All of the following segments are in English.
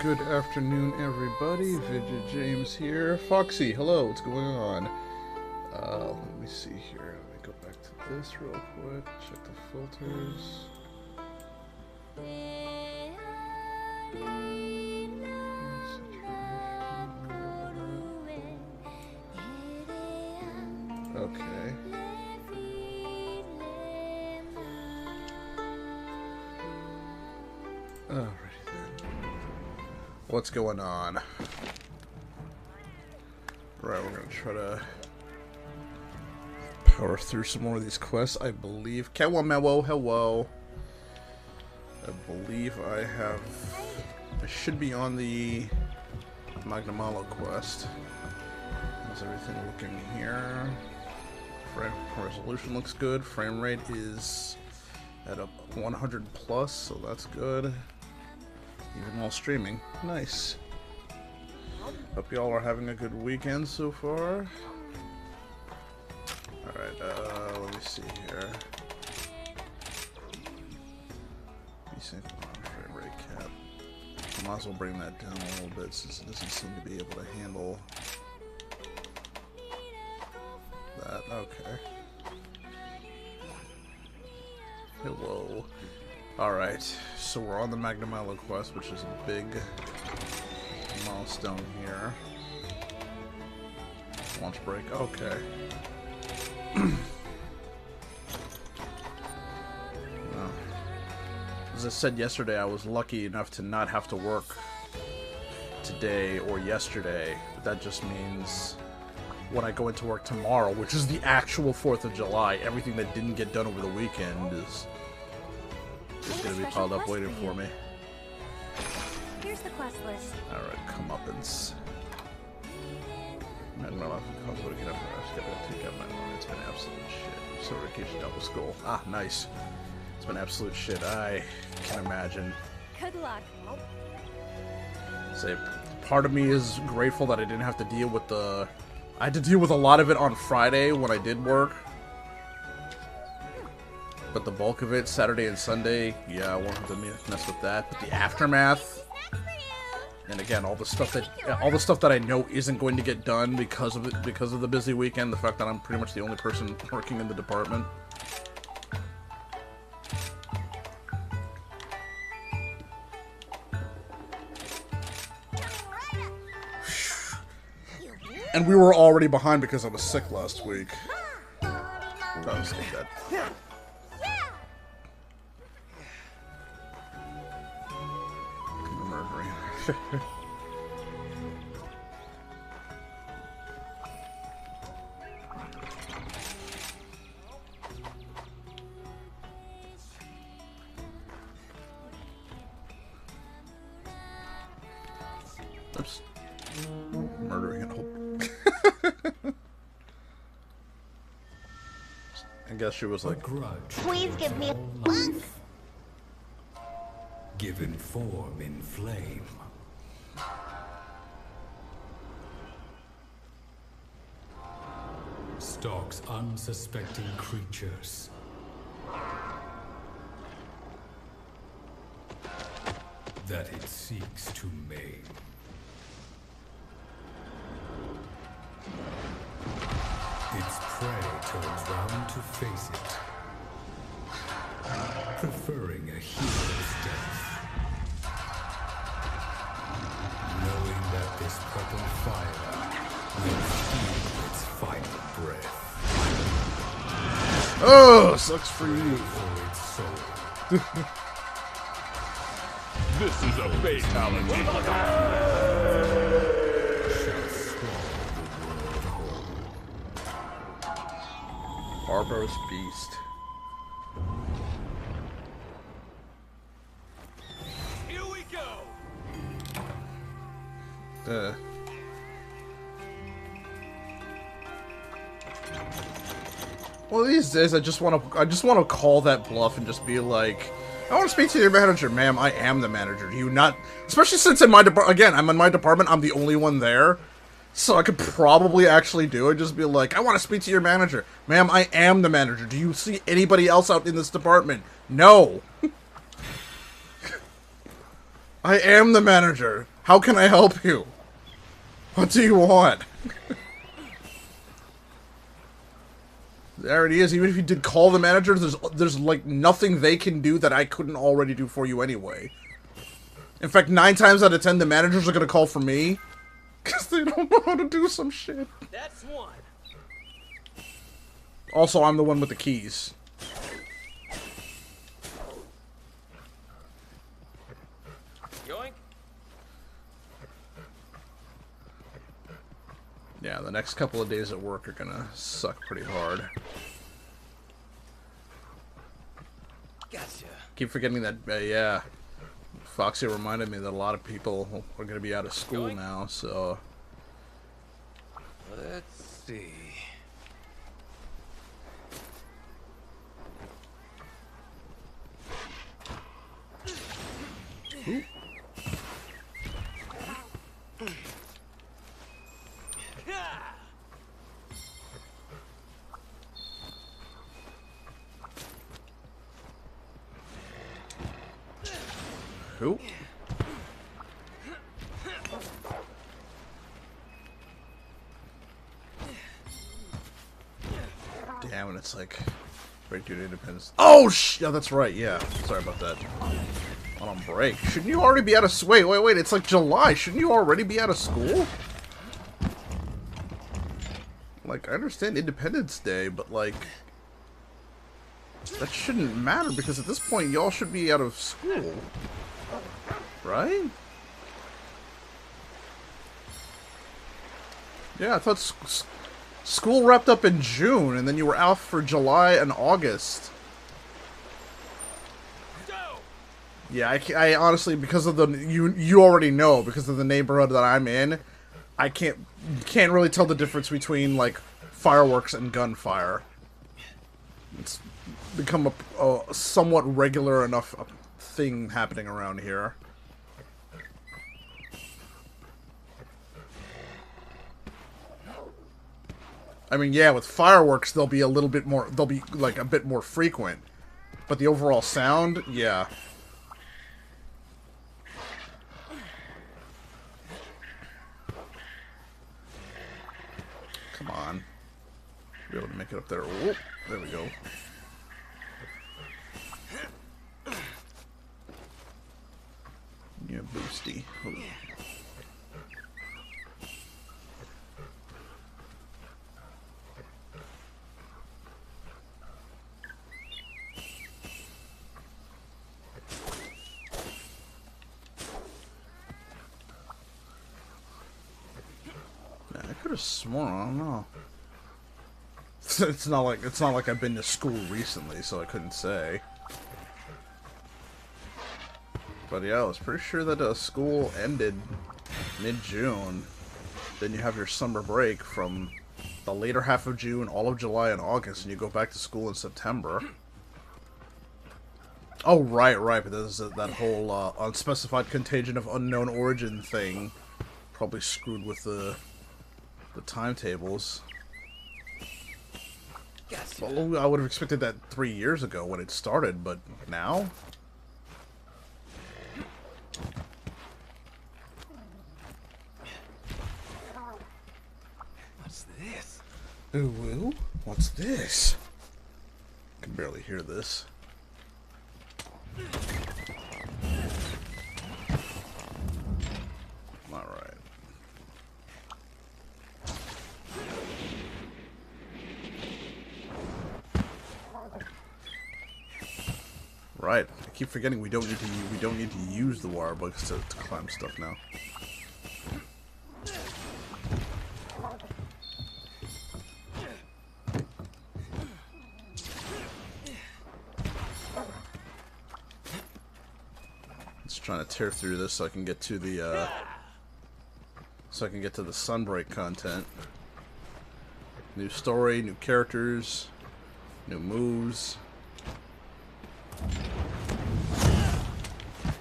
Good afternoon, everybody. Vidya James here. Foxy, hello, what's going on? Let me see here. Let me go back to this real quick. Check the filters. Okay. Alrighty then. What's going on? Right, we're gonna try to power through some more of these quests, I believe. Kawamewo, hello. I believe I should be on the Magnamalo quest. How's everything looking here? Frame resolution looks good. Frame rate is at a 100 plus, so that's good. Even while streaming. Nice. Hope y'all are having a good weekend so far. Alright, let me see here. Desync frame rate cap. I might as well bring that down a little bit since it doesn't seem to be able to handle that. Okay. Hello. Alright, so we're on the Magnamalo quest, which is a big milestone here. Launch break, okay. Well, as I said yesterday, I was lucky enough to not have to work today or yesterday. But that just means when I go into work tomorrow, which is the actual 4th of July, everything that didn't get done over the weekend is going to be piled up waiting for me. Here's the quest list. Alright, comeuppance. It's been absolute shit. Certification double school. Ah, nice. It's been absolute shit. I can imagine. Good luck. Say, part of me is grateful that I didn't have to deal with the... I had to deal with a lot of it on Friday when I did work. But the bulk of it, Saturday and Sunday, yeah, I won't have to mess with that. But the aftermath, and again, all the stuff that I know isn't going to get done because of the busy weekend, the fact that I'm pretty much the only person working in the department. And we were already behind because I was sick last week. I was dead. Oops. Murdering an old. I guess she was like, Please give me a given form in flame. Stalks unsuspecting creatures. That it seeks to maim. Its prey turns round to face it, preferring a hero's death. Knowing that this purple fire will steal its final breath. oh, sucks for you. For its soul. This is a fatality. Shall swallow the world whole. Barbarous beast. Here we go. Well, these days I just want to call that bluff and just be like, I want to speak to your manager, ma'am. I am the manager. Do you not? Especially since in my department, again, I'm in my department. I'm the only one there, so I could probably actually do it. Just be like, I want to speak to your manager, ma'am. I am the manager. Do you see anybody else out in this department? No. I am the manager. How can I help you? What do you want? There it is. Even if you did call the manager, there's like nothing they can do that I couldn't already do for you anyway. In fact, 9 times out of 10, the managers are gonna call for me because they don't know how to do some shit. That's one. Also, I'm the one with the keys. Yoink. Yeah, the next couple of days at work are gonna suck pretty hard. Gotcha. Keep forgetting that, yeah. Foxy reminded me that a lot of people are gonna be out of school now, so... Let's see. Ooh. Who? Damn, and it's like Breakthrough to Independence. Oh, yeah, that's right. Yeah, sorry about that. On break. Shouldn't you already be out of school? Wait. It's like July. Shouldn't you already be out of school? Like, I understand Independence Day, but like, that shouldn't matter because at this point, y'all should be out of school. Right? Yeah, I thought school wrapped up in June, and then you were out for July and August. Yeah, I honestly, because of the you already know, because of the neighborhood that I'm in, I can't really tell the difference between like fireworks and gunfire. It's become a somewhat regular enough thing happening around here. I mean, yeah, with fireworks, they'll be a little bit more, they'll be, like, a bit more frequent. But the overall sound, yeah. Come on. Be able to make it up there. Whoop, there we go. Yeah, boosty. Ooh. I could have sworn, I don't know. It's not like I've been to school recently, so I couldn't say. But yeah, I was pretty sure that school ended mid-June. Then you have your summer break from the later half of June, all of July and August, and you go back to school in September. Oh, right, but there's that whole unspecified contagion of unknown origin thing. Probably screwed with the timetables. Gotcha. Well, I would have expected that 3 years ago when it started, but now? What's this? Ooh, what's this? I can barely hear this. Alright. Right. I keep forgetting we don't need to use the wire bugs to climb stuff now. Just trying to tear through this so I can get to the Sunbreak content. New story, new characters, new moves.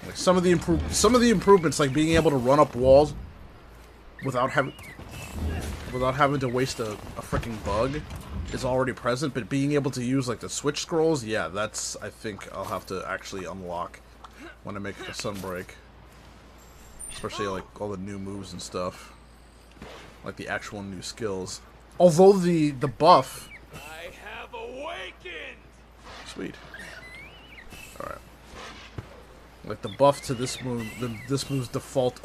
Like some of the improvements, like being able to run up walls without having to waste a freaking bug, is already present. But being able to use like the switch scrolls, yeah, that's, I think I'll have to actually unlock when I make the Sunbreak. Especially like all the new moves and stuff. Like the actual new skills. Although the buff. I have awakened. Sweet. Alright. Like the buff to this move, this move's default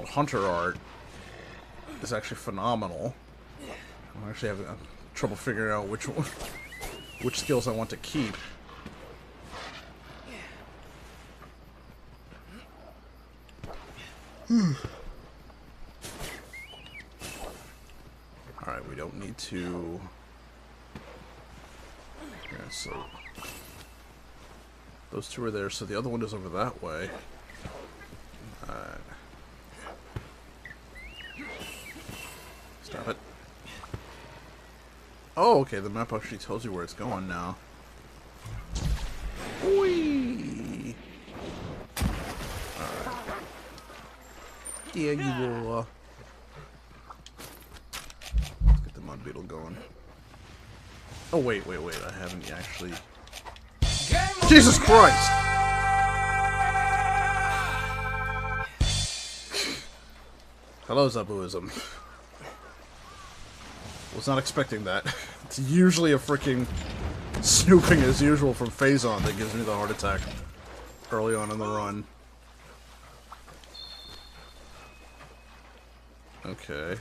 hunter art is actually phenomenal. I'm actually having trouble figuring out which skills I want to keep. Alright, we don't need to... Yeah, so... Those two are there, so the other one is over that way. Alright. Stop it. Oh, okay, the map actually tells you where it's going now. Whee! Alright. Yeah, you will, let's get the mud beetle going. Oh, wait, I haven't actually... Jesus Christ! Hello, Zabuism. Was not expecting that. It's usually a freaking snooping as usual from Phazon that gives me the heart attack early on in the run. Okay.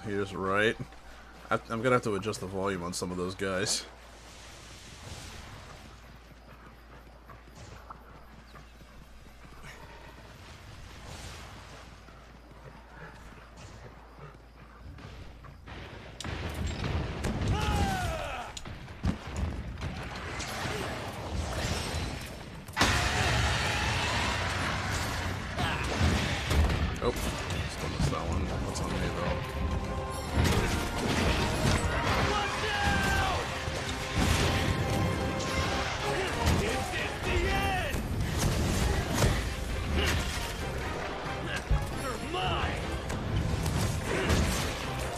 Here's right. I'm gonna have to adjust the volume on some of those guys. Oh, still missed that one. What's on me though?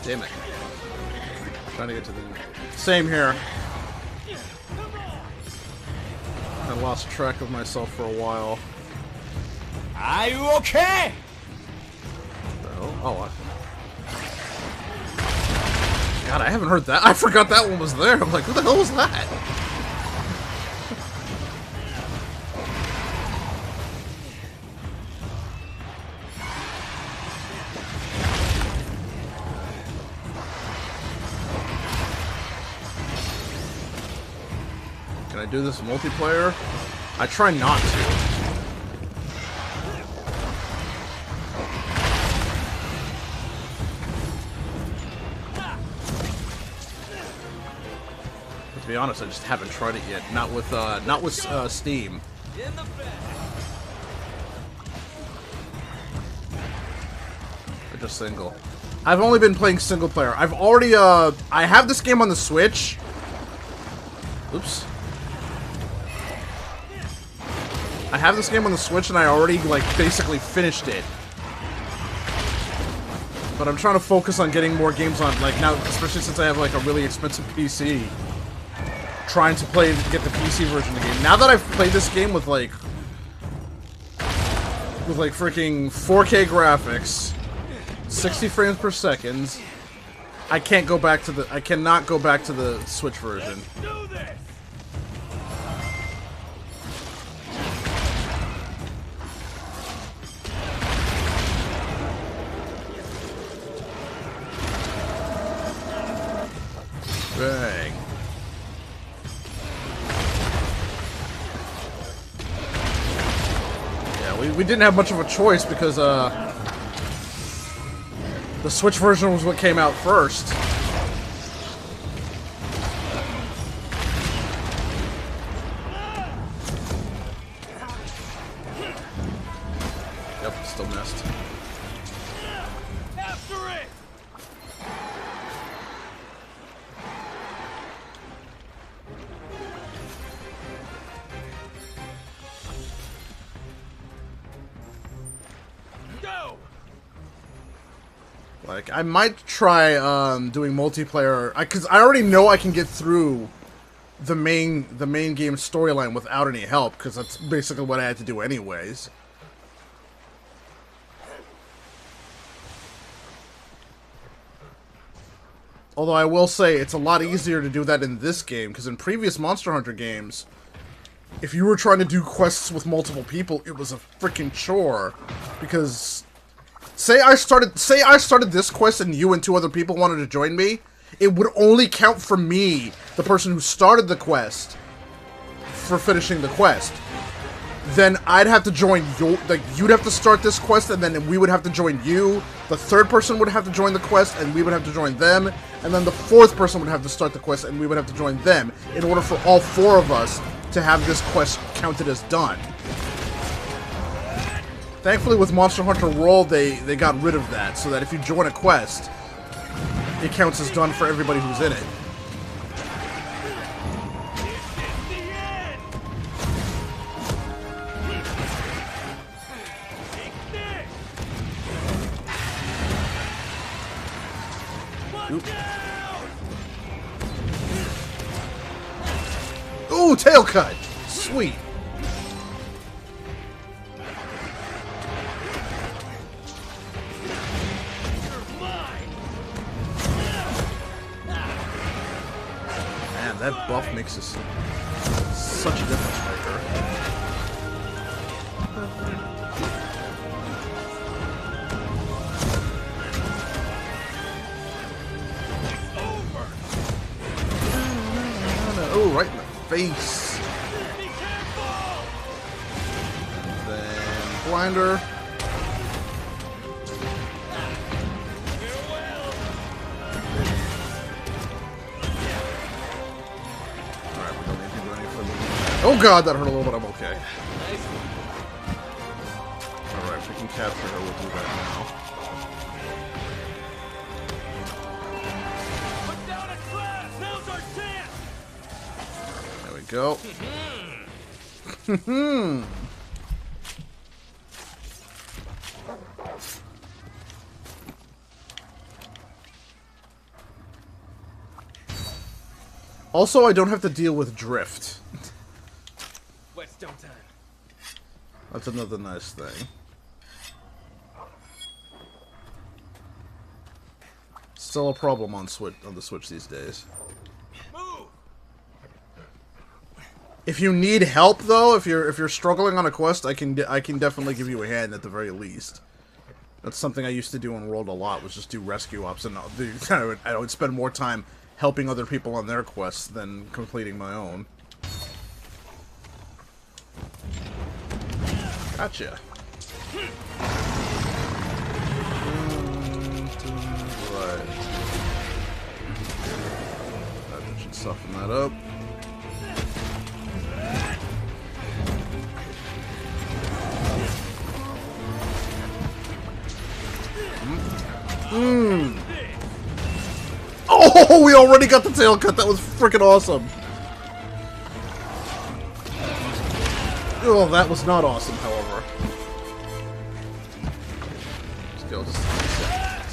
Damn it. Trying to get to the... Same here. I lost track of myself for a while. Are you okay? What the hell? Oh, God, I haven't heard that. I forgot that one was there. I'm like, who the hell was that? Can I do this multiplayer? I try not to. But to be honest, I just haven't tried it yet. Not with Steam. Or just single. I've only been playing single player. I've already I have this game on the Switch. Oops. I have this game on the Switch and I already, like, basically finished it. But I'm trying to focus on getting more games on, like, now, especially since I have, like, a really expensive PC. Trying to get the PC version of the game. Now that I've played this game with, like, freaking 4K graphics, 60 frames per second, I cannot go back to the Switch version. Do this. Bang. Yeah, we didn't have much of a choice because the Switch version was what came out first. Yep, still missed. After it. Go. Like, I might try doing multiplayer, because I already know I can get through the main game storyline without any help, because that's basically what I had to do anyways. Although I will say it's a lot easier to do that in this game, because in previous Monster Hunter games, if you were trying to do quests with multiple people, it was a freaking chore. Because say I started this quest and you and 2 other people wanted to join me, it would only count for me, the person who started the quest, for finishing the quest. Then I'd have to join you, like, you'd have to start this quest, and then we would have to join you. The 3rd person would have to join the quest, and we would have to join them. And then the 4th person would have to start the quest, and we would have to join them, in order for all 4 of us to have this quest counted as done. Thankfully, with Monster Hunter World, they got rid of that, so that if you join a quest, it counts as done for everybody who's in it. Ooh, tail cut! Sweet. Man, that buff makes us such a difference maker. Oh, right in the face. And then blinder. Alright, we don't need to do any further. Oh god, that hurt a little bit, I'm okay. Alright, if we can capture her, we'll do that now. Go. Also, I don't have to deal with drift. Whetstone time. That's another nice thing. Still a problem on the Switch these days. If you need help, though, if you're struggling on a quest, I can definitely give you a hand at the very least. That's something I used to do in World a lot, was just do rescue ops, and I would spend more time helping other people on their quests than completing my own. Gotcha. Right. That should soften that up. Oh, we already got the tail cut. That was freaking awesome. Oh, that was not awesome, however. Still just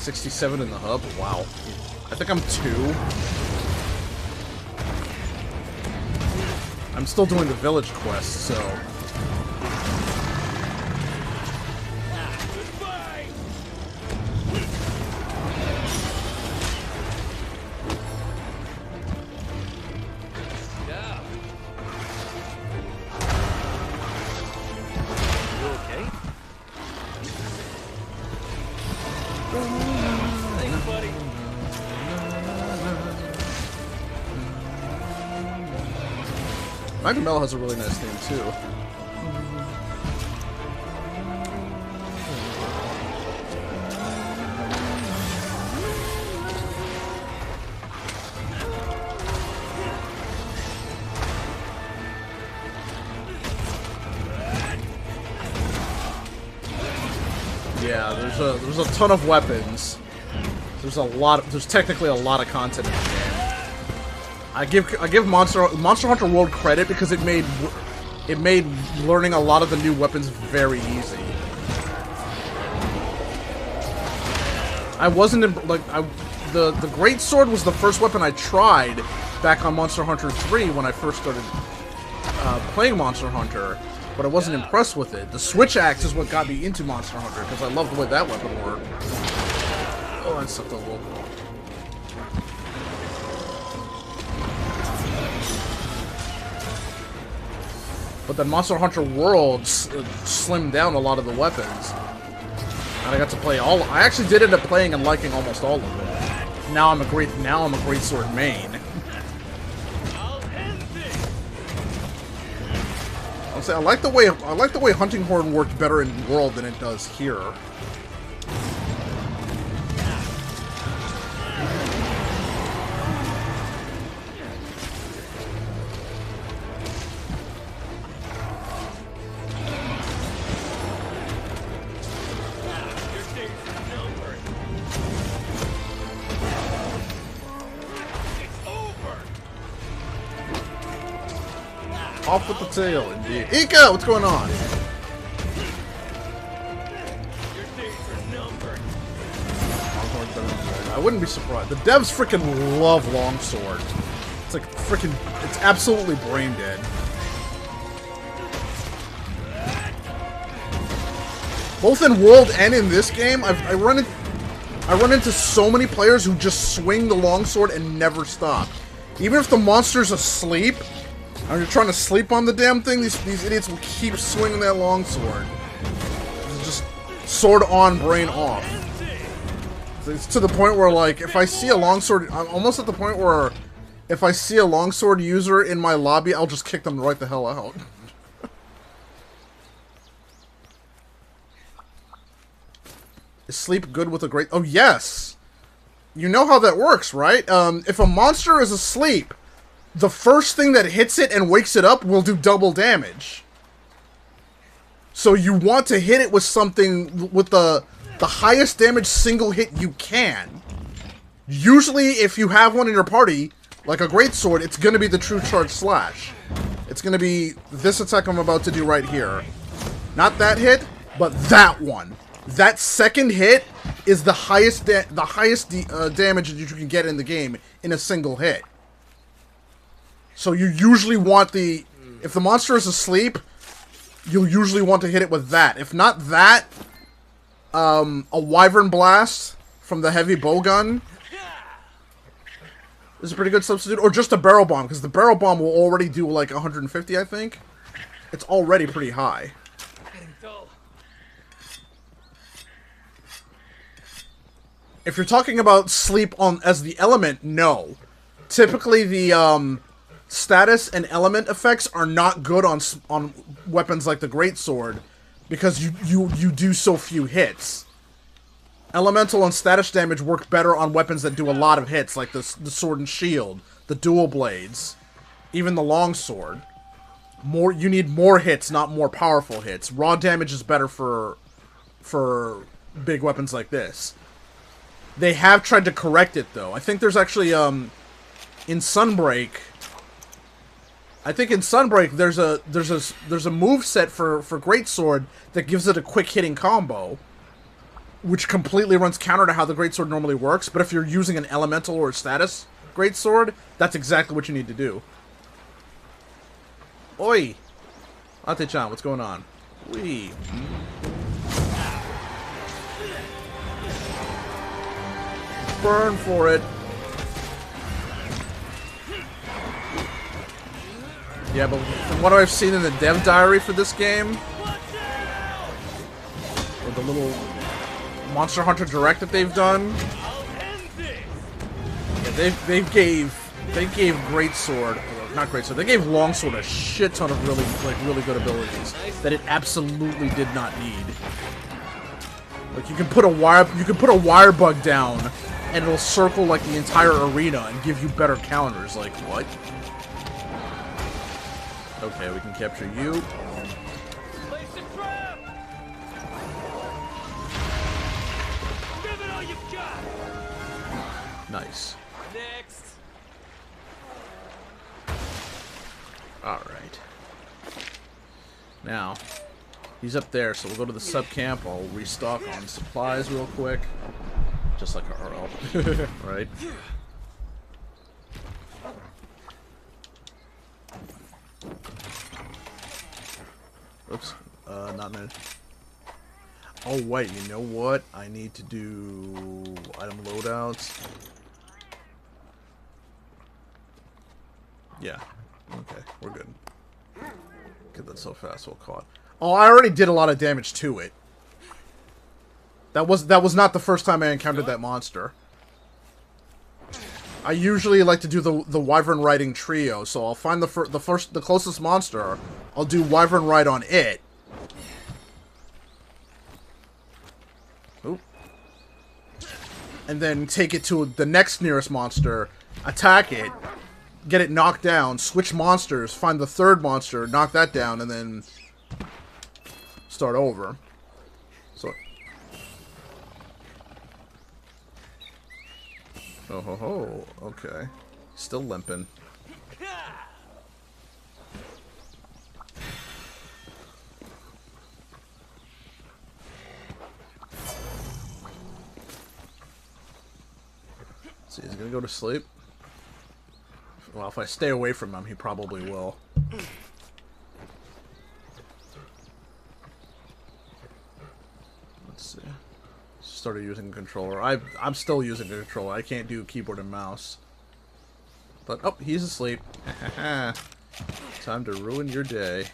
67 in the hub. Wow. I think I'm 2. I'm still doing the village quest, so... Magnamel has a really nice theme, too. Yeah, there's a ton of weapons. There's technically a lot of content in the game. I give Monster Hunter World credit because it made learning a lot of the new weapons very easy. I wasn't the Great Sword was the first weapon I tried, back on Monster Hunter 3 when I first started playing Monster Hunter, but I wasn't impressed with it. The switch axe is what got me into Monster Hunter, because I love the way that weapon worked. Oh, that sucked a little. But then Monster Hunter World slimmed down a lot of the weapons. And I got to play all. I actually did end up playing and liking almost all of it. Now I'm a great sword main. I'll say I like the way Hunting Horn worked better in World than it does here. Off with the tail, indeed. Ika, what's going on? I wouldn't be surprised. The devs freaking love longsword. It's like freaking. It's absolutely brain dead. Both in World and in this game, I run into so many players who just swing the longsword and never stop. Even if the monster's asleep, and you're trying to sleep on the damn thing, these idiots will keep swinging that longsword. It's just sword on, brain off. It's to the point where, like, if I see a longsword, I'm almost at the point where if I see a longsword user in my lobby, I'll just kick them right the hell out. Is sleep good with a great... Oh, yes! You know how that works, right? If a monster is asleep, the first thing that hits it and wakes it up will do double damage. So you want to hit it with something with the highest damage single hit you can. Usually, if you have one in your party, like a greatsword, it's going to be the True Charge Slash. It's going to be this attack I'm about to do right here. Not that hit, but that one. That second hit is the highest damage that you can get in the game in a single hit. So you usually want the... If the monster is asleep, you'll usually want to hit it with that. If not that, a Wyvern Blast from the heavy bowgun is a pretty good substitute. Or just a Barrel Bomb, because the Barrel Bomb will already do like 150, I think. It's already pretty high. If you're talking about sleep on as the element, no. Typically, the status and element effects are not good on weapons like the greatsword because you do so few hits. Elemental and status damage work better on weapons that do a lot of hits, like the sword and shield, the dual blades, even the longsword. You need more hits, not more powerful hits. Raw damage is better for big weapons like this. They have tried to correct it, though. I think there's actually, in Sunbreak... I think in Sunbreak, there's a moveset for greatsword that gives it a quick hitting combo, which completely runs counter to how the greatsword normally works, but if you're using an elemental or a status greatsword, that's exactly what you need to do. Oi! Ate-chan, what's going on? Wee. Burn for it. Yeah, but from what I've seen in the dev diary for this game, or the little Monster Hunter Direct that they've done, yeah, they gave greatsword, not greatsword, they gave longsword a shit ton of really good abilities that it absolutely did not need. Like you can put a wire bug down, and it'll circle like the entire arena and give you better counters. Like what? Okay, we can capture you. Place a trap! Give it all you've got! Nice. Next! Alright. Now, he's up there, so we'll go to the sub-camp. I'll restock on supplies real quick. Just like a RL. Right? Oops. Not in it. Oh, wait, you know what? I need to do item loadouts. Yeah. Okay, we're good. Get that so fast, we'll call it. Oh, I already did a lot of damage to it. That was not the first time I encountered that monster. I usually like to do the Wyvern Riding trio, so I'll find the closest monster. I'll do Wyvern Ride on it. Oop. And then take it to the next nearest monster, attack it, get it knocked down, switch monsters, find the third monster, knock that down, and then start over. So. Oh ho ho, okay. Still limping. See, he's gonna go to sleep. Well, if I stay away from him, he probably will. Let's see. Started using a controller. I'm still using a controller. I can't do keyboard and mouse. But oh, he's asleep. Time to ruin your day.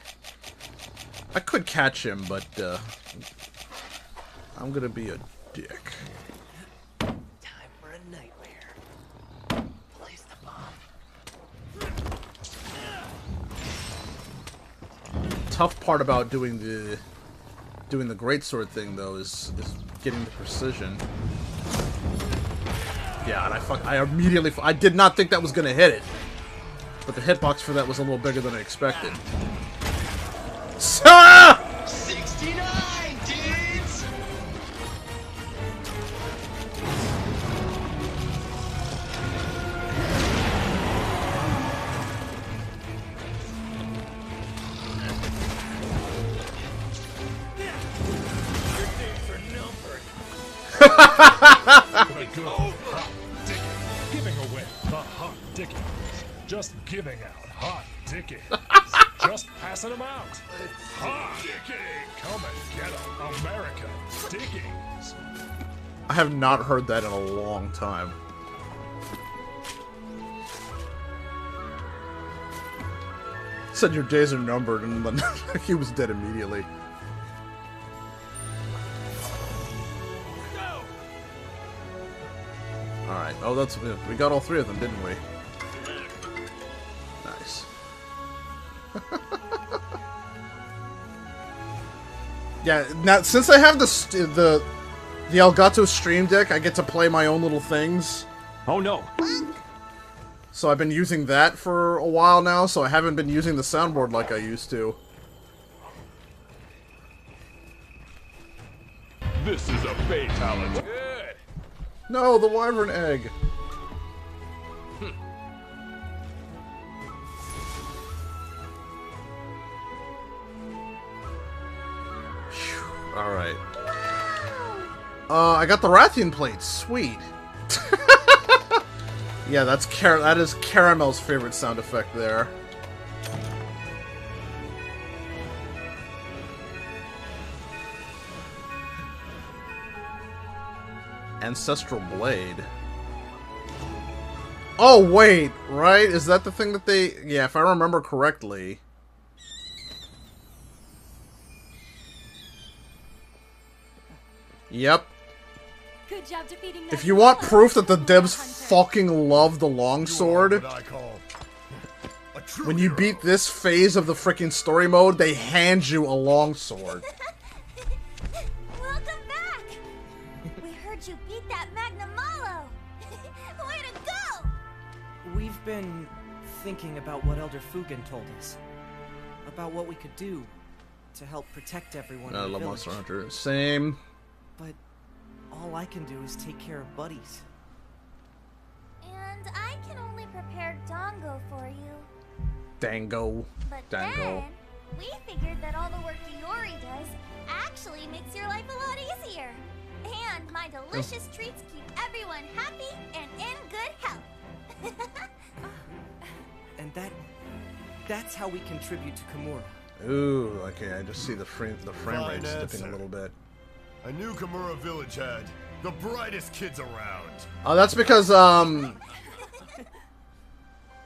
I could catch him, but I'm gonna be a dick. Time for a nightmare. Place the bomb. Tough part about doing the greatsword thing though is getting the precision. Yeah, and I did not think that was gonna hit it, but the hitbox for that was a little bigger than I expected. 69, dudes! Giving away the hot dickens. Just giving out hot dickens. Just passing them out. Hot dickens. Come and get them. American dickens. I have not heard that in a long time. Said your days are numbered, and then he was dead immediately. Alright, oh that's, we got all three of them, didn't we? Nice. Yeah, now, since I have the Elgato Stream Deck, I get to play my own little things. Oh no. So I've been using that for a while now, so I haven't been using the soundboard like I used to. This is a fatality. Good. No, the wyvern egg. Alright. I got the Rathian plate. Sweet. Yeah, that is Caramel's favorite sound effect there. Ancestral Blade. Oh, wait, right? Is that the thing that they... Yeah, if I remember correctly. Yep. Good job defeating If you want proof that the devs fucking love the longsword, when you beat this phase of the freaking story mode, they hand you a longsword. Welcome back! We heard you beat that Magnamalo! Way to go! We've been thinking about what Elder Fugan told us. About what we could do to help protect everyone I in the love village. Monster Hunter. Same. But all I can do is take care of buddies. And I can only prepare Dongo for you. Dango. But Dango. then, we figured that all the work Diori does actually makes your life a lot easier. And my delicious treats keep everyone happy and in good health. And that's how we contribute to Kimura. Ooh, okay, I just see the frame Fine rate dipping answer. a little bit. I knew Kimura Village had the brightest kids around. Oh, that's because,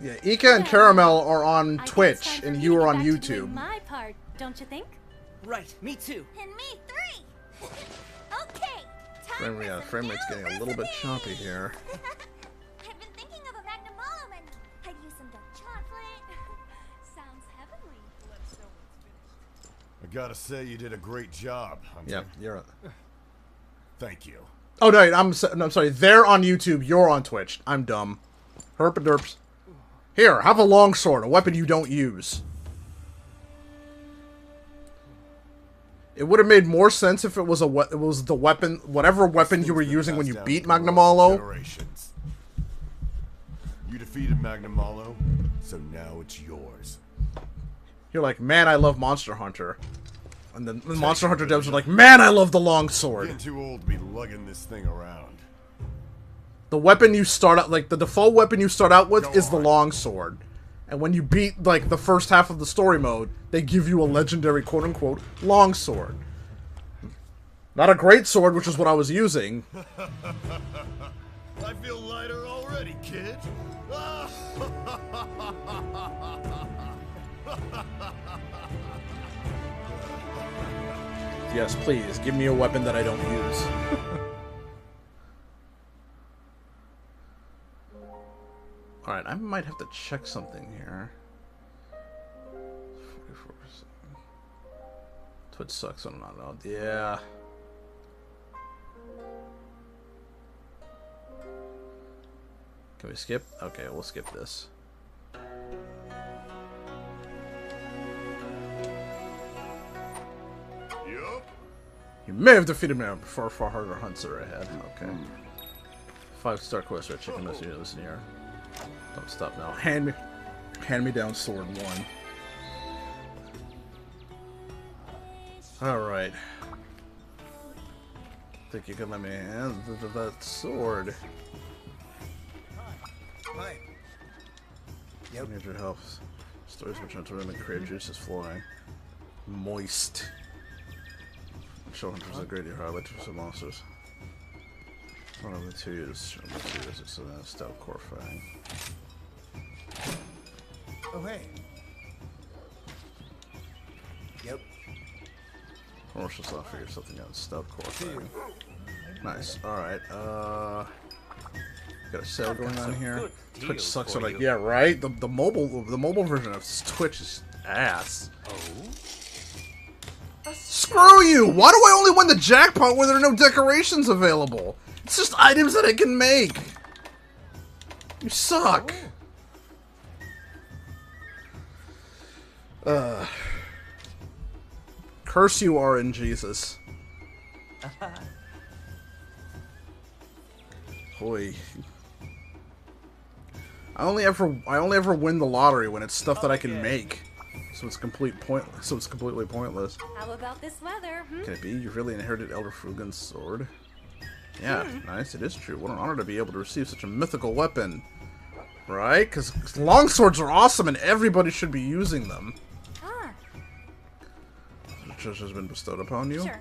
yeah, Ika and Caramel are on I Twitch, guess time for and me you to are get on back to doing YouTube. my part, don't you think? Right, me too. And me 3. Okay, time for some Frame rate's new getting a little bit recipes. choppy here. I've been thinking of a Magnamalo menu. I'd use some dark chocolate. Sounds heavenly. I gotta say, you did a great job, Hunter. Yeah, you're. Thank you. Oh no, no, I'm sorry. They're on YouTube. You're on Twitch. I'm dumb. Herpaderps. Here, have a longsword, a weapon you don't use. It would have made more sense if it was the weapon, whatever weapon you were using when you beat Magnamalo. Generations. You defeated Magnamalo, so now it's yours. You're like, man, I love Monster Hunter. And then the Monster Hunter devs are like, man, I love the longsword. Getting too old to be lugging this thing around. The weapon you start out, like, the default weapon you start out with Go is the on. longsword. And when you beat, like, the first half of the story mode, they give you a legendary, quote-unquote, longsword. Not a great sword, which is what I was using. I feel lighter already, kid. Yes, please, give me a weapon that I don't use. Alright, I might have to check something here. 44%. Twitch sucks, I don't know. Yeah. Can we skip? Okay, we'll skip this. Yup. You may have defeated me before far harder hunts are ahead. Okay. 5-star quest, right? Chicken message, listen here. Don't stop now. Hand me down sword 1. Alright. Think you can let me hand that sword. Hi. Yep. Need your help. Stories which enter in the creative juices flowing. Moist. Show hunters a great highlight for some monsters. One of the two is it's a stout core fang. Oh, hey. Yep. Commercial soft figure something out. Stout core fang. Nice. Alright, got a sale going on here. Twitch sucks. So like, yeah, right. The mobile version of Twitch is ass. Screw you! Why do I only win the jackpot when there are no decorations available? It's just items that I can make. You suck. Curse you, RNGesus. Hoy. I only ever win the lottery when it's stuff that I can make. So it's completely pointless. How about this weather? Can it be? You really inherited Elder Frugan's sword? Yeah, nice. It is true. What an honor to be able to receive such a mythical weapon. Right? Because longswords are awesome and everybody should be using them. Ah, The treasure has been bestowed upon you? sure.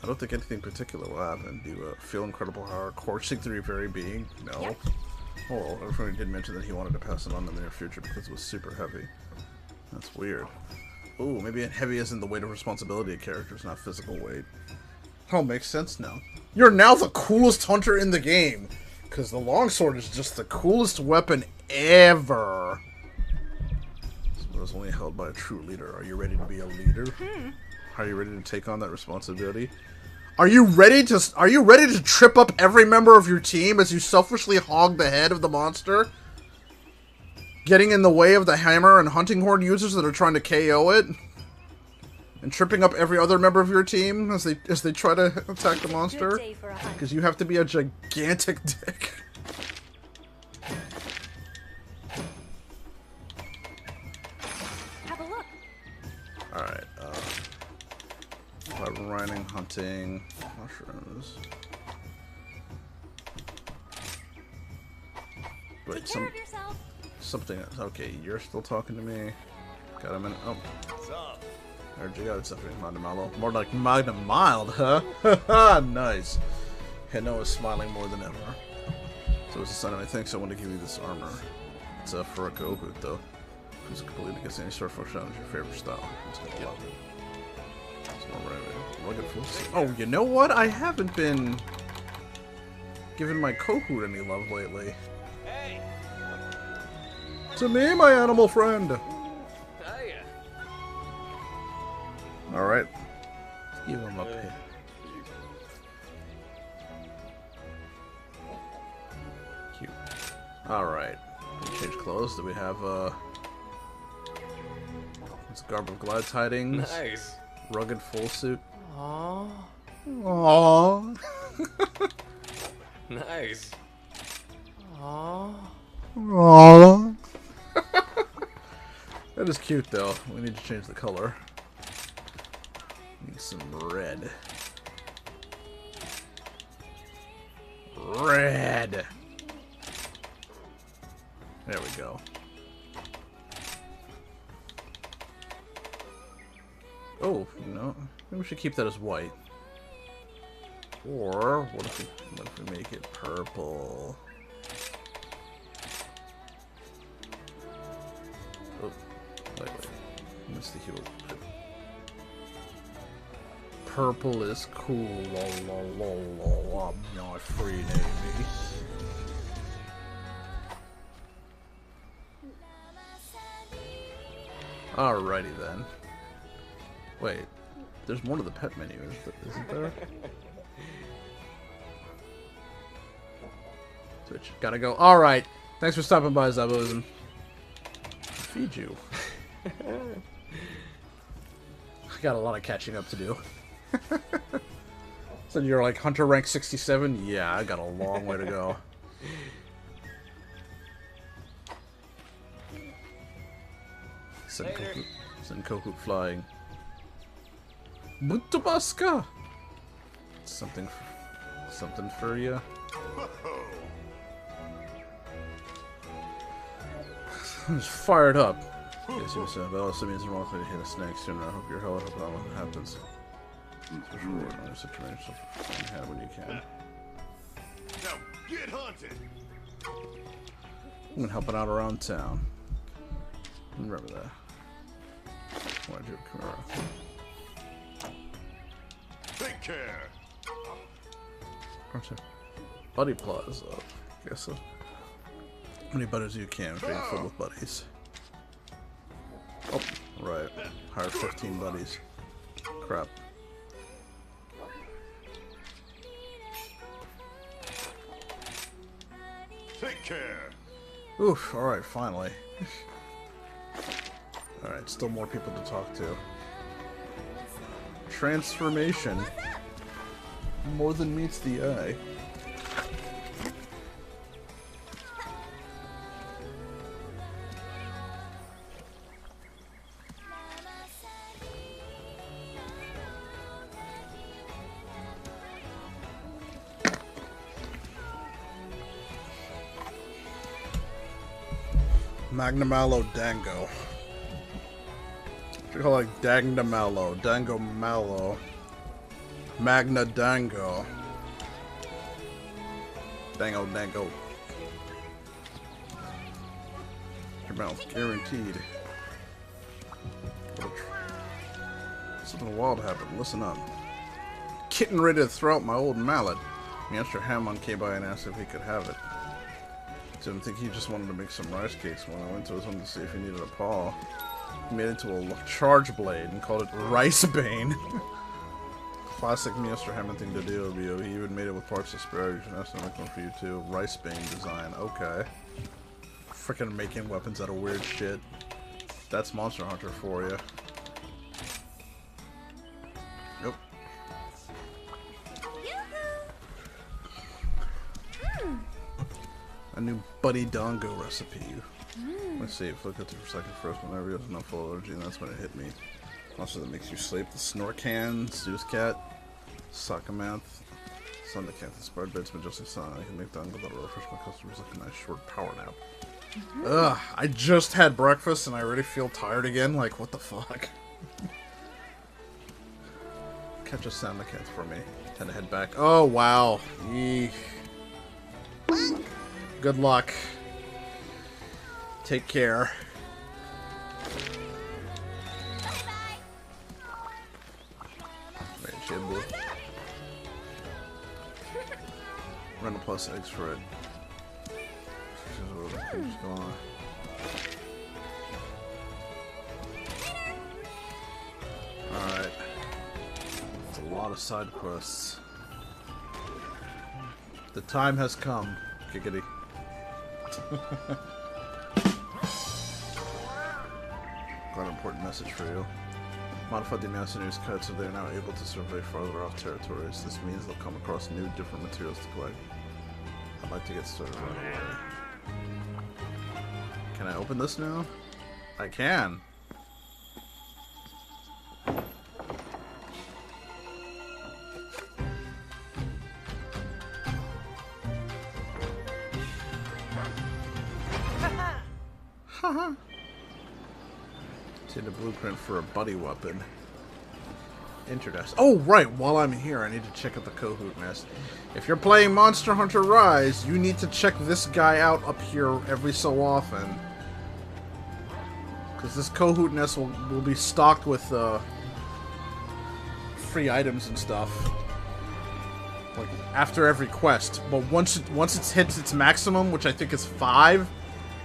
I don't think anything particular will happen. Do you feel incredible power coursing through your very being? No. Yep. Oh, everyone did mention that he wanted to pass it on in the near future because it was super heavy. That's weird. Ooh, maybe heavy isn't the weight of responsibility of characters, not physical weight. Oh, makes sense now. You're now the coolest hunter in the game. Because the longsword is just the coolest weapon ever. It was only held by a true leader. Are you ready to be a leader? Are you ready to take on that responsibility? Are you ready to trip up every member of your team as you selfishly hog the head of the monster? Getting in the way of the hammer and hunting horn users that are trying to KO it? And tripping up every other member of your team as they try to attack the monster? Good day for a hunt. Because you have to be a gigantic dick. Have a look. Alright, riding, hunting, mushrooms. Take care of yourself. Something. Okay, you're still talking to me. Got him in. Oh. What's up? RGO, it's something Magnum Mallow. More like Magnum Mild, huh? Haha, nice. Heno is smiling more than ever. So it's a sign of my thanks. I want to give you this armor. It's for a Gohoot, though. It's completely against any sort of functionality is your favorite style. It's gonna get it. It's more rugged full. Oh, you know what? I haven't been giving my Gohoot any love lately. Hey! To me, my animal friend. Hiya! Alright. Give him up here. Cute. Alright. Change clothes. Do we have it's garb of glad tidings. Nice. Rugged full suit. Aww. Aww. Nice. Aww. Aww. That is cute though. We need to change the color. Need some red. Red. There we go. Oh, no. Maybe we should keep that as white. Or what if we make it purple? Oh, wait. Missed the hue. Purple is cool. I'm not free, Navy. Alrighty then. Wait, there's more to the pet menu, isn't there? Switch. Gotta go. Alright. Thanks for stopping by, Zaboism. Feed you. I got a lot of catching up to do. So you're like Hunter rank 67? Yeah, I got a long way to go. Send Gohoot flying. Mutabaska! Something for you. I'm just fired up. Yes, you said, but also means I'm likely to hit a snake sooner. I hope you're hell. I hope that one happens. For sure, another situation you have when you can. Now get hunted. I'm gonna help it out around town. Remember that. Why'd you come around? Take care. Buddy Plaza. Guess so. How many buddies you can being filled with buddies? Oh, right. Hire 15 buddies. Crap. Take care. Oof, alright, finally. Alright, still more people to talk to. Transformation. More than meets the eye. Magnamalo Dango. What do you call it? Dagnamalo. Dango Malo. Magna Dango. Dango Dango. Your mouth guaranteed. Something wild happened. Listen up. Kitten ready to throw out my old mallet. Mr. Hammond came by and asked if he could have it. Didn't think he just wanted to make some rice cakes when I went to his home to see if he needed a paw. He made it into a charge blade and called it Rice Bane. Classic Mr. Hammond thing to do. He even made it with parts of asparagus. And that's to make one for you too. Rice Bane design. Okay. Freaking making weapons out of weird shit. That's Monster Hunter for you. Yep. A new Buddy Dongo recipe. Let's see, if I look at it for a second first, whenever you have enough full allergy, and that's when it hit me. Also, that makes you sleep. The Snorcan, Zeus Cat, Sakamanth, Sundacanth, Inspired Beds, Majestic Sun. I can make Dongo that'll refresh my customers like a nice short power nap. Ugh, I just had breakfast and I already feel tired again. Like, what the fuck? Catch a Samacanth for me. Time to head back. Oh, wow. Eek. Good luck. Take care. Wait, Jimbo. Run a plus eggs for it. Alright. It's a lot of side quests. The time has come, Giggity. Got an important message for you. Modified the Mercenaries' code so they are now able to survey farther off territories. This means they'll come across new, different materials to collect. I'd like to get started right away. Can I open this now? I can. Haha. See the blueprint for a buddy weapon. Interdesk. Oh, right. While I'm here, I need to check out the Kahoot nest. If you're playing Monster Hunter Rise, you need to check this guy out up here every so often. Because this Kahoot nest will be stocked with free items and stuff. Like, after every quest. But once it hits its maximum, which I think is 5,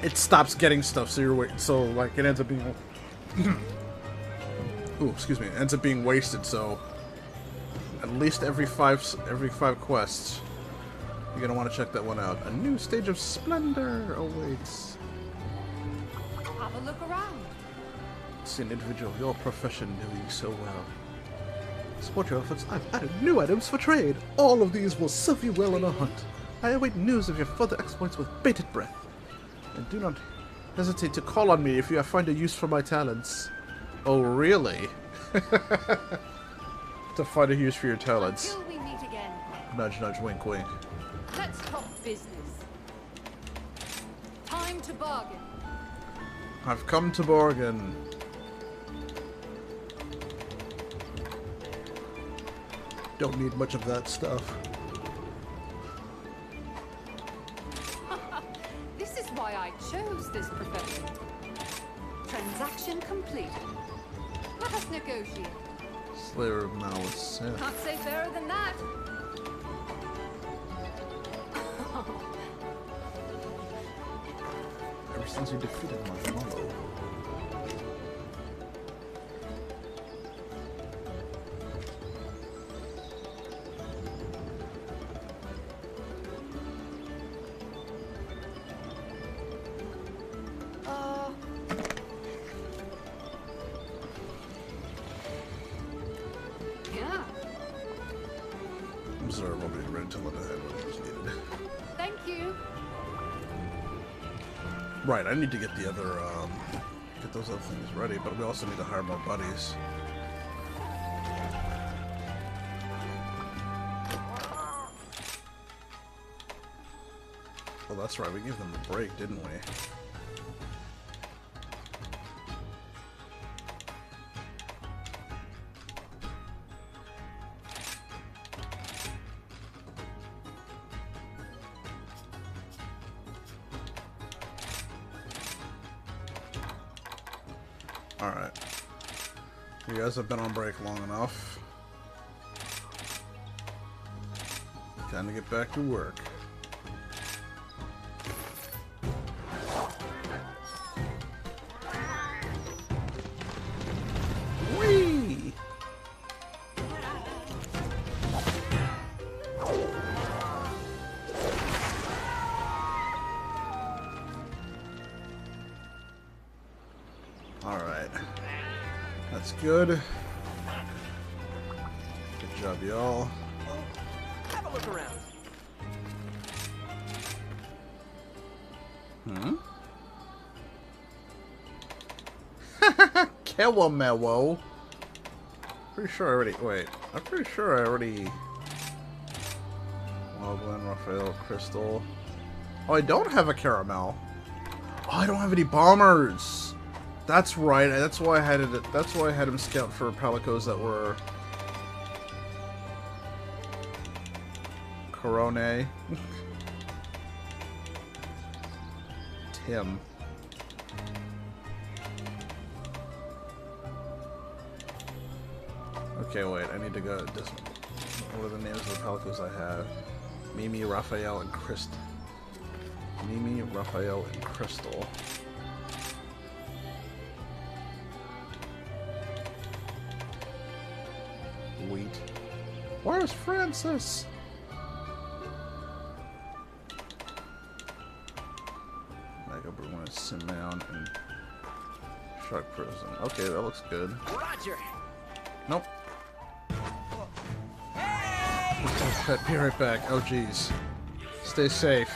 it stops getting stuff. So like, it ends up being... Ooh, excuse me. It ends up being wasted, so at least every five quests, you're gonna want to check that one out. A new stage of splendor awaits. Have a look around. See an individual of your profession doing so well. Support your efforts. I've added new items for trade. All of these will serve you well on a hunt. I await news of your further exploits with bated breath. And do not hesitate to call on me if you find a use for my talents. Oh, really? To find a use for your talents. Until we meet again. Nudge, nudge, wink, wink. Let's talk business. Time to bargain. I've come to bargain. Don't need much of that stuff. This is why I chose this profession. Transaction completed. Let us negotiate. Slayer of Malice. Yeah. Can't say fairer than that. Ever since you defeated my Marlo. Yeah. I'm sorry, I won't be ready to let it ahead when it was needed. Thank you. Right, I need to get the other, get those other things ready, but we also need to hire more buddies. Well, that's right, we gave them a break, didn't we? Alright. You guys have been on break long enough. Time to get back to work. Whee! Alright. That's good. Good job, y'all. Have a look around. Kewamewo. Pretty sure I already... Wait. I'm pretty sure I already... Loglin, Raphael, Crystal... Oh, I don't have a caramel. Oh, I don't have any bombers. That's right. That's why I had it. That's why I had him scout for palicos that were Corone. Tim. Okay, wait. I need to go. What are the names of the palicos I have? Mimi, Raphael, and Crystal. Mimi, Raphael, and Crystal. Wheat. Where's Francis? Mega Bruin, Simon, and Shark Prison. Okay, that looks good. Roger. Nope. Be right back. Oh, jeez. Stay safe.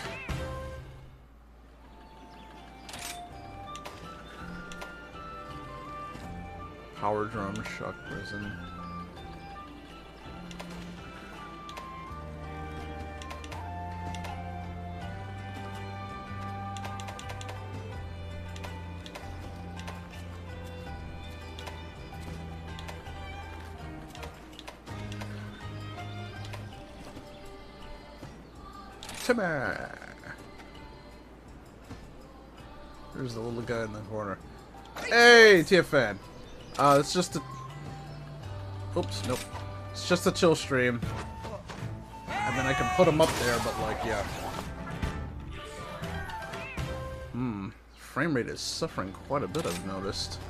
Power drum, shock prison. Timber. There's the little guy in the corner. Hey, TFN. It's just a... Oops, nope. It's just a chill stream. I mean, I can put them up there, but like, yeah. Frame rate is suffering quite a bit, I've noticed.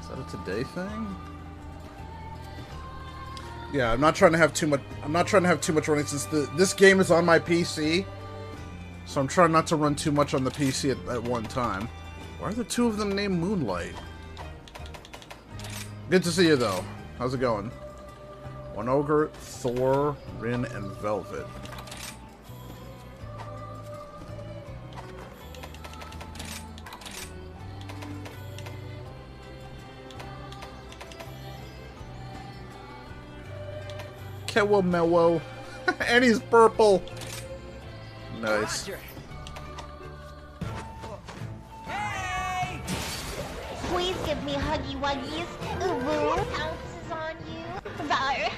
Is that a today thing? Yeah, I'm not trying to have too much. I'm not trying to have too much running since this game is on my PC. So I'm trying not to run too much on the PC at one time. Why are the two of them named Moonlight? Good to see you, though. How's it going? One Ogre, Thor, Rin, and Velvet. Kewo Mewo. And he's purple. Nice. Hey! Please give me huggy wuggies. Ooh, pounces on you. Rawr.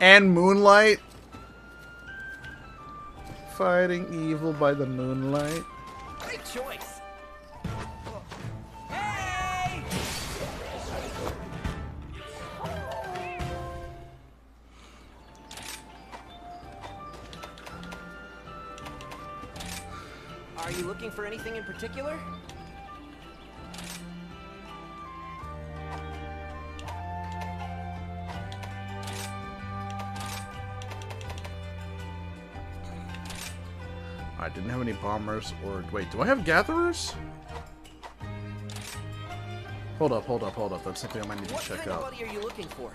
And Moonlight. Fighting evil by the moonlight. Great choice. Are you looking for anything in particular? I didn't have any bombers or... Wait, do I have gatherers? Hold up, hold up, hold up. That's something I might need to check out. What kind of buddy are you looking for?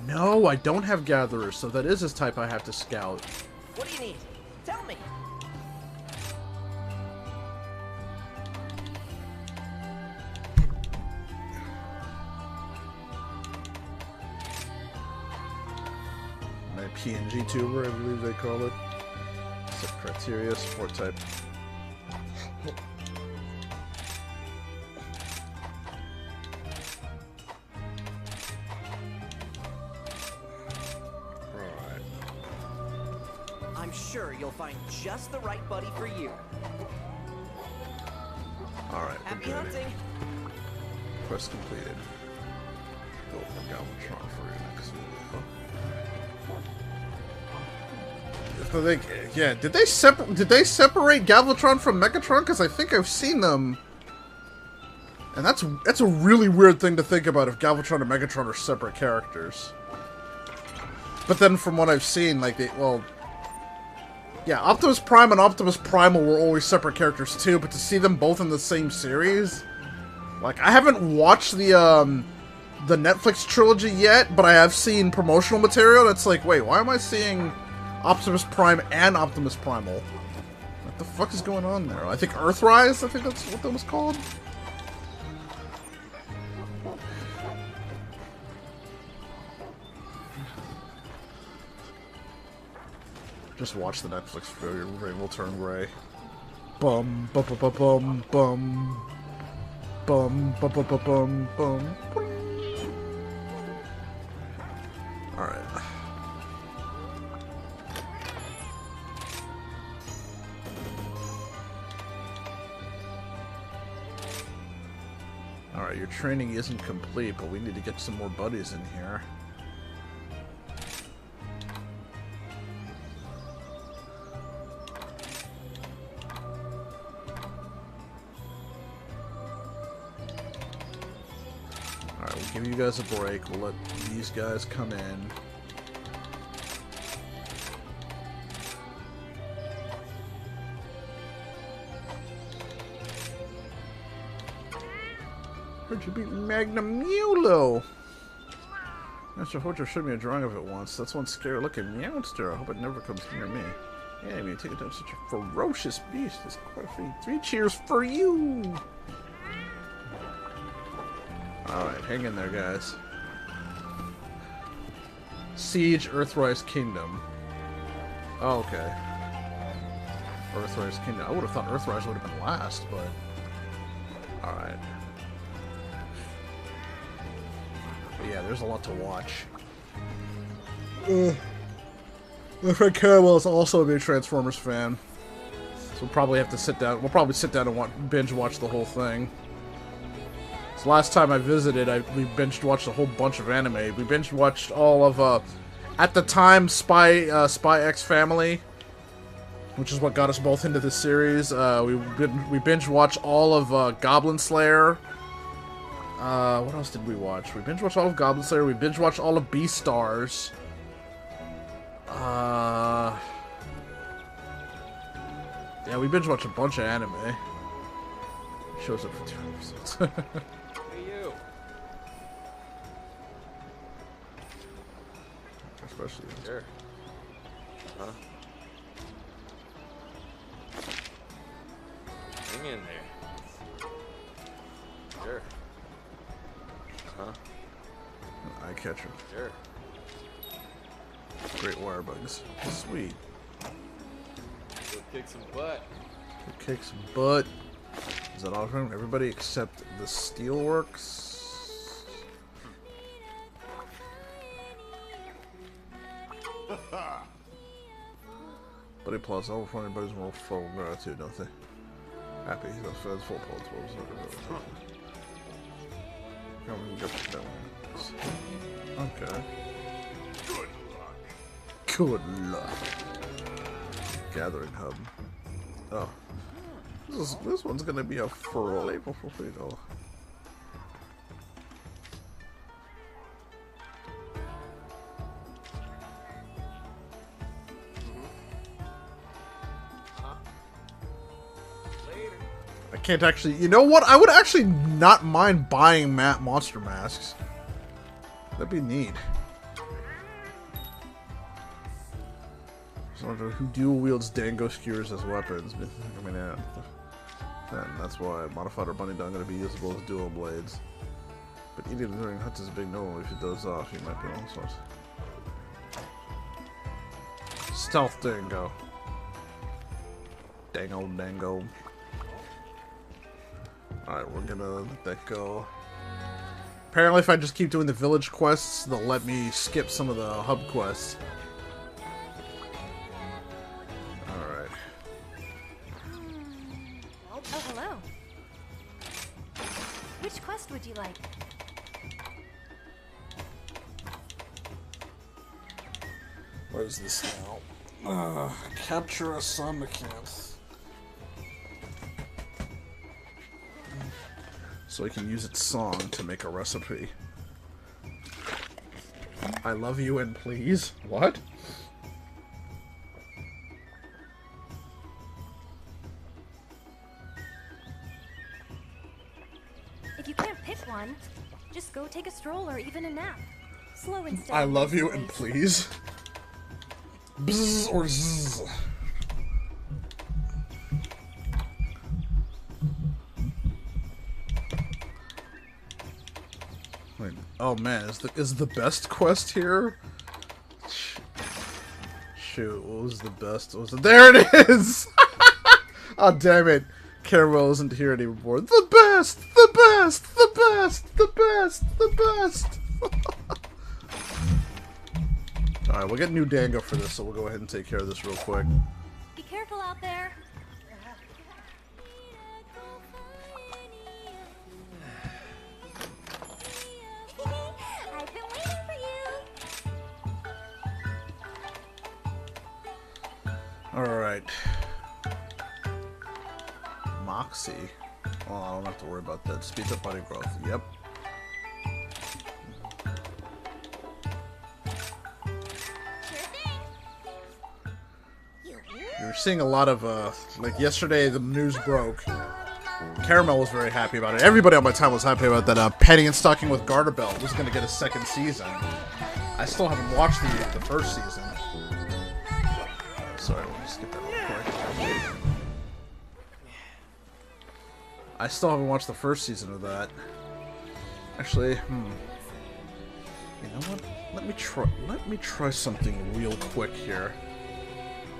No, I don't have gatherers, so that is his type I have to scout. What do you need? Tell me. My PNG tuber, I believe they call it. Set criteria, support type. I'm sure you'll find just the right buddy for you. Alright, Happy hunting. Quest completed. Go for Galvatron for your next video. So yeah, did they separate Galvatron from Megatron? Because I think I've seen them. And that's a really weird thing to think about if Galvatron and Megatron are separate characters. But then from what I've seen, like yeah, Optimus Prime and Optimus Primal were always separate characters too, but to see them both in the same series, like, I haven't watched the Netflix trilogy yet, but I have seen promotional material that's like, wait, why am I seeing Optimus Prime and Optimus Primal? What the fuck is going on there? I think Earthrise, I think that's what that was called. Just watch the Netflix video, your brain will turn gray. Bum, bum, bum, bum, bum, bum, bum, bum, bum, bum, bum. Alright. Alright, your training isn't complete, but we need to get some more buddies in here. Alright, we'll give you guys a break. We'll let these guys come in. Heard you beat Magnum Mulo. Master Hojo showed me a drawing of it once. That's one scary-looking meowster. I hope it never comes near me. Yeah, I mean, take it down such a ferocious beast. It's quite a feat. 3 cheers for you! Alright, hang in there, guys. Siege Earthrise Kingdom. Oh, okay. Earthrise Kingdom. I would have thought Earthrise would have been last, but... Alright. But yeah, there's a lot to watch. My friend Caramel is also a big Transformers fan. So we'll probably have to sit down. We'll probably sit down and binge watch the whole thing. So last time I visited, we binge watched a whole bunch of anime. We binge watched all of, at the time, Spy X Family, which is what got us both into this series. We binge watched all of Goblin Slayer. What else did we watch? We binge watched all of Goblin Slayer. We binge watched all of Beastars. Yeah, we binge watched a bunch of anime. Shows up for 2 episodes. Hey, you. Especially. Sure. Huh? Hang in there. Sure. Huh? Eye catcher. Sure. Great wire bugs. Sweet. Go kick some butt. Kick some butt. Is that all of them? Everybody except the Steelworks. Buddy Plus, all for anybody's more full of gratitude, don't they? Happy, that's full pulse. Come on, go check that one. Okay. Good luck. Gathering hub. Oh. This one's gonna be a furley before we go. I can't actually. You know what? I would actually not mind buying monster masks. That'd be neat. Who dual wields Dango skewers as weapons? I mean, yeah. And that's why modified or bunny dog going to be usable as dual blades. But eating during hunts is a big no. If it does off, you might be all sorts. Stealth Dango. Dango. Alright, we're gonna let that go. Apparently, if I just keep doing the village quests, they'll let me skip some of the hub quests. Alright. Oh, hello. Which quest would you like? What is this now? Capture a Sonicanth. So I can use its song to make a recipe. I love you and please. What? If you can't pick one, just go take a stroll or even a nap. Slow and steady. I love you and please. Bzz or zzz. Wait, oh man, is the best quest here? Shoot, what was the best? What was it? There it is! Oh, damn it. Caramel isn't here anymore. The best! The best! The best! The best! The best! Alright, we'll get new Dango for this, so we'll go ahead and take care of this real quick. Be careful out there. I've been waiting for you. Alright. Moxie. Oh, I don't have to worry about that. Speeds up body growth. Yep. You're seeing a lot of, like yesterday the news broke. Caramel was very happy about it. Everybody on my time was happy about that, Penny and Stocking with Garter Belt was going to get a second season. I still haven't watched the first season. Sorry, let me skip that real quick. I still haven't watched the first season of that. Actually, you know what? Let me try something real quick here.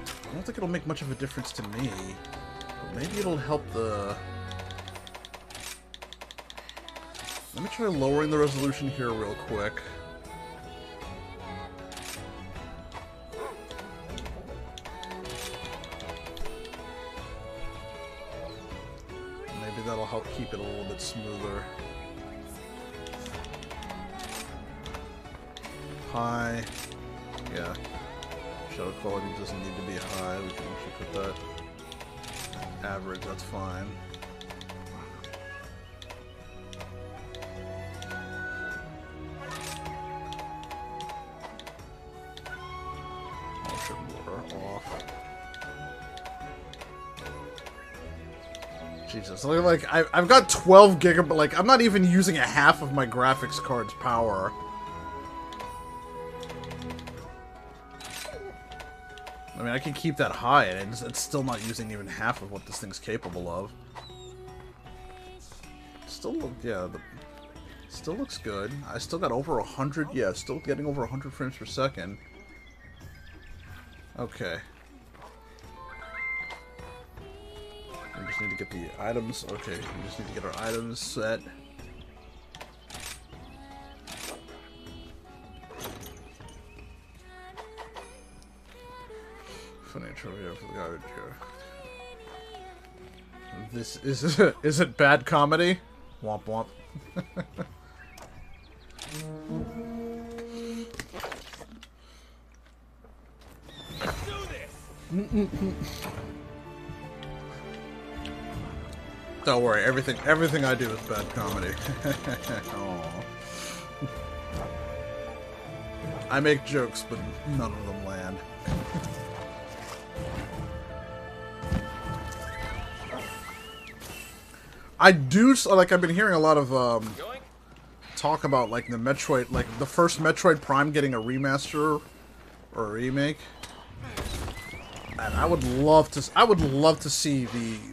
I don't think it'll make much of a difference to me, but maybe it'll help the... Let me try lowering the resolution here real quick. Maybe that'll help keep it a little bit smoother. High. Yeah. Shadow quality doesn't need to be high. We can actually put that average. That's fine. Motion blur off. Jesus, like I've got 12 gigabytes. Like I'm not even using a half of my graphics card's power. I mean, I can keep that high, and it's still not using even half of what this thing's capable of. Still, yeah, still looks good. I still got over 100. Yeah, still getting over 100 frames per second. Okay. We just need to get the items. Okay, we just need to get our items set. Financial here for the garbage here. This is it bad comedy? Womp womp. Don't worry, everything I do is bad comedy. Aww. I make jokes, but none of them land. I do, like, I've been hearing a lot of, talk about, like, the Metroid, like, the first Metroid Prime getting a remaster, or a remake. And I would love to see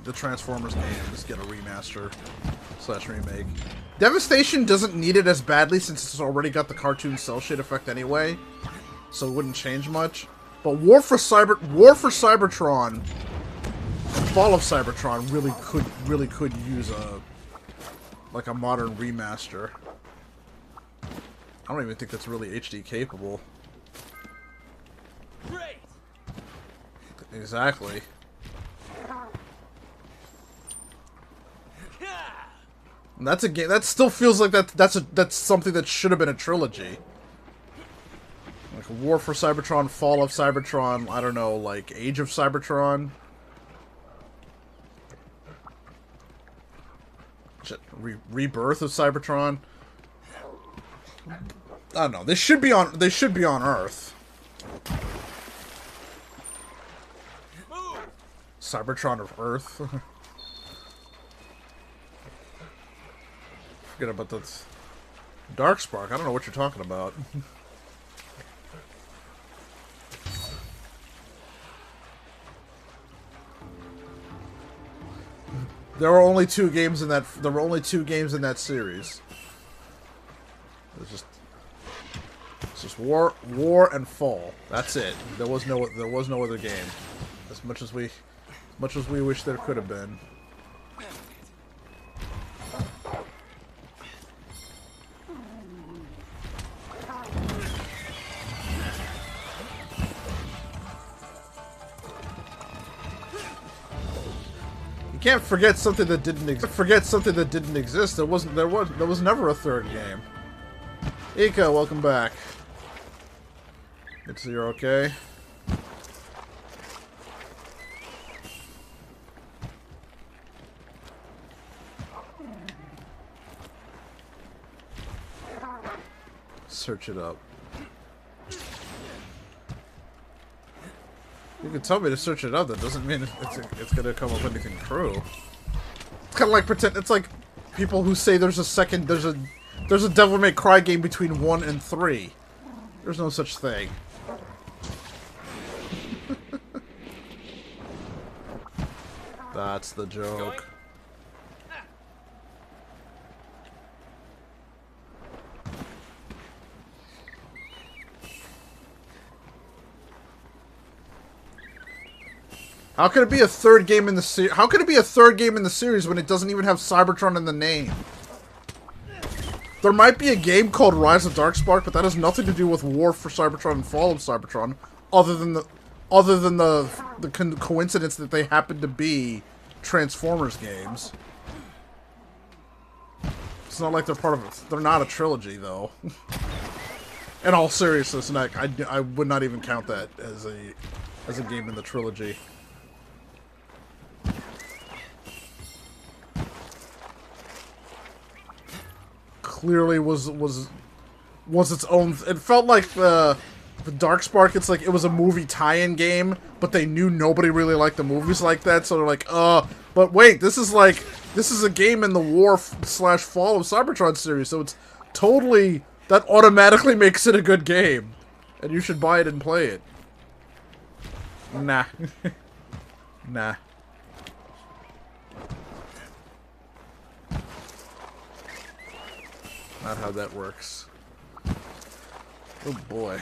the Transformers games get a remaster / remake. Devastation doesn't need it as badly since it's already got the cartoon cell shade effect anyway, so it wouldn't change much. But War for Cybertron, Fall of Cybertron really could use a modern remaster. I don't even think that's really HD capable. Great. Exactly. And that's a game that still feels like that's something that should have been a trilogy. Like War for Cybertron, Fall of Cybertron, I don't know, like Age of Cybertron. Rebirth of Cybertron. I don't know. They should be on Earth. Cybertron of Earth. Forget about that. Darkspark. I don't know what you're talking about. There were only 2 games in that. There were only 2 games in that series. There's just It's just war, and fall. That's it. There was no other game. As much as we wish there could have been. You can't forget something that didn't exist. There was never a third game. Ika, welcome back. Good to see you're okay. Search it up. You can tell me to search it up. That doesn't mean it's gonna come up anything true. It's kind of like pretend. It's like people who say there's a Devil May Cry game between 1 and 3. There's no such thing. That's the joke. How could it be a third game in the series? How could it be a third game in the series when it doesn't even have Cybertron in the name? There might be a game called Rise of Darkspark, but that has nothing to do with War for Cybertron and Fall of Cybertron, other than the coincidence that they happen to be Transformers games. It's not like they're part of it. They're not a trilogy, though. In all seriousness, and I would not even count that as a game in the trilogy. Clearly was its own. It felt like the Darkspark. It's like it was a movie tie-in game, but they knew nobody really liked the movies like that, so they're like, but wait, this is a game in the War / Fall of Cybertron series, so it's totally, that automatically makes it a good game, and you should buy it and play it. Nah. Nah. Not how that works. Oh boy.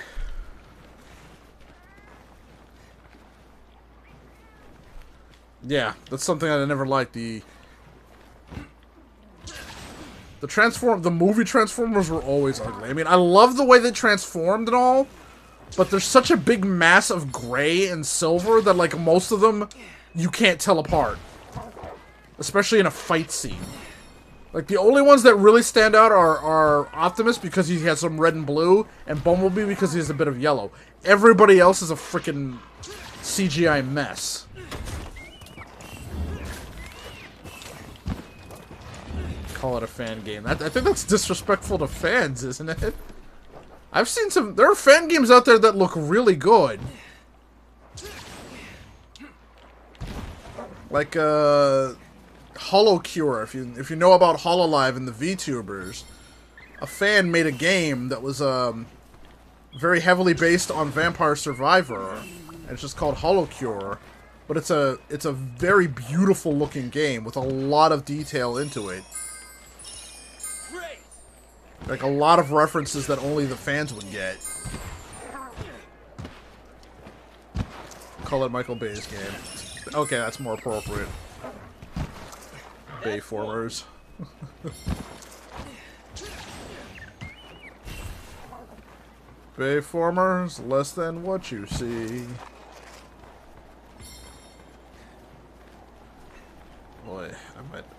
Yeah, that's something I never liked. The movie Transformers were always ugly. I mean, I love the way they transformed and all, but there's such a big mass of gray and silver that, like, most of them you can't tell apart. Especially in a fight scene. Like, the only ones that really stand out are Optimus because he has some red and blue, and Bumblebee because he has a bit of yellow. Everybody else is a freaking CGI mess. Call it a fan game. I think that's disrespectful to fans, isn't it? I've seen some... There are fan games out there that look really good. Like, HoloCure, if you know about HoloLive and the VTubers, a fan made a game that was very heavily based on Vampire Survivor, and it's just called HoloCure, but it's a very beautiful looking game with a lot of detail into it. Like a lot of references that only the fans would get. Call it Michael Bay's game. Okay, that's more appropriate. Bayformers. Bayformers, less than what you see. Boy,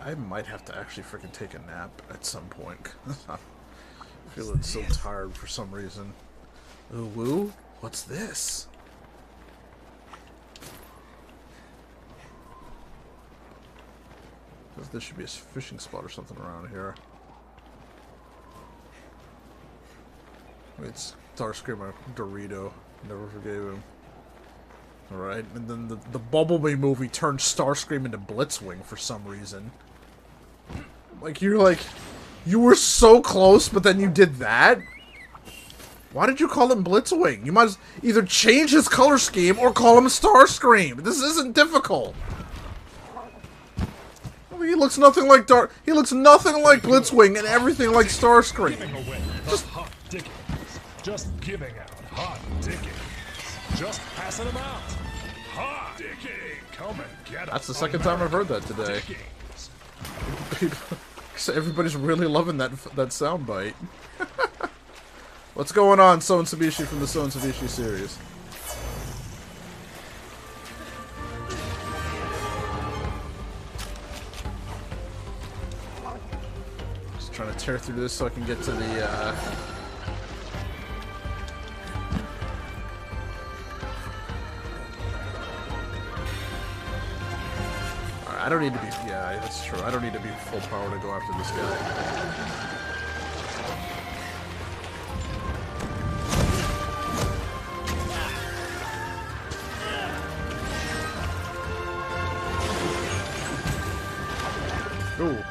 I might have to actually freaking take a nap at some point. I'm feeling so tired for some reason. Ooh, woo? What's this? There should be a fishing spot or something around here. It's Starscream, a Dorito. Never forgave him. Alright, and then the Bumblebee movie turned Starscream into Blitzwing for some reason. Like, you were so close, but then you did that? Why did you call him Blitzwing? You might either change his color scheme or call him Starscream. This isn't difficult. He looks nothing like He looks nothing like Blitzwing and everything like Starscream. just giving out hot dickings. Just passing them out. Hot dicking. Come and get 'em. That's the second time I've heard that today. Dickings. So everybody's really loving that soundbite. What's going on, So and Sabishi from the So and Sabishi series? Just trying to tear through this so I can get to the I don't need to be, yeah, that's true. I don't need to be full power to go after this guy. Ooh.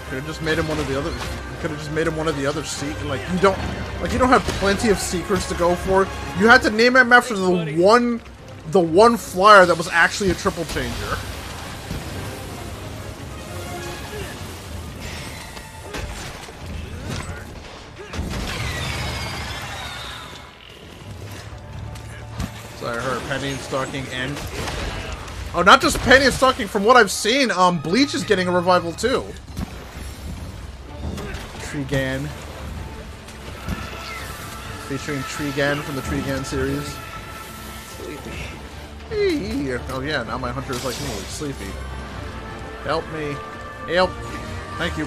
Could have just made him one of the other. Could have just made him one of the other like you don't have plenty of secrets to go for. You had to name him after the one flyer that was actually a triple changer. So I heard Penny and Stocking and not just Penny and Stocking. From what I've seen, Bleach is getting a revival too. Trigan. Featuring Trigan from the Trigan series. Sleepy. Oh yeah, now my hunter is like me, sleepy. Help me. Help. Thank you.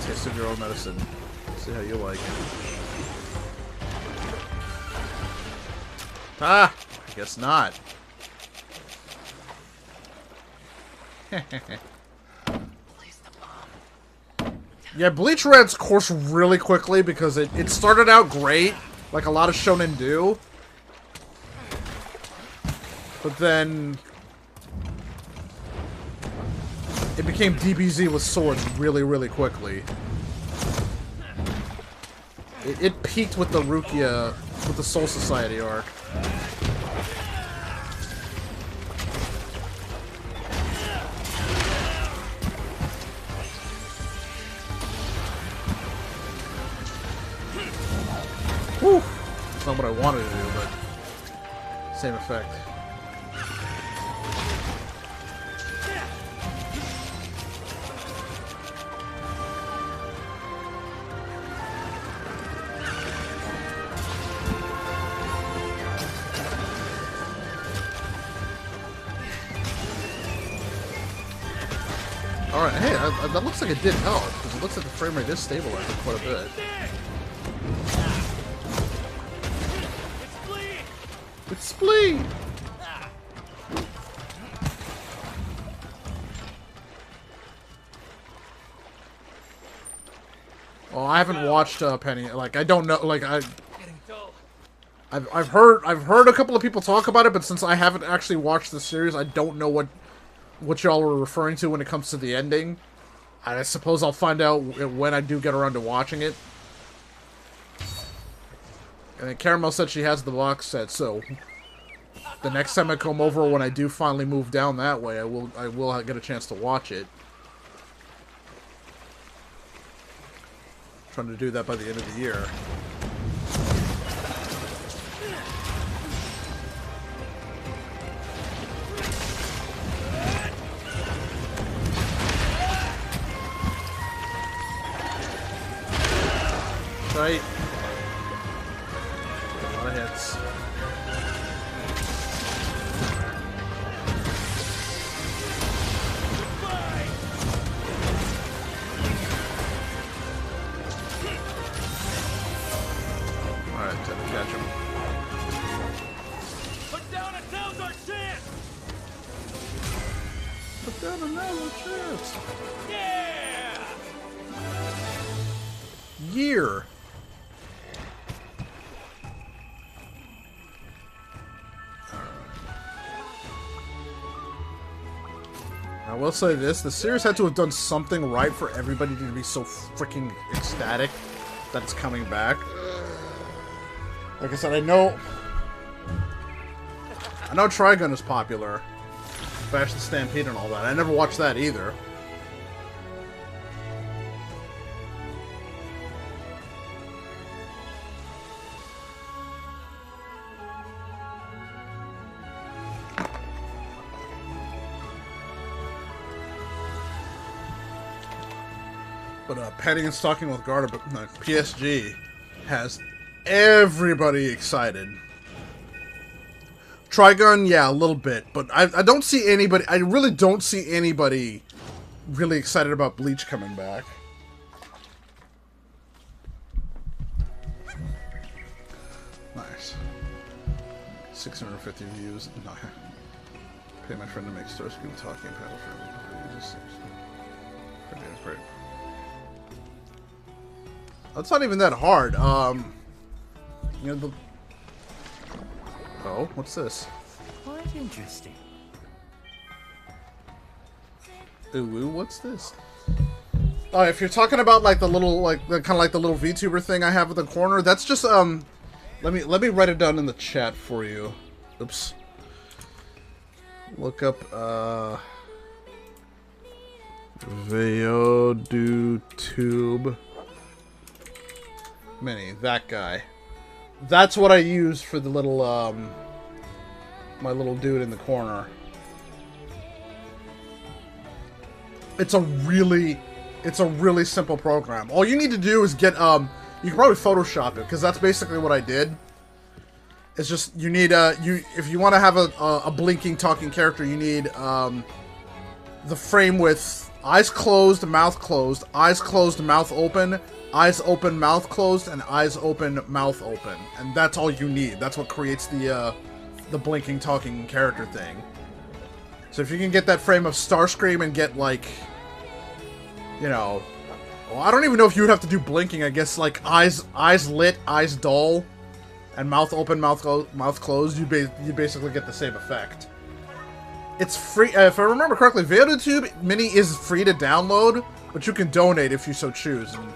Taste of your own medicine. See how you like it. Ah! I guess not. Yeah, Bleach ran its course really quickly because it started out great, like a lot of shonen do. But then it became DBZ with swords really, really quickly. It peaked with the Rukia, with the Soul Society arc. Whew. It's not what I wanted to do, but same effect. Alright, hey, that looks like it did help, because it looks like the frame rate is stabilized quite a bit. It's Spleen! Oh, I haven't watched Penny. Like, I don't know. Like, I've heard a couple of people talk about it, but since I haven't actually watched the series, I don't know what y'all were referring to when it comes to the ending. I suppose I'll find out when I do get around to watching it. And then Caramel said she has the box set, so the next time I come over, when I do finally move down that way, I will get a chance to watch it. Trying to do that by the end of the year. Right. A lot of hits. Alright, time to catch him. Put down and now's our chance! Put down and now's our chance! Yeah! Year. will say this, the series had to have done something right for everybody to be so freaking ecstatic that it's coming back. Like I said, I know Trigun is popular. Bash the Stampede and all that. I never watched that either. But Petting and Stalking with Garter, but no, PSG has everybody excited. Trigun, yeah, a little bit, but I don't see anybody. I really don't see anybody really excited about Bleach coming back. Nice. 650 views. No, pay my friend to make Starscream talking panel for him. That's great. It's not even that hard. You know the. Oh, what's this? Quite interesting. Ooh, what's this? Oh, if you're talking about like the little, like the kind of like the little VTuber thing I have in the corner, that's just let me write it down in the chat for you. Oops. Look up VODutube Mini, that guy. That's what I use for the little my little dude in the corner. It's a really simple program. All you need to do is get you can probably Photoshop it, because that's basically what I did. It's just you need if you want to have a blinking talking character, you need the frame with eyes closed, mouth closed, eyes closed, mouth open, eyes open, mouth closed, and eyes open, mouth open. And that's all you need. That's what creates the blinking talking character thing. So if you can get that frame of Starscream and get, like, you know, well, I don't even know if you would have to do blinking. I guess, like, eyes lit, eyes dull, and mouth open, mouth closed, you basically get the same effect. It's free. If I remember correctly, VODutube Mini is free to download, but you can donate if you so choose. And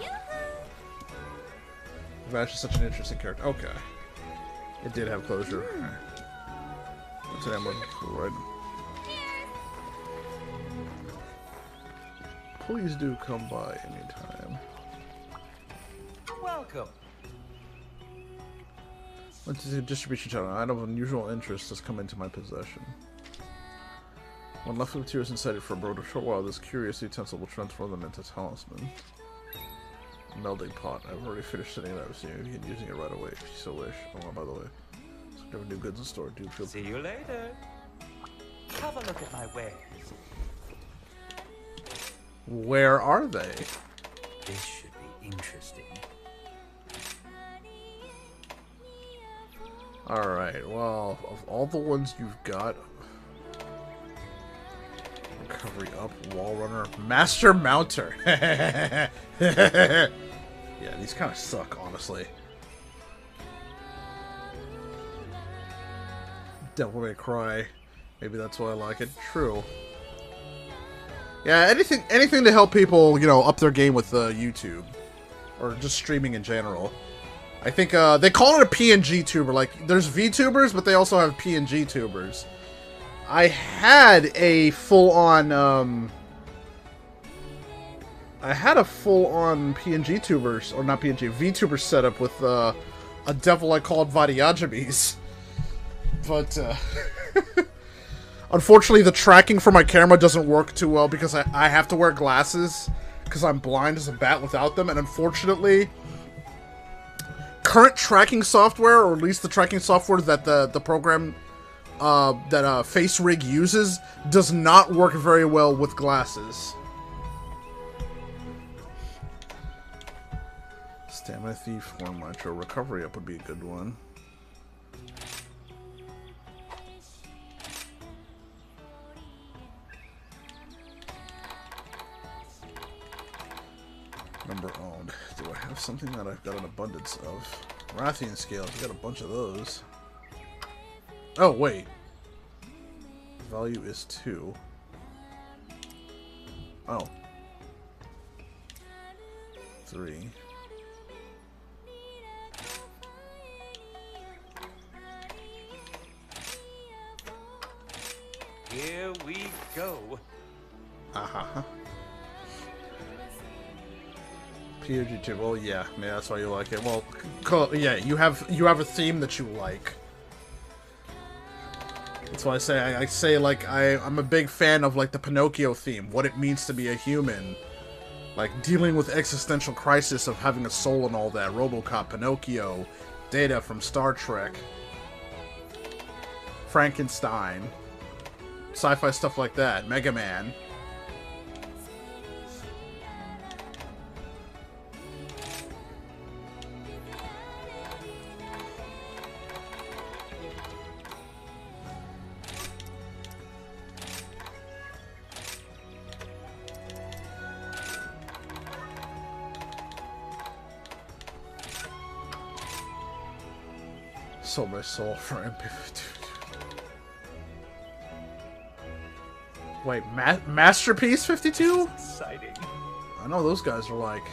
Vash is such an interesting character. Okay. It did have closure. What's that one? Right. Please do come by anytime. Welcome. What's the distribution channel? Item of unusual interest has come into my possession. When left with tears inside for a short while, this curious utensil will transform them into talisman. Melding pot. I've already finished setting it up, so you can using it right away if you so wish. Oh, by the way, so if you have new goods in store, do feel. See you later. Have a look at my wares. Where are they? This should be interesting. Alright, well, of all the ones you've got... Recovery up, wall runner, master mounter. Yeah, these kind of suck, honestly. Devil May Cry. Maybe that's why I like it. True. Yeah, anything to help people, you know, up their game with YouTube. Or just streaming in general. I think, they call it a PNG tuber. Like, there's VTubers, but they also have PNG tubers. I had a full-on, PNG tubers, or not PNG, VTuber setup with, a devil I called Vadiajames. But, unfortunately, the tracking for my camera doesn't work too well because I have to wear glasses because I'm blind as a bat without them, and unfortunately, current tracking software, or at least the tracking software that the program that Face Rig uses, does not work very well with glasses. Stamina Thief, Horn Macho, Recovery Up would be a good one. Number owned. Do I have something that I've got an abundance of? Rathian scales. I got a bunch of those. Oh, wait. Value is 2. Oh. 3. Here we go. Uh-huh. POG2. Well, yeah, that's why you like it. Well, yeah, you have a theme that you like. That's why I say like I'm a big fan of like the Pinocchio theme, what it means to be a human, like dealing with existential crisis of having a soul and all that. RoboCop, Pinocchio, Data from Star Trek, Frankenstein, sci-fi stuff like that, Mega Man. Sold my soul for MP52. Wait, Masterpiece 52? Exciting. I know those guys are like.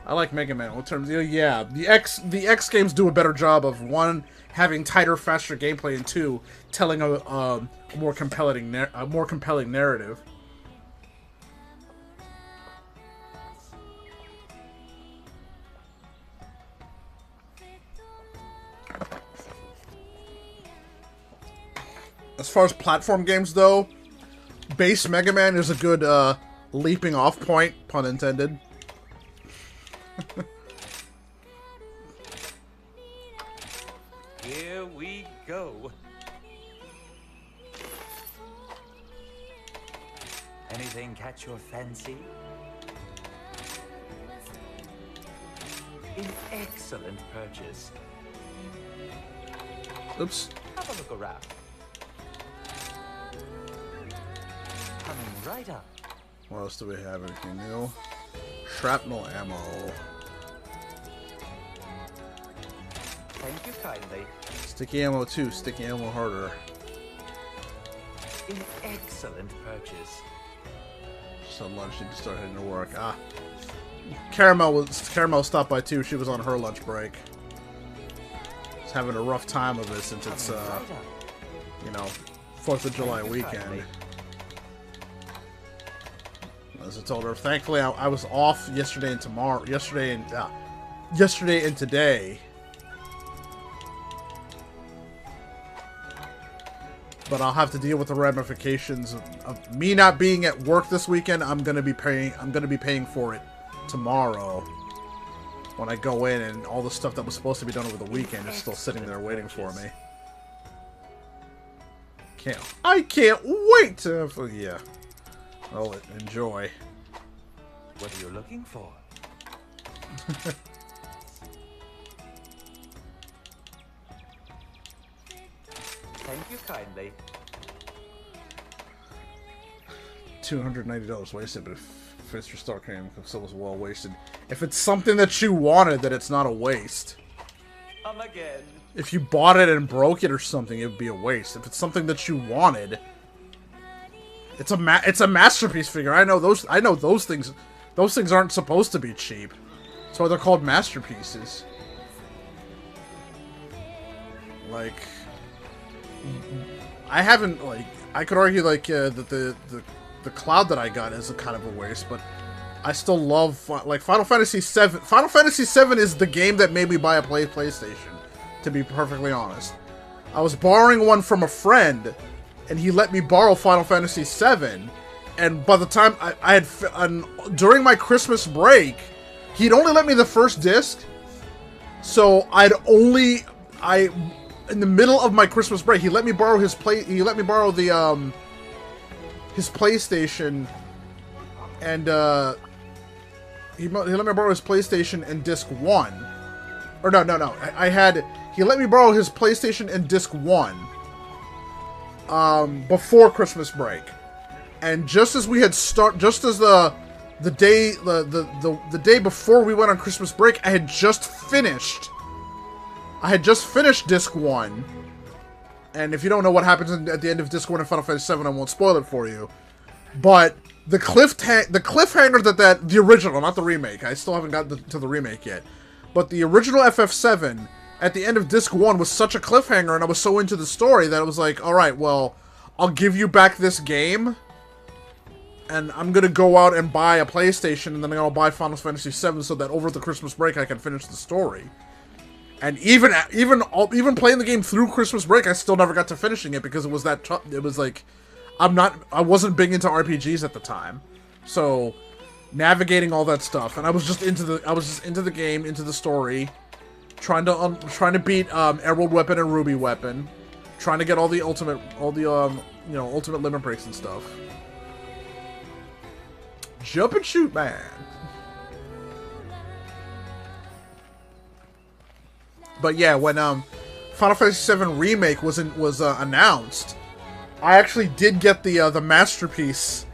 I like Mega Man. What terms? Yeah, the X games do a better job of, one, having tighter, faster gameplay, and two, telling a more compelling narrative. As far as platform games, though, base Mega Man is a good leaping off point, pun intended. Here we go. Anything catch your fancy? An excellent purchase. Oops. Have a look around. Coming right up. What else do we have? Anything new? Shrapnel ammo. Thank you kindly. Sticky ammo too. Sticky ammo harder. An excellent purchase. So lunch need to start heading to work. Ah. Caramel stopped by too. She was on her lunch break. She's having a rough time of it since it's you know, 4th of July weekend. As I told her, thankfully I was off yesterday and tomorrow. Yesterday and today. But I'll have to deal with the ramifications of me not being at work this weekend. I'm gonna be paying for it tomorrow when I go in, and all the stuff that was supposed to be done over the weekend is still sitting there waiting for me. I can't wait to. Yeah. Well, enjoy. What are you looking for? Thank you kindly. $290 wasted, but if Fister Star Cream still was well wasted. If it's something that you wanted, then it's not a waste. Again. If you bought it and broke it or something, it would be a waste. If it's something that you wanted, it's a masterpiece figure. I know those things. Those things aren't supposed to be cheap. That's why they're called masterpieces. Like, I haven't, like, I could argue like that the cloud that I got is a kind of a waste, but I still love like Final Fantasy VII. Final Fantasy VII is the game that made me buy a PlayStation. To be perfectly honest, I was borrowing one from a friend, and he let me borrow Final Fantasy VII. And by the time I had during my Christmas break, he'd only let me the first disc. So in the middle of my Christmas break, he let me borrow his PlayStation, and he let me borrow his PlayStation and disc 1. Or no. He let me borrow his PlayStation and disc 1 before Christmas break. And just as we had the day before we went on Christmas break, I had just finished disc 1. And if you don't know what happens at the end of disc 1 in Final Fantasy VII, I won't spoil it for you. But the cliffhanger that the original, not the remake. I still haven't gotten to the remake yet. But the original FF7 at the end of disc 1 was such a cliffhanger, and I was so into the story that it was like, all right, well, I'll give you back this game, and I'm gonna go out and buy a PlayStation, and then I'll buy Final Fantasy VII so that over the Christmas break I can finish the story. And even playing the game through Christmas break, I still never got to finishing it because it was that tough. It was like, I wasn't big into RPGs at the time, so navigating all that stuff, and I was just into the game, into the story, trying to beat Emerald Weapon and Ruby Weapon, trying to get all the ultimate limit breaks and stuff. Jump and shoot, man. But yeah, when Final Fantasy VII Remake was announced, I actually did get the Masterpiece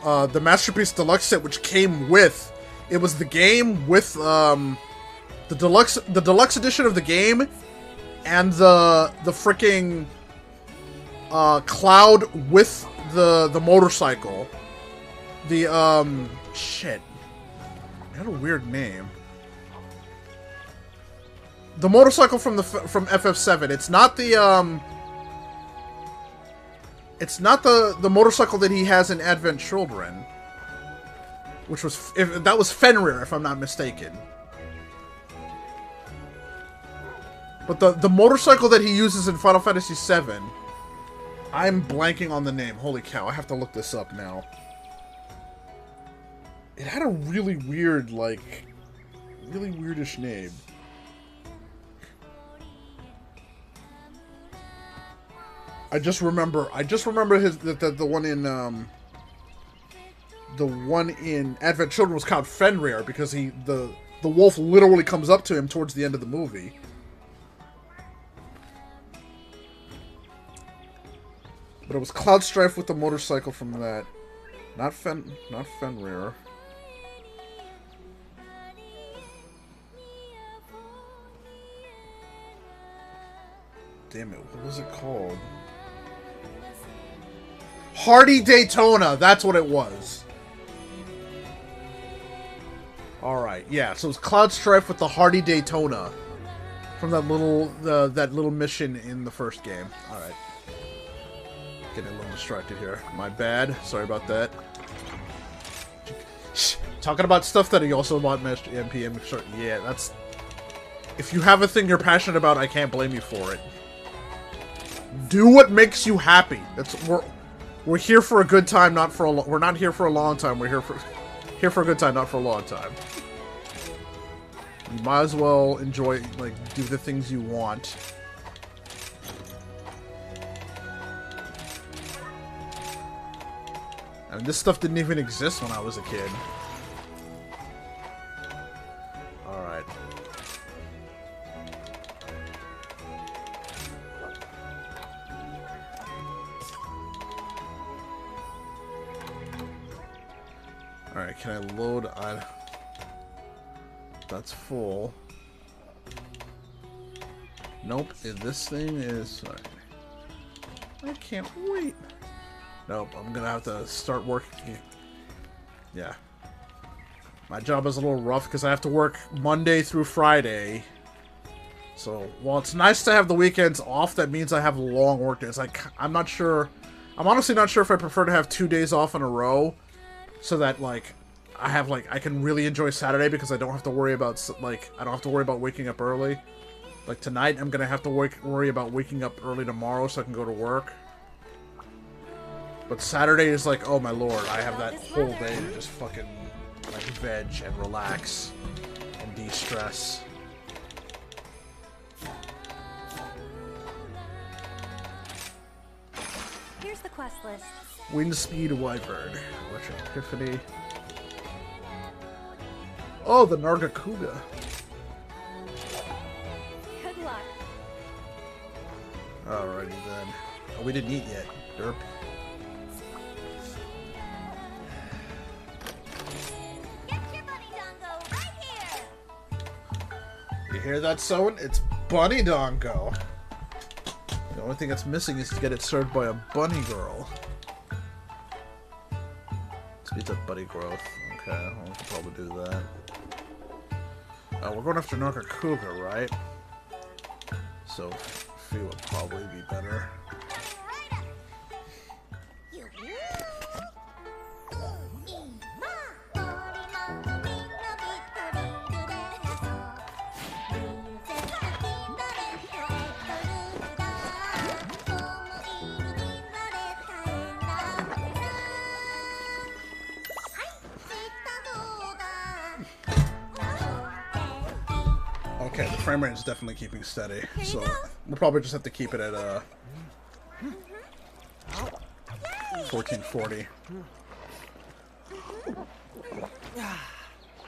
Deluxe set, which came with, it was the game with the deluxe edition of the game, and the freaking Cloud with the motorcycle. The shit, it had a weird name. The motorcycle from FF7. It's not the motorcycle that he has in Advent Children, which was that was Fenrir, if I'm not mistaken. But the motorcycle that he uses in Final Fantasy VII, I'm blanking on the name. Holy cow! I have to look this up now. It had a really weird, really weirdish name. I just remember the one in Advent Children was called Fenrir because the wolf literally comes up to him towards the end of the movie. But it was Cloud Strife with the motorcycle from that. Not Fenrir. Damn it, what was it called? Hardy Daytona, that's what it was. Alright, yeah, so it's Cloud Strife with the Hardy Daytona from that little mission in the first game. Alright. Getting a little distracted here. My bad. Sorry about that. Talking about stuff that he also bought NPM. Yeah, that's... If you have a thing you're passionate about, I can't blame you for it. Do what makes you happy. We're here for a good time, not for a we're not here for a long time. We're here for a good time, not for a long time. You might as well enjoy, do the things you want. I mean, this stuff didn't even exist when I was a kid. Alright. Alright, can I load on... That's full. Nope, this thing is... I can't wait. Nope, I'm gonna have to start working. Yeah. My job is a little rough because I have to work Monday through Friday. So, while it's nice to have the weekends off, that means I have long work days. I'm not sure... I'm honestly not sure if I prefer to have 2 days off in a row. So that, I can really enjoy Saturday because I don't have to worry about, I don't have to worry about waking up early. Like, tonight, I'm gonna have to worry about waking up early tomorrow so I can go to work. But Saturday is like, oh my lord, I have that whole day to just fucking, veg and relax and de-stress. Here's the quest list. Windspeed Wyvern. Electric Epiphany. Oh, the Nargacuga. Good luck. Alrighty then. Oh, we didn't eat yet. Derp. Get your bunny dongo right here. You hear that, Sowen? It's Bunny Dongo. The only thing that's missing is to get it served by a bunny girl. Speeds up buddy growth. Okay, we'll probably do that. We're going after Cougar, right? So, Fee would probably be better. Okay, the frame rate is definitely keeping steady, so we'll probably just have to keep it at 1440.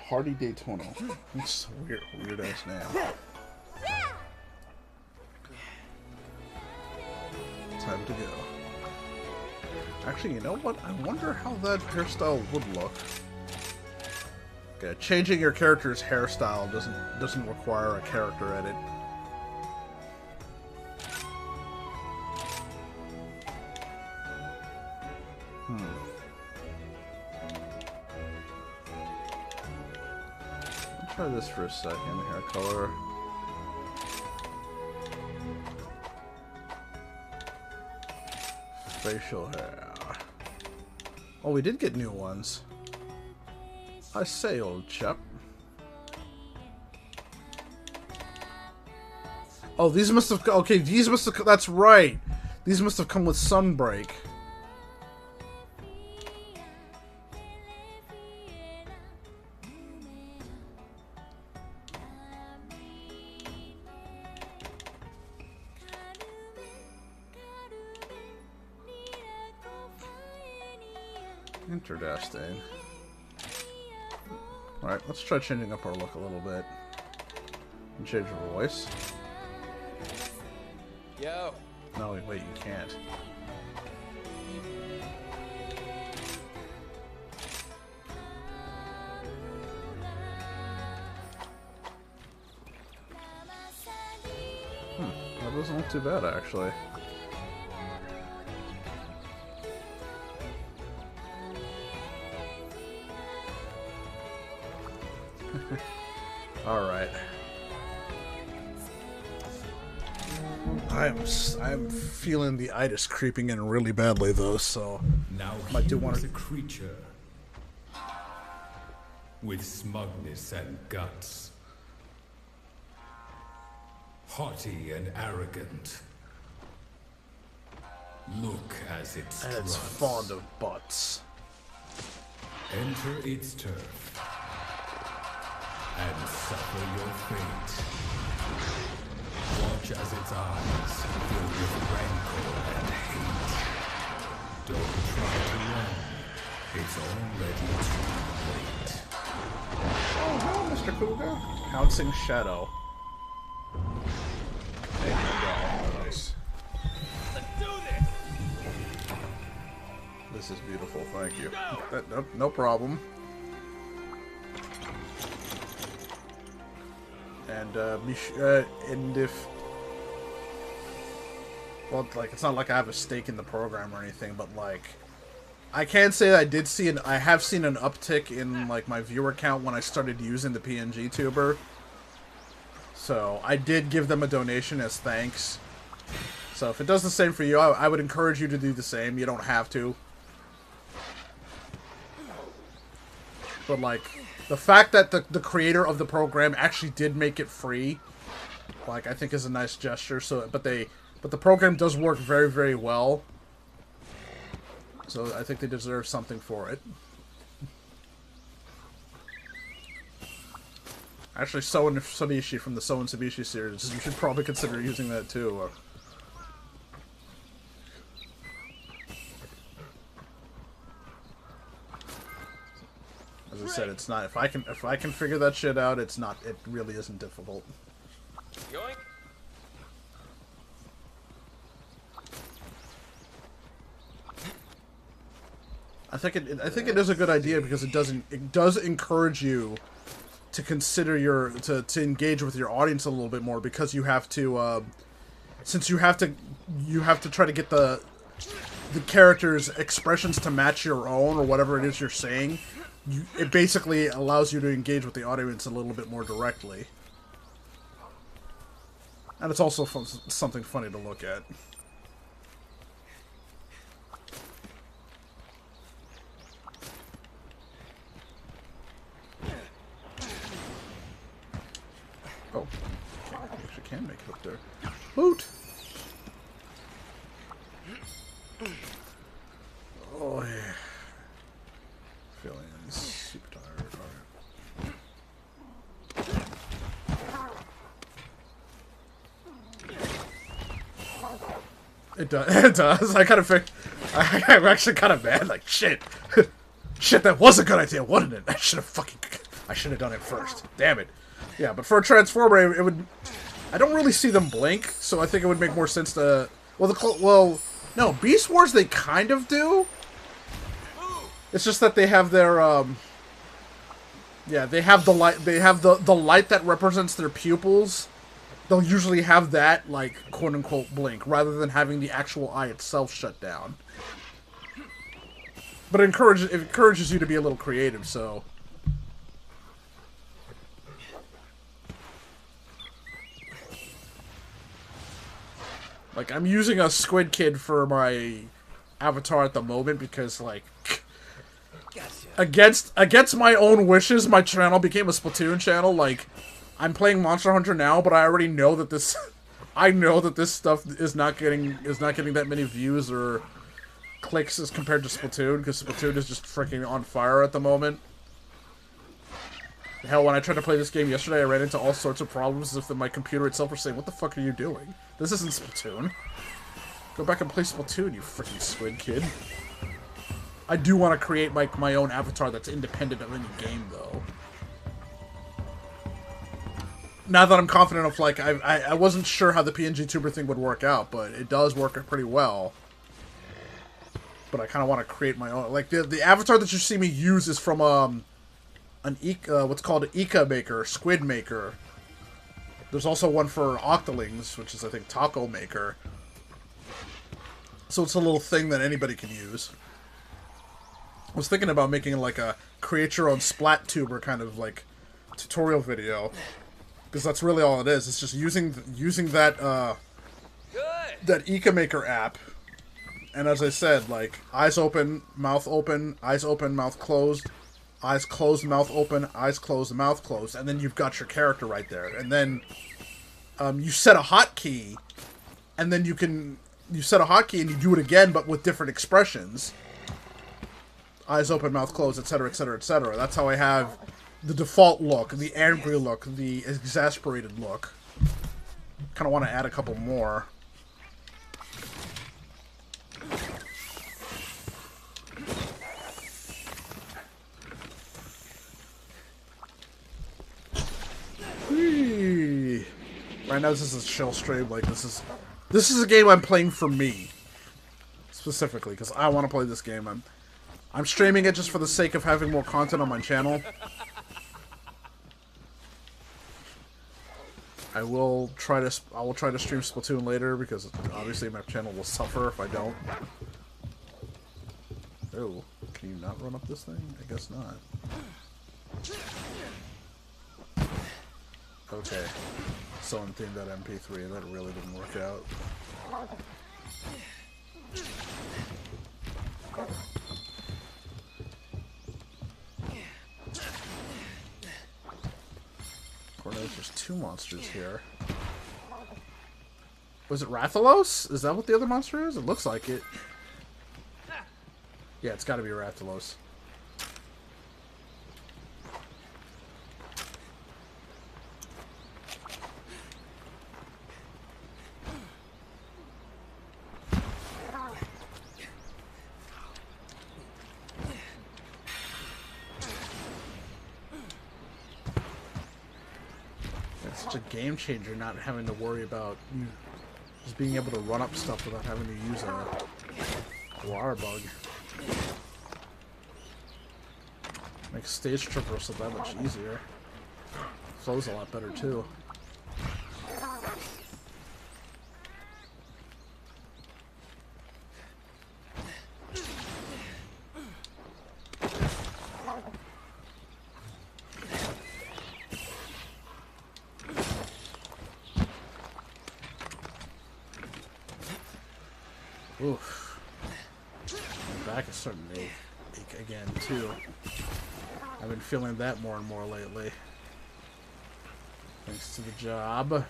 Hardy Daytona. That's a weird ass name. Time to go. Actually, you know what? I wonder how that hairstyle would look. Okay, changing your character's hairstyle doesn't require a character edit. I'll try this for a second. Hair color. Facial hair. Oh, we did get new ones. I say, old chap. Oh, these must have... Okay, these must have... That's right. These must have come with Sunbreak. Interesting. Alright, let's try changing up our look a little bit. And change your voice. Yo. No, wait, you can't. That doesn't look too bad, actually. Alright. I'm feeling the itis creeping in really badly though, so Now I do here want is to a creature with smugness and guts, haughty and arrogant. Look as it and it's struts. fond of butts. Enter its turf and suffer your fate. Watch as its eyes fill with rancor and hate. Don't try to run. It's already too late. Oh, hello, Mr. Cougar. Pouncing Shadow. There you go. Nice. Let's do this! This is beautiful, thank you. No problem. And and if, well, like, it's not like I have a stake in the program or anything, but like, I can say that I have seen an uptick in like my viewer count when I started using the PNG tuber. So I did give them a donation as thanks. So if it does the same for you, I would encourage you to do the same. You don't have to. But like, the fact that the creator of the program actually did make it free, like, I think is a nice gesture. So, but the program does work very, very well. So I think they deserve something for it. Actually, So and Sabishi from the So and Sabishi series, you should probably consider using that too. As I said, it's not. If I can figure that shit out, it's not. It really isn't difficult. Yoink. I think it is a good idea because it does encourage you to consider to engage with your audience a little bit more, because you have to since you have to try to get the character's expressions to match your own or whatever it is you're saying, it basically allows you to engage with the audience a little bit more directly. And it's also something funny to look at. Oh, I actually can make it up there. Boot! Oh, yeah. Feeling super tired. Alright. It does. It does. I kind of think. I'm actually kind of mad. Like, shit. Shit, that was a good idea, wasn't it? I should have done it first. Damn it. Yeah, but for a Transformer, it would... I don't really see them blink, so I think it would make more sense to... Well, no, Beast Wars they kind of do. It's just that they have their, yeah, they have the light, they have the light that represents their pupils. They'll usually have that, like, quote-unquote blink, rather than having the actual eye itself shut down. But it encourages you to be a little creative, so... Like, I'm using a Squid Kid for my avatar at the moment because, like, against my own wishes, my channel became a Splatoon channel. Like, I'm playing Monster Hunter now, but I already know that this, I know that this stuff is not getting that many views or clicks as compared to Splatoon, because Splatoon is just freaking on fire at the moment. Hell, when I tried to play this game yesterday, I ran into all sorts of problems as if my computer itself was saying, "What the fuck are you doing? This isn't Splatoon. Go back and play Splatoon, you freaking Squid Kid." I do want to create my own avatar that's independent of any game, though. Now that I'm confident of, like, I wasn't sure how the PNG Tuber thing would work out, but it does work pretty well. But I kind of want to create my own. Like, the avatar that you see me use is from, what's called an Ika Maker, Squid Maker. There's also one for Octolings, which is, I think, Taco Maker. So it's a little thing that anybody can use. I was thinking about making, like, a create your own Splat Tuber kind of, like, tutorial video. Because that's really all it is. It's just using that, that Ika Maker app. And as I said, like, eyes open, mouth closed. Eyes closed, mouth open, eyes closed, mouth closed, and then you've got your character right there. And then you set a hotkey, and then you set a hotkey and you do it again, but with different expressions. Eyes open, mouth closed, etc., etc., etc. That's how I have the default look, the angry look, the exasperated look. Kind of want to add a couple more. Right now, this is a Chillstream. Like, this is a game I'm playing for me, specifically, because I want to play this game. I'm streaming it just for the sake of having more content on my channel. I will try to stream Splatoon later, because obviously my channel will suffer if I don't. Oh, can you not run up this thing? I guess not. Okay. Someone themed that MP3, that really didn't work out. Cornelius, there's two monsters here. Was it Rathalos? Is that what the other monster is? It looks like it. Yeah, it's gotta be Rathalos. Such a game changer, not having to worry about just being able to run up stuff without having to use a water bug. Makes stage traversal that much easier. Flows a lot better too. Oof. My back is starting to ache again, too. I've been feeling that more and more lately. Thanks to the job.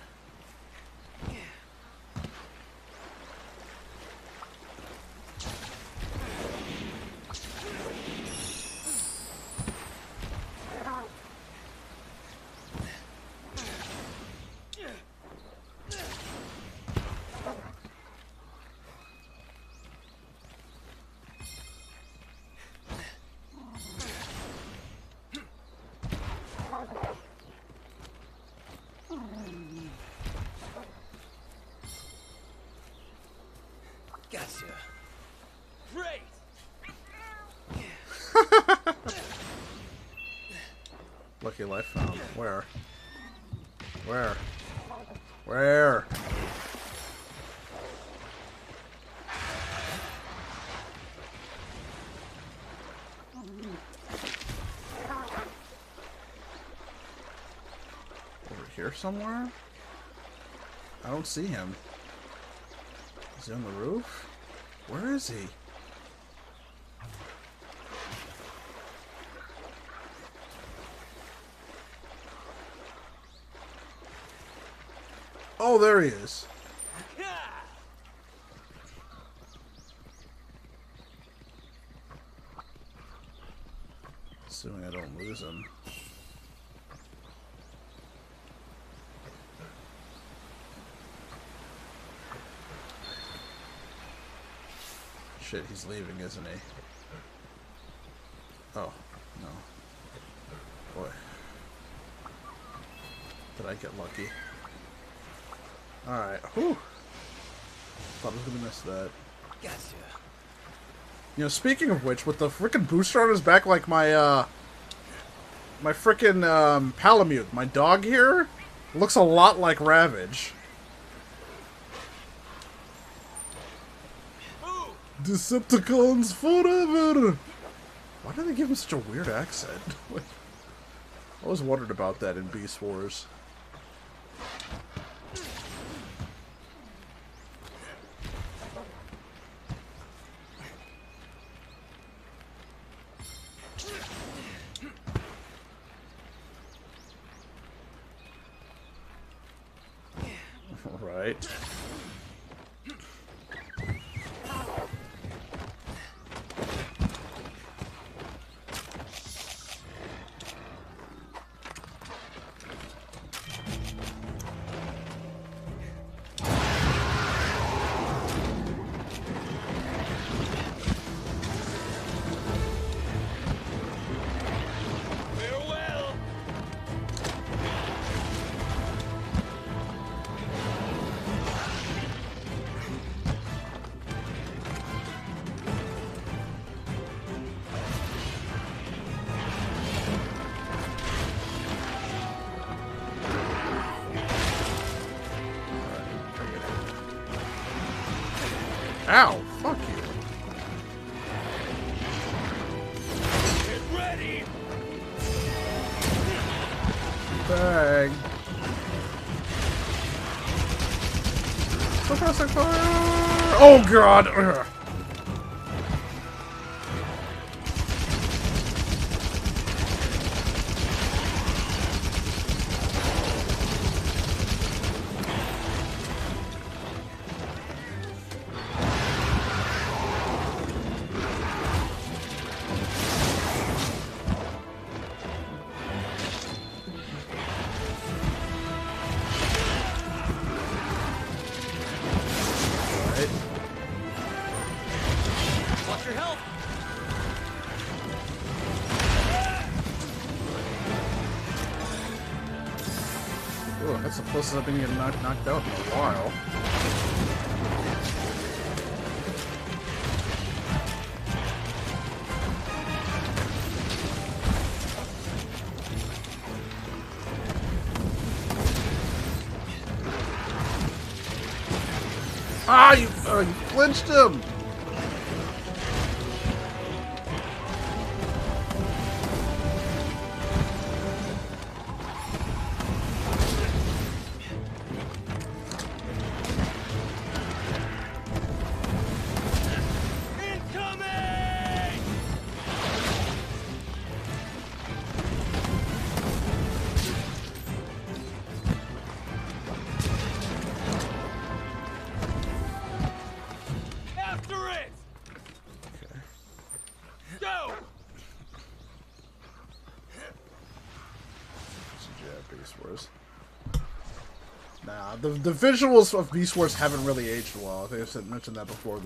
Gotcha. Great. Lucky life found. Where? Where? Where? Over here somewhere? I don't see him. Is he on the roof? Where is he? Oh, there he is. Assuming I don't lose him. Shit, he's leaving, isn't he? Oh, no. Boy. Did I get lucky? Alright. Whew. Thought I was gonna miss that. Gotcha. You know, speaking of which, with the frickin' booster on his back like my, my frickin', Palamute, my dog here, looks a lot like Ravage. Decepticons forever! Why do they give him such a weird accent? I always wondered about that in Beast Wars. Right. Farewell. Ow! Fuck you. Get ready. Bang. Suppressing fire! Oh god! Ugh. Watch your health. Ooh, that's the closest I've been getting knocked out in a while. Ah, you flinched him! Wars. Nah, the visuals of Beast Wars haven't really aged well. I think I mentioned that before.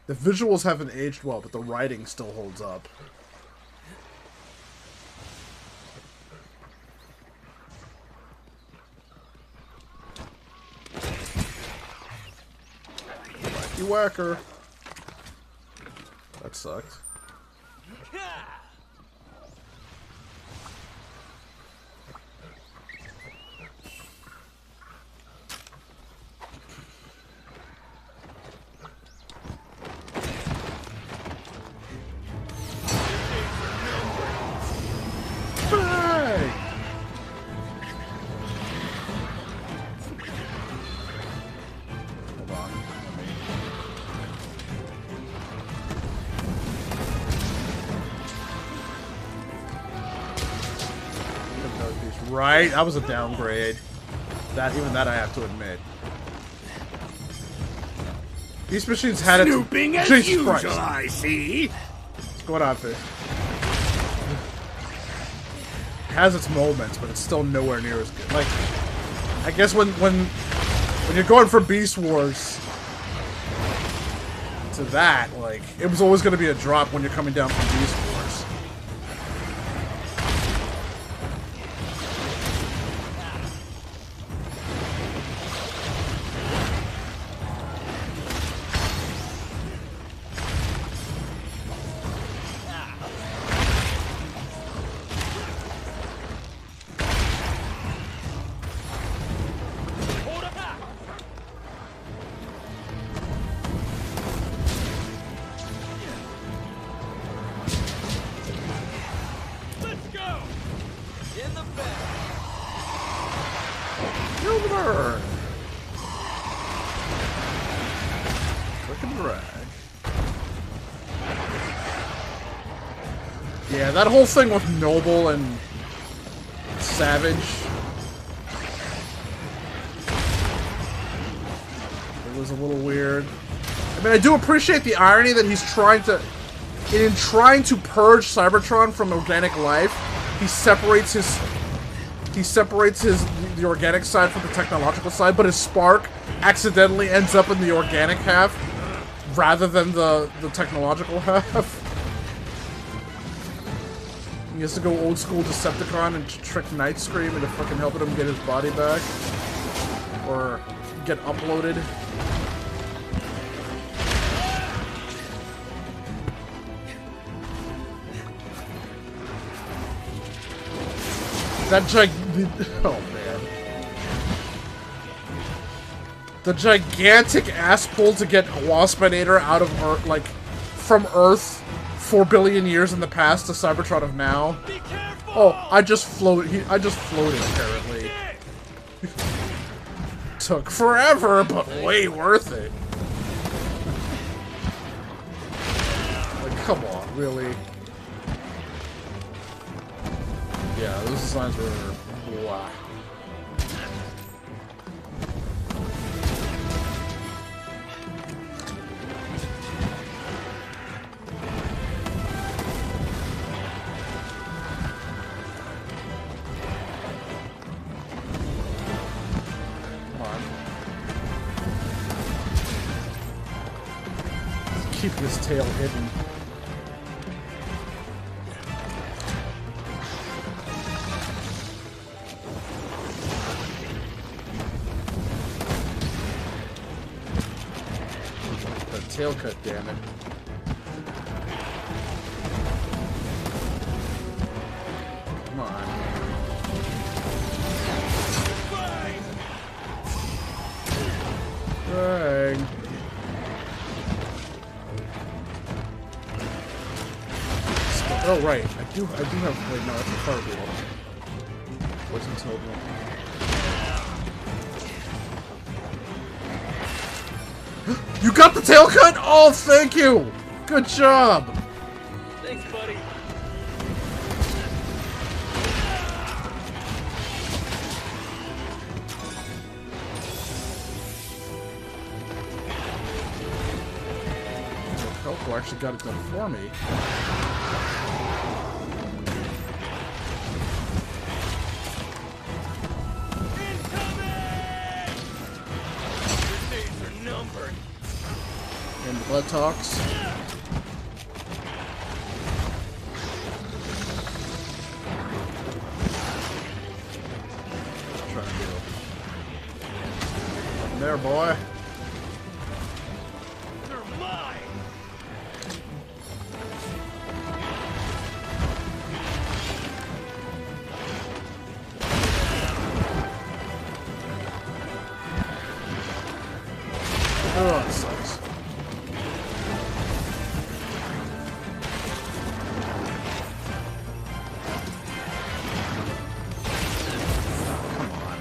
The visuals haven't aged well, but the writing still holds up. Wacky whacker. That sucked. Right, that was a downgrade. Even that I have to admit. These machines had it. Snooping as Jesus usual, Christ. I see. What's going on, Fish? It has its moments, but it's still nowhere near as good. Like, I guess when you're going from Beast Wars to that, like, it was always going to be a drop when you're coming down from Beast Wars. Yeah, that whole thing with Noble and Savage. It was a little weird. I mean, I do appreciate the irony that he's trying to... In trying to purge Cybertron from organic life, he separates the organic side from the technological side, but his spark accidentally ends up in the organic half rather than the technological half. He has to go old school Decepticon and trick Nightscream into fucking helping him get his body back. Or get uploaded. Oh man. The gigantic ass pull to get Waspinator out of Earth, like, from Earth 4 billion years in the past to Cybertron of now. Oh, I just floated, apparently. Took forever, but way worth it. Like, come on, really? Yeah, those designs were... wow. Keep his tail hidden. The tail cut, damn it. Come on. Dang. Oh right, I do have. Wait, no, that's a Fireball. What's until then? You got the tail cut? Oh, thank you. Good job. Thanks, buddy. Helpful actually got it done for me. buttocks. Trying to do. There, boy. Oh, that sucks. Come on.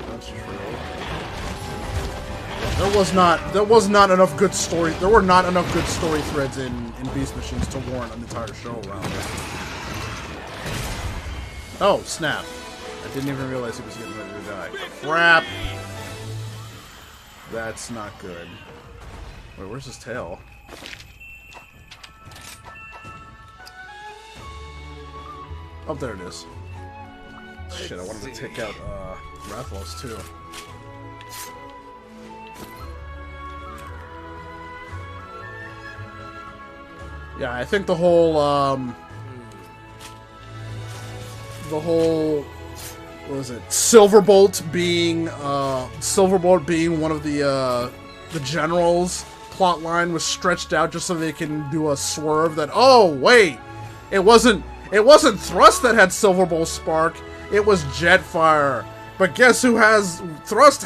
That's true. There was not enough good story. There were not enough good story threads in Beast Machines to warrant an entire show around it. Oh, snap. I didn't even realize he was getting ready to die. Crap! That's not good. Wait, where's his tail? Oh, there it is. Shit, I wanted to take out, Rathalos, too. Yeah, I think the whole, what was it? Silverbolt being one of the generals plotline was stretched out just so they can do a swerve that, oh, wait, it wasn't Thrust that had Silverbolt Spark, it was Jetfire. But guess who has, Thrust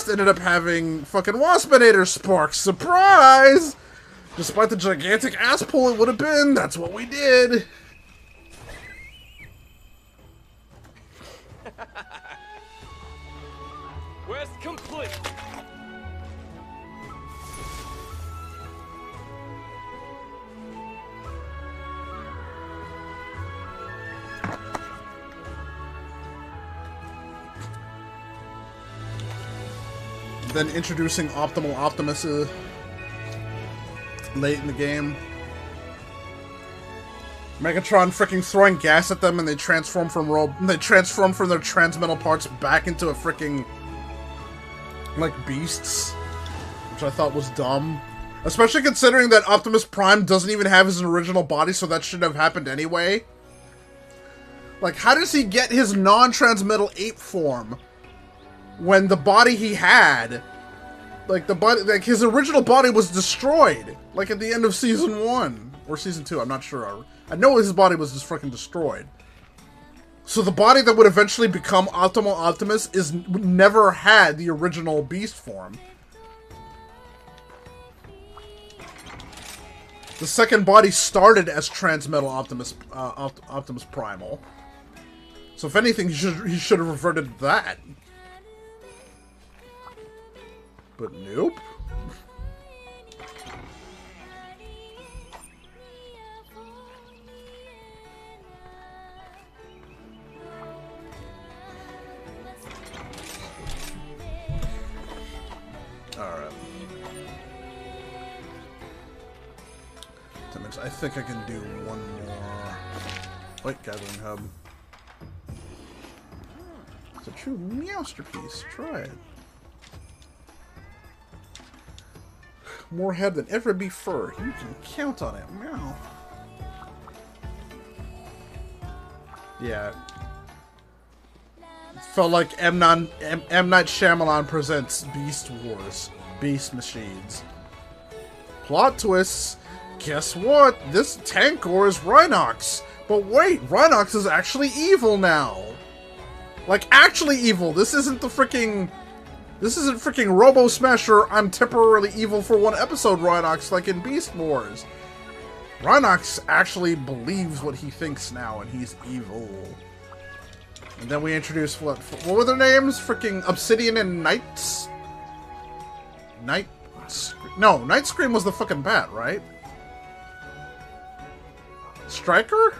ended up having fucking Waspinator Spark. Surprise! Despite the gigantic ass pull it would have been, that's what we did. Quest complete. Then introducing Optimal Optimus late in the game. Megatron freaking throwing gas at them, and they transform from their transmetal parts back into a freaking like beasts, which I thought was dumb. Especially considering that Optimus Prime doesn't even have his original body, so that shouldn't have happened anyway. Like, how does he get his non-transmetal ape form when the body he had, like his original body was destroyed, like at the end of season 1 or season 2? I'm not sure. I know his body was just freaking destroyed. So the body that would eventually become Optimal Optimus never had the original beast form. The second body started as Transmetal Optimus Primal. So if anything, he should have reverted to that. But nope. Alright. I think I can do one more. Wait, Gathering Hub. It's a true Meowsterpiece. Try it. More head than ever before. You can count on it. Meow. Yeah. It felt like M. Night Shyamalan presents Beast Wars. Beast Machines. Plot twists. Guess what? This Tankor is Rhinox. But wait, Rhinox is actually evil now. Like, actually evil. This isn't freaking Robo Smasher, I'm temporarily evil for one episode Rhinox like in Beast Wars. Rhinox actually believes what he thinks now, and he's evil. And then we introduced, what were their names? Freaking Obsidian and Night Scream was the fucking bat, right? Striker?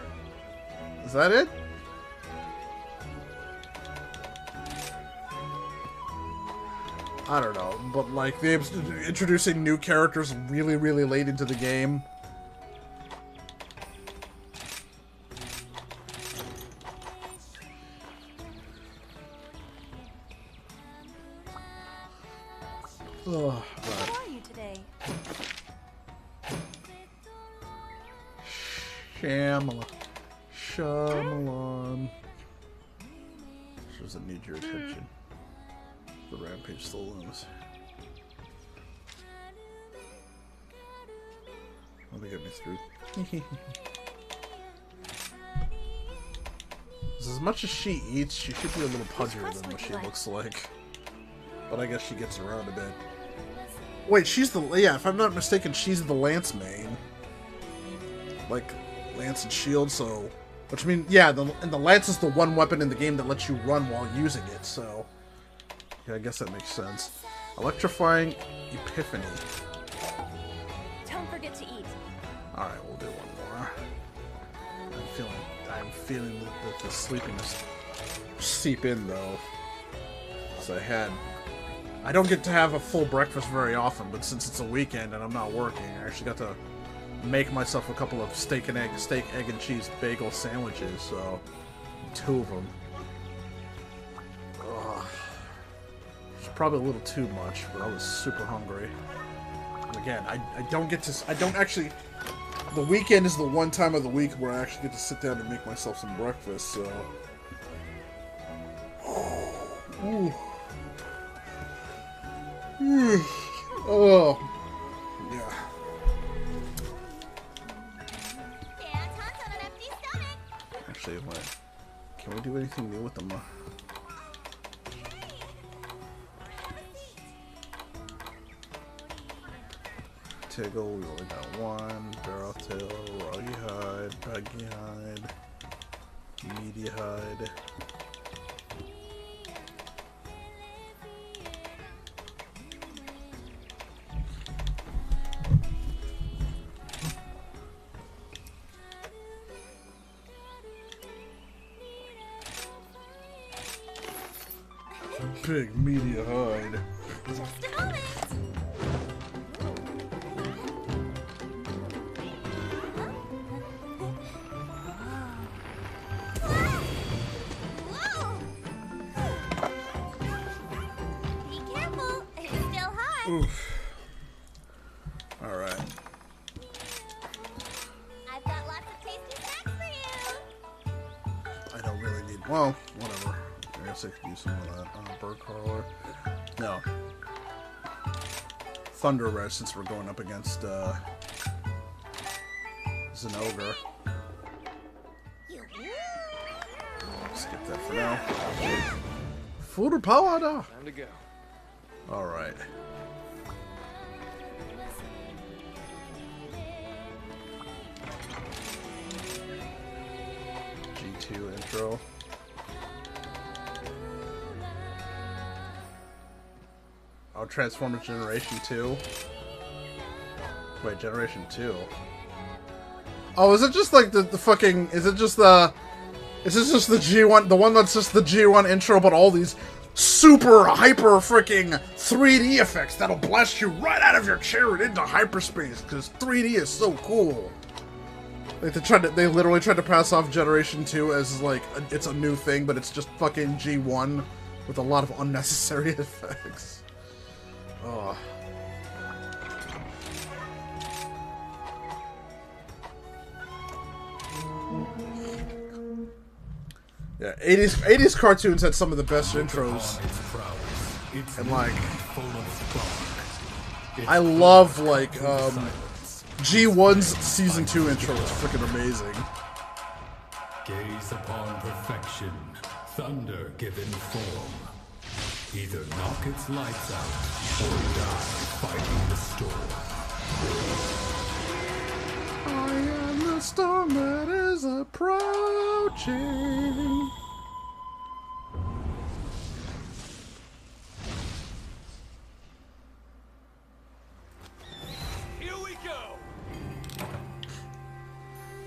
Is that it? I don't know, but like they introducing new characters really, really late into the game. Oh, How are you today? Shyamalan. She doesn't need your attention. The rampage still looms. Let me get me through. As much as she eats, she should be a little pudgier than what she looks like. But I guess she gets around a bit. Wait, she's the... Yeah, if I'm not mistaken, she's the Lance main. Like, Lance and Shield, so... Which means, yeah, and the Lance is the one weapon in the game that lets you run while using it, so... Yeah, I guess that makes sense. Electrifying Epiphany. Don't forget to eat. Alright, we'll do one more. I'm feeling the sleepiness seep in, though. So I don't get to have a full breakfast very often, but since it's a weekend and I'm not working, I actually got to make myself a couple of steak, egg, and cheese bagel sandwiches, so 2 of them. Ugh. It's probably a little too much, but I was super hungry. And again, I don't actually... The weekend is the one time of the week where I actually get to sit down and make myself some breakfast, so... Ooh. Oh. Yeah. Actually, what? Can we do anything new with them? Tiggle, we only got 1. Barrel tail, roggy hide, baggy hide, meaty hide. Big media hide. Just a moment. Whoa. Be careful. It's still hot. Oof. All right. I've got lots of tasty snacks for you. I don't really need. Well, whatever. I guess I could use some of that. Bird crawler. No. Thunder Red, since we're going up against Zenogre. Skip that for now. Full power. Time to go. All right. G2 intro. Oh, Transformers Generation 2. Wait, Generation 2. Oh, is it just like the fucking... Is it just the... Is this just the G1... The one that's just the G1 intro, but all these super hyper freaking 3D effects that'll blast you right out of your chair and into hyperspace, because 3D is so cool. Like, they literally tried to pass off Generation 2 as, like, it's a new thing, but it's just fucking G1 with a lot of unnecessary effects. Oh. Yeah, 80s cartoons had some of the best intros. And like I love like G1's season 2 intro is freaking amazing. Gaze upon perfection, thunder given form. Either knock its lights out or die fighting the storm. I am the storm that is approaching. Here we go.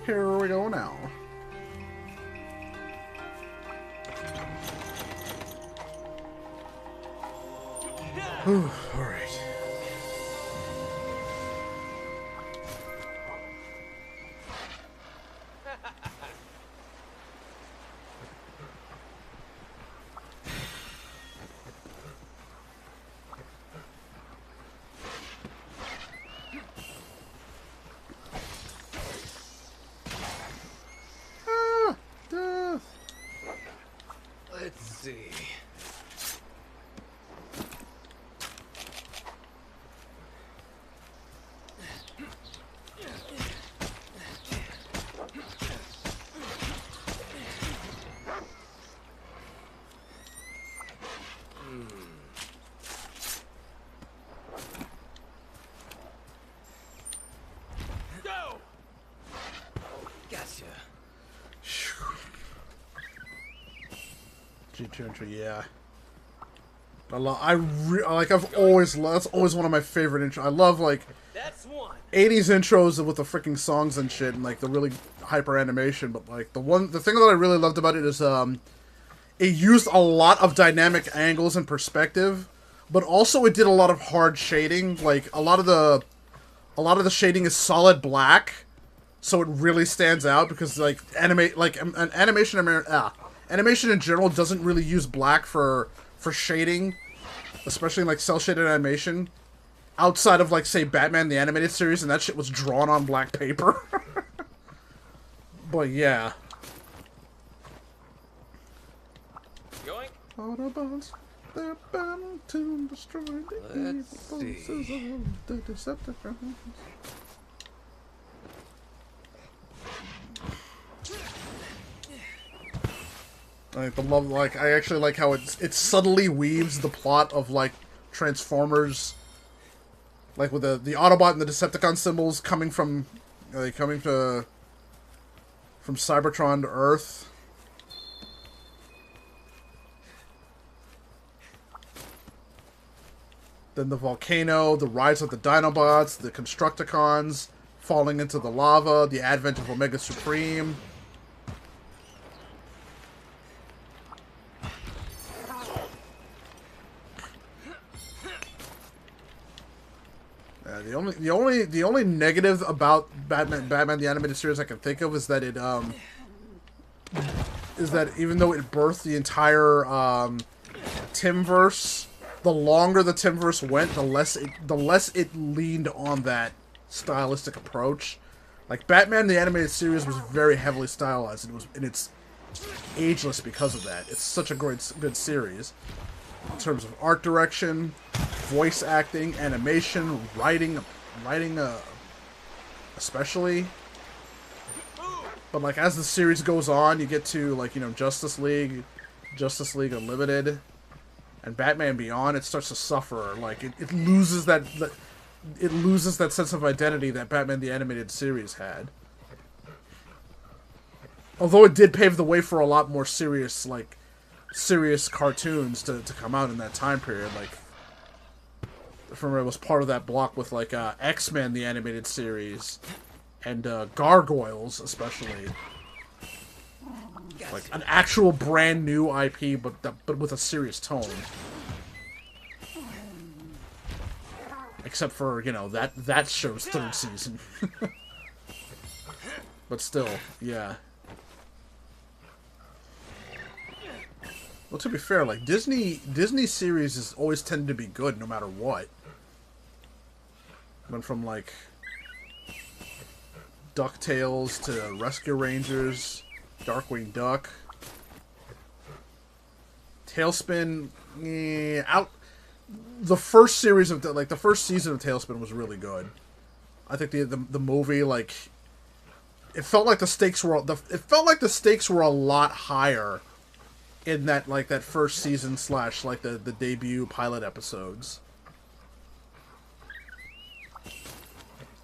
Here we go now. Whew, all right. Let's see. Go! Gotcha. G2 intro, yeah. I've always loved, that's always one of my favorite intros. I love, like, That's one. 80s intros with the freaking songs and shit, and, like, the really hyper animation, but, like, the thing that I really loved about it is, it used a lot of dynamic angles and perspective, but also it did a lot of hard shading. Like, a lot of the shading is solid black, so it really stands out, because, like, animation in general doesn't really use black for shading, especially in, like, cel-shaded animation, outside of, like, say, Batman the Animated Series, and that shit was drawn on black paper. But, yeah. Yoink. Autobots, they're bound to destroy the Let's evil see. forces of the Decepticons. I actually like how it subtly weaves the plot of, like, Transformers, like with the Autobot and the Decepticon symbols coming from from Cybertron to Earth. Then the volcano, the rise of the Dinobots, the Constructicons falling into the lava, the advent of Omega Supreme. The only negative about Batman the Animated Series I can think of is that even though it birthed the entire Timverse, the longer the Timverse went, the less it leaned on that stylistic approach. Like, Batman the Animated Series was very heavily stylized, and it's ageless because of that. It's such a good series in terms of art direction, voice acting, animation, writing especially. But, like, as the series goes on, you get to, like, you know, Justice League Unlimited, and Batman Beyond, it starts to suffer. Like, it loses that sense of identity that Batman the Animated Series had. Although it did pave the way for a lot more serious cartoons to come out in that time period. Like, from it was part of that block with, like, X-Men the Animated Series and Gargoyles especially. Like an actual brand new IP, but with a serious tone. Except for, you know, that show's third season. But still, yeah. Well, to be fair, like, Disney series has always tended to be good no matter what. Went from, like, DuckTales to Rescue Rangers, Darkwing Duck, Tailspin. The first series of the first season of Tailspin was really good. I think the movie, like, it felt like the stakes were a lot higher in that, like, that first season / like the debut pilot episodes.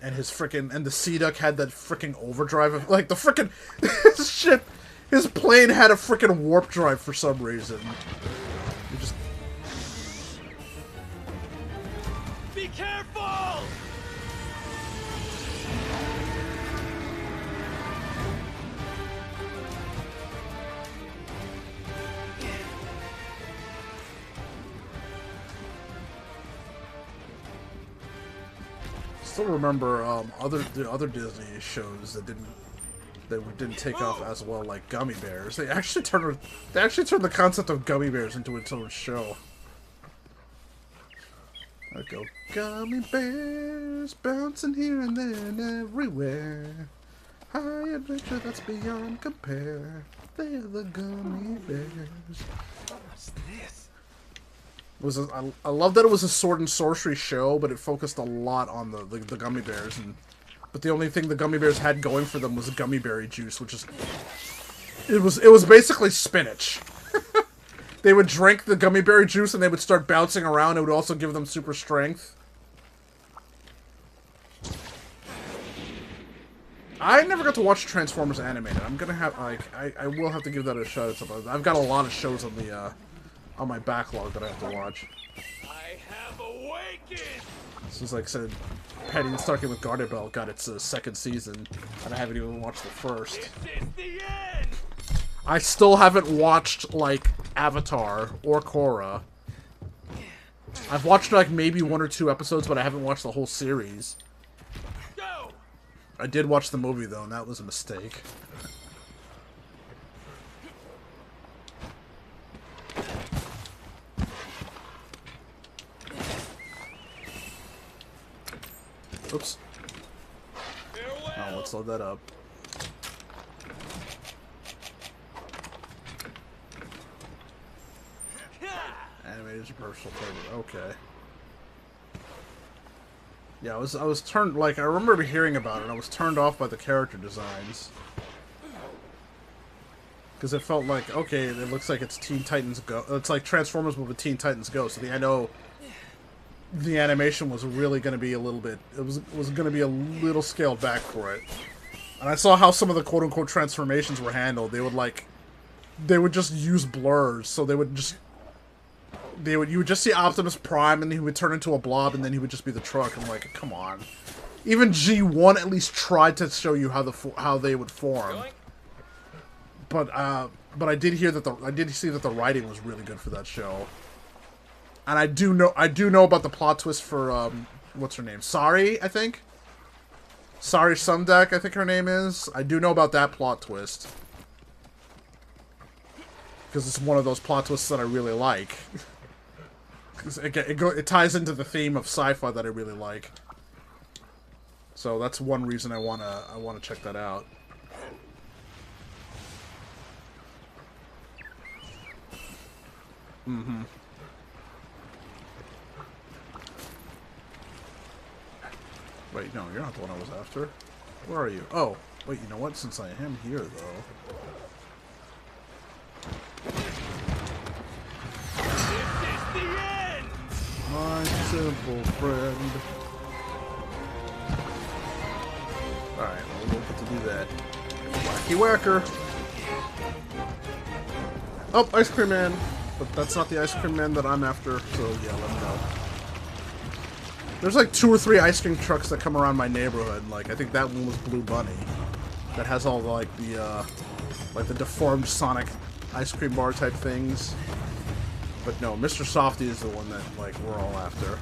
And the Sea-Duck had that frickin' overdrive. Like, the frickin' shit. His plane had a frickin' warp drive for some reason. You just... Be careful! Still remember the other Disney shows that didn't take off as well, like Gummy Bears. They actually turned the concept of Gummy Bears into its own show. I go Gummy Bears bouncing here and there and everywhere. High adventure that's beyond compare. They're the Gummy Bears. What's this? I love that it was a sword and sorcery show, but it focused a lot on the Gummy Bears, but the only thing the Gummy Bears had going for them was gummy berry juice, which is it was basically spinach. They would drink the gummy berry juice and they would start bouncing around. It would also give them super strength. I never got to watch Transformers animated. I'm gonna have I will have to give that a shot at some point. I've got a lot of shows on the on my backlog that I have to watch. I have awakened. This is like I said, Petty Starting with Garter Belt got its second season, and I haven't even watched the first. This is the end. I still haven't watched like Avatar or Korra. I've watched like maybe 1 or 2 episodes, but I haven't watched the whole series. Go. I did watch the movie though, and that was a mistake. Oops. Farewell. Oh, let's load that up. Animated is a personal favorite. Okay. Yeah, I was turned, like, I remember hearing about it. I was turned off by the character designs. Because it felt like, okay, it looks like it's Teen Titans Go. It's like Transformers with Teen Titans Go. So I know the animation was really going to be a little bit, it was going to be a little scaled back for it. And I saw how some of the quote-unquote transformations were handled. They would just use blurs, so you would just see Optimus Prime, and he would turn into a blob, and then he would just be the truck. I'm like, come on. Even G1 at least tried to show you how they would form. But I did hear that I did see that the writing was really good for that show. And I do know about the plot twist for what's her name? Sari, I think. Sari Sumdeck, I think her name is. I do know about that plot twist. Because it's one of those plot twists that I really like. Because it ties into the theme of sci-fi that I really like. So that's one reason I wanna check that out. Mm-hmm. Wait, no, you're not the one I was after. Where are you? Oh, wait, you know what? Since I am here, though. This is the end. My simple friend. Alright, well, we won't get to do that. Wacky whacker! Oh, Ice Cream Man! But that's not the Ice Cream Man that I'm after, so yeah, let me know. There's like 2 or 3 ice cream trucks that come around my neighborhood. Like, I think that one was Blue Bunny. That has all the, like the deformed Sonic ice cream bar type things. But no, Mr. Softy is the one that, like, we're all after.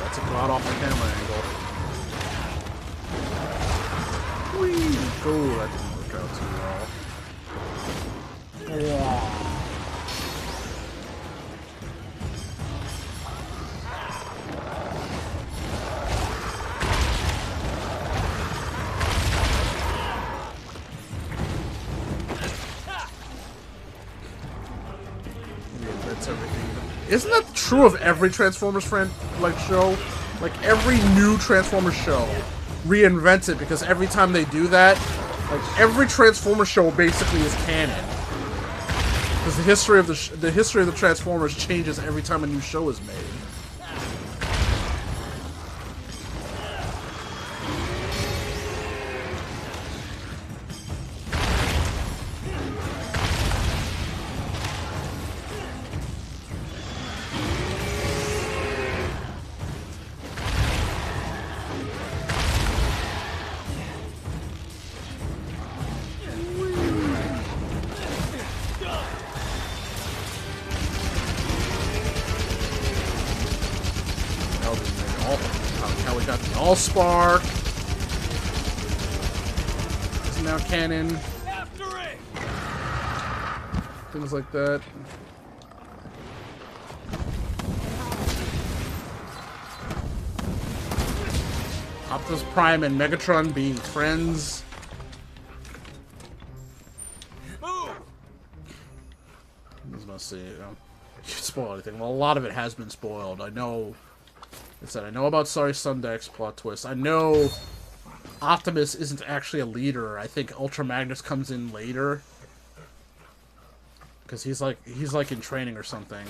That's a cloud off the camera angle. Whee! Oh, that didn't work out too well. Isn't that true of every Transformers show? Like every new Transformers show reinvents it, because every time they do that, like every Transformers show basically is canon. Because the history of the Transformers changes every time a new show is made. how we got the Allspark. It's now canon. After it! Things like that. Optimus Prime and Megatron being friends. Move! I was gonna say, you spoil anything. Well, a lot of it has been spoiled. I know. It said I know about Sorry Sunday's plot twist. I know Optimus isn't actually a leader. I think Ultra Magnus comes in later because he's like in training or something.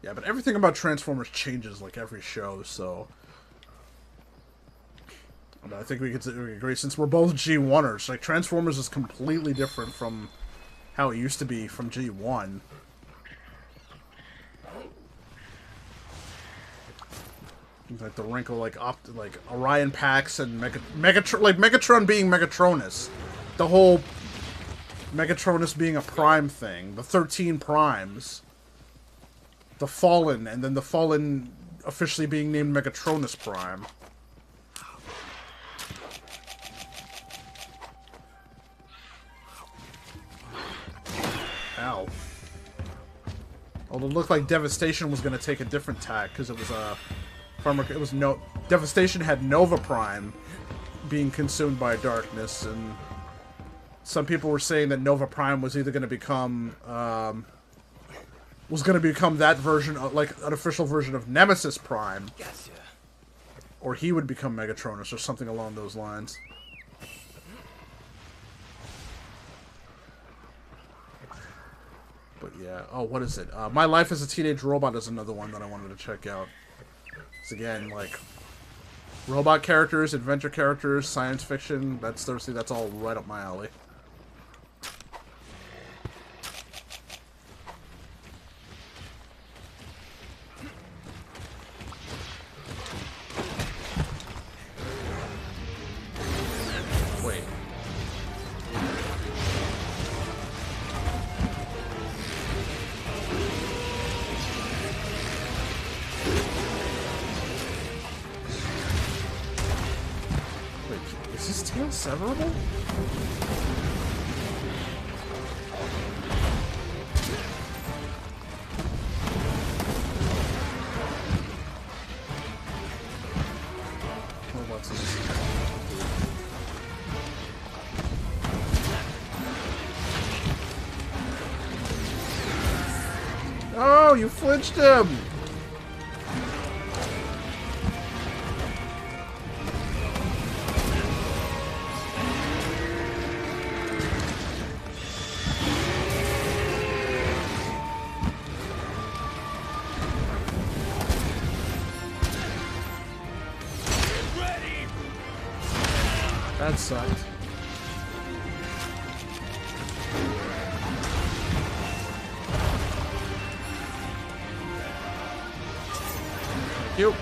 Yeah, but everything about Transformers changes like every show, so I think we could agree, since we're both G1ers, like Transformers is completely different from how it used to be from G1. Like the wrinkle, like Orion Pax and Megatron being Megatronus, the whole Megatronus being a prime thing, the 13 primes. The Fallen, and then the Fallen officially being named Megatronus Prime. Ow. Although it looked like Devastation was going to take a different tack, because it was Devastation had Nova Prime being consumed by darkness, and some people were saying that Nova Prime was either going to become that version of, like, an official version of Nemesis Prime. Gotcha. Or he would become Megatronus or something along those lines. But yeah. Oh, what is it? My Life as a Teenage Robot is another one that I wanted to check out. It's again, like, robot characters, adventure characters, science fiction. That's all right up my alley. Severable? What's this? Oh, you flinched him! That sucked. Thank you.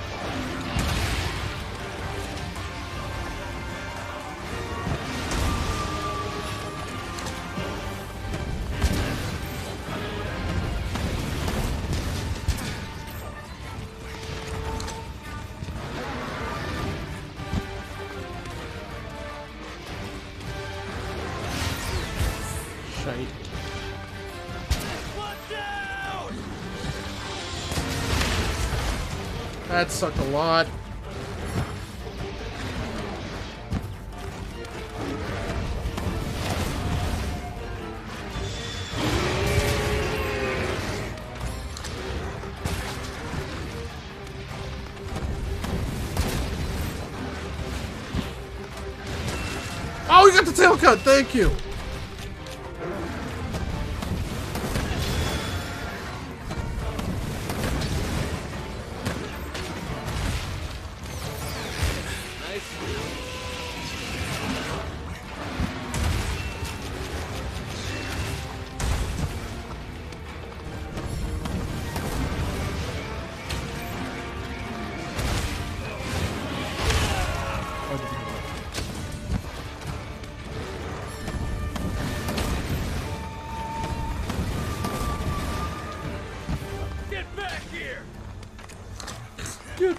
That sucked a lot. Oh, you got the tail cut! Thank you!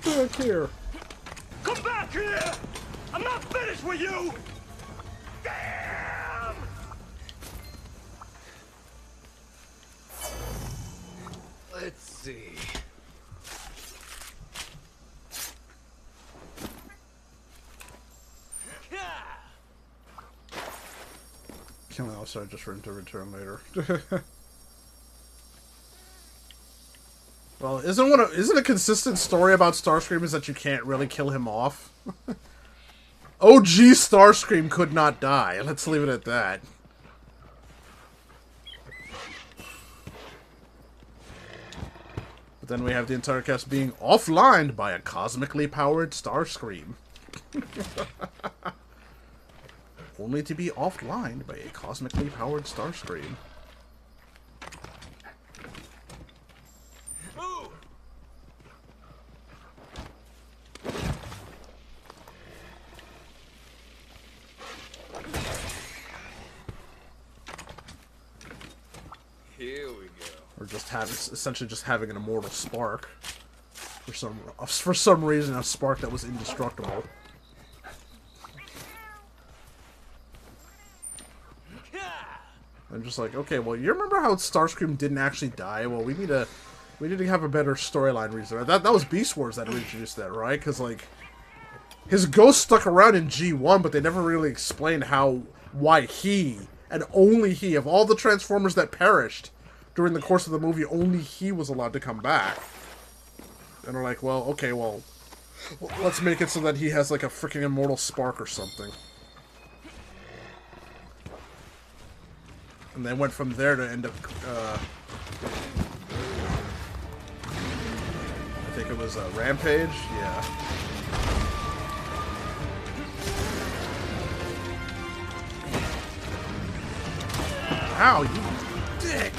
back here. Come back here! I'm not finished with you! Damn! Let's see. Kill me also just for him to return later. Well, isn't a consistent story about Starscream is that you can't really kill him off? OG Starscream could not die. Let's leave it at that. But then we have the entire cast being offlined by a cosmically powered Starscream. Only to be offlined by a cosmically powered Starscream. Here we go. Or just essentially just having an immortal spark. For some reason, a spark that was indestructible. I'm just like, okay, well, you remember how Starscream didn't actually die? Well, we need to have a better storyline reason. That was Beast Wars that introduced that, right? Because like, his ghost stuck around in G1, but they never really explained why he and only he of all the Transformers that perished during the course of the movie, only he was allowed to come back. And they're like, well, okay, well, let's make it so that he has like a freaking immortal spark or something. And they went from there to end up, I think it was Rampage? Yeah. Ow, you dick!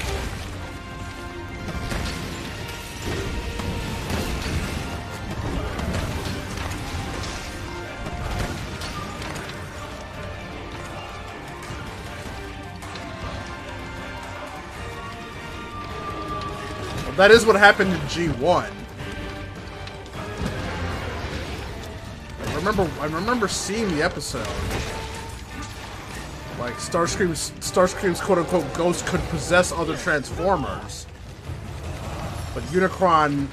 That is what happened in G1. I remember seeing the episode. Like Starscream's quote-unquote ghost could possess other Transformers. But Unicron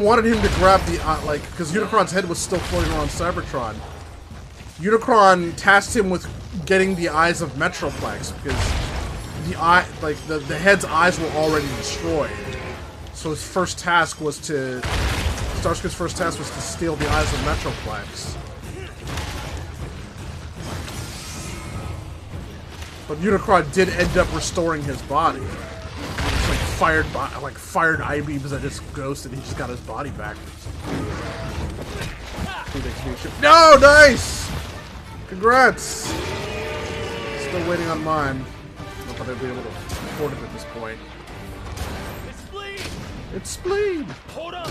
wanted him to grab the because Unicron's head was still floating around Cybertron. Unicron tasked him with getting the eyes of Metroplex because the head's eyes were already destroyed. So his first task was Starscream's first task was to steal the eyes of Metroplex. But Unicron did end up restoring his body. It's like fired eye beams at his ghost, and he just got his body back. No, nice! Congrats! Still waiting on mine. But I'd be able to afford it at this point. It's Spleen! It's Spleen! Hold up!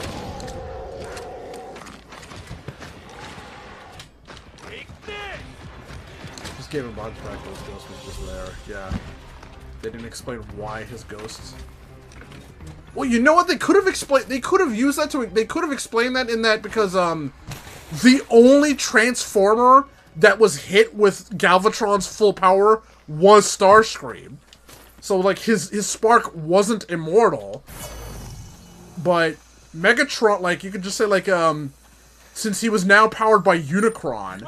Take this! Just gave him bodies back, his ghost was just there. Yeah. They didn't explain why his ghosts. Well, you know what? They could have explained. They could have used that to. They could have explained that in that because the only Transformer that was hit with Galvatron's full power was Starscream. So, like, his spark wasn't immortal. But Megatron, like, you could just say, like, since he was now powered by Unicron,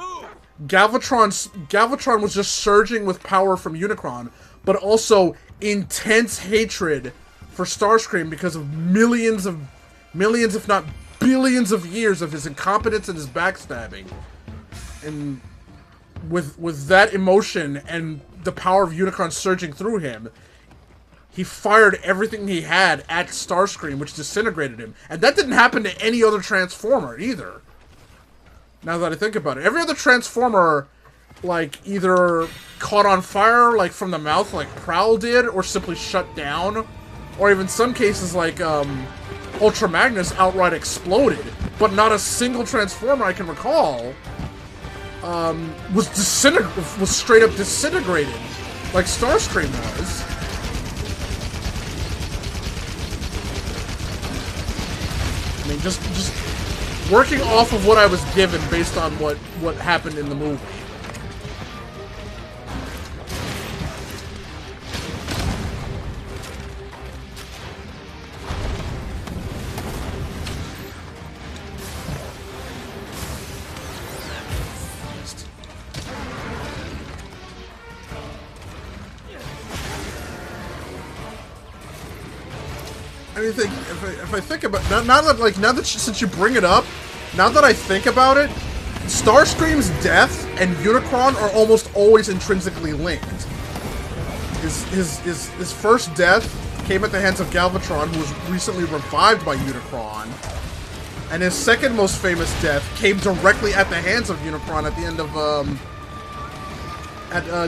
Galvatron was just surging with power from Unicron, but also intense hatred for Starscream because of millions, if not billions of years of his incompetence and his backstabbing. And with that emotion and the power of Unicron surging through him, he fired everything he had at Starscream, which disintegrated him. And that didn't happen to any other Transformer, either. Now that I think about it. Every other Transformer, like, either caught on fire, like, from the mouth, like Prowl did, or simply shut down. Or even some cases, like, Ultra Magnus outright exploded. But not a single Transformer I can recall was straight up disintegrated, like Starscream was. mean, just working off of what I was given based on what happened in the movie. I mean, if I think about since you bring it up, now that I think about it, Starscream's death and Unicron are almost always intrinsically linked. His first death came at the hands of Galvatron, who was recently revived by Unicron, and his second most famous death came directly at the hands of Unicron at the end of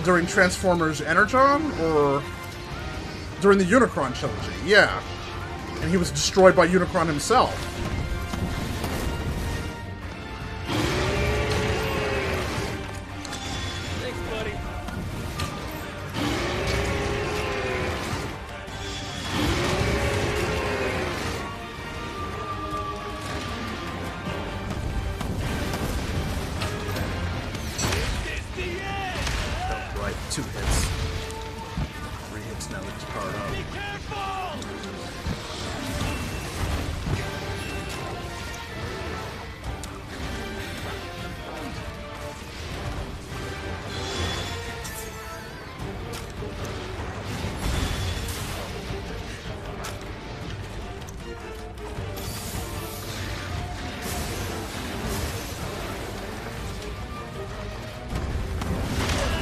during Transformers Energon, or during the Unicron trilogy. Yeah. And he was destroyed by Unicron himself. Thanks, buddy. Oh, right, 2 hits. 3 hits now that he's powered up. Be careful!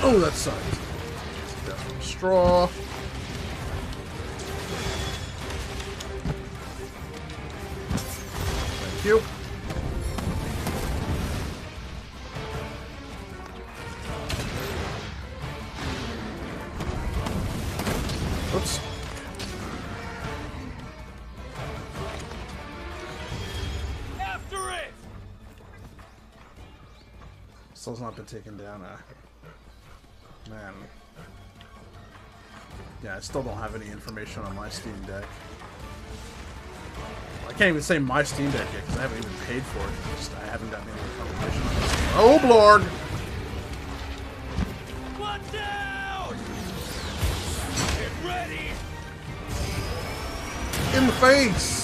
Oh, that sucked. Death from straw. Thank you. Oops. After it! Still's not been taken down. Man. Yeah, I still don't have any information on my Steam Deck. I can't even say my Steam Deck yet because I haven't even paid for it. I haven't gotten any information on this. Oh, Blorg! Watch out! Get ready! In the face!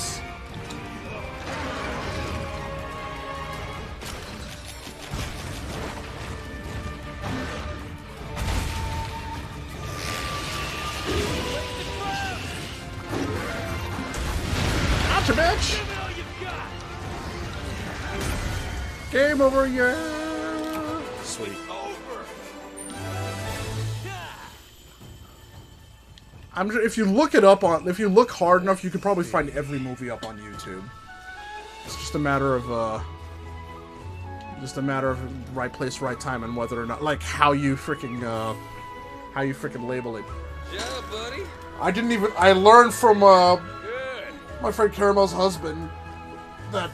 Gotcha, bitch! Give it all you've got! Game over, yeah! Sweet. Over! I'm sure if you look it up if you look hard enough, you could probably find every movie up on YouTube. It's just a matter of right place, right time, and whether or not, like, how you freaking label it. Yeah, buddy. I learned from Good. my friend Caramel's husband that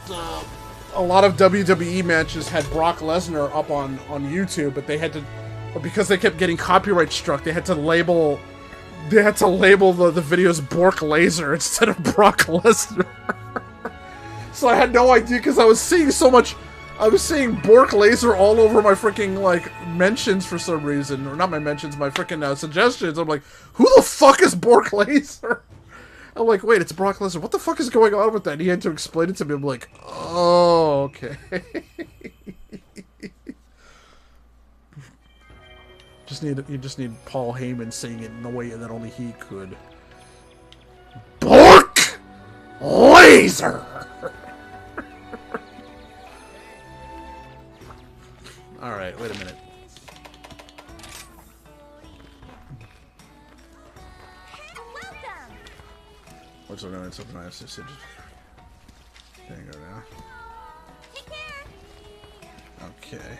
a lot of WWE matches had Brock Lesnar up on YouTube, but because they kept getting copyright struck, they had to label the videos Bork Laser instead of Brock Lesnar. So I had no idea because I was seeing Bork Laser all over my freaking, like, mentions for some reason. Or not my mentions, my freaking suggestions. I'm like, who the fuck is Bork Laser? I'm like, wait, it's Brock Lesnar. What the fuck is going on with that? And he had to explain it to me. I'm like, oh, okay. You just need Paul Heyman saying it in the way that only he could. Bork Laser! Alright, wait a minute. Welcome! Looks like I'm doing something nice. Just can't go now. Take care! Okay.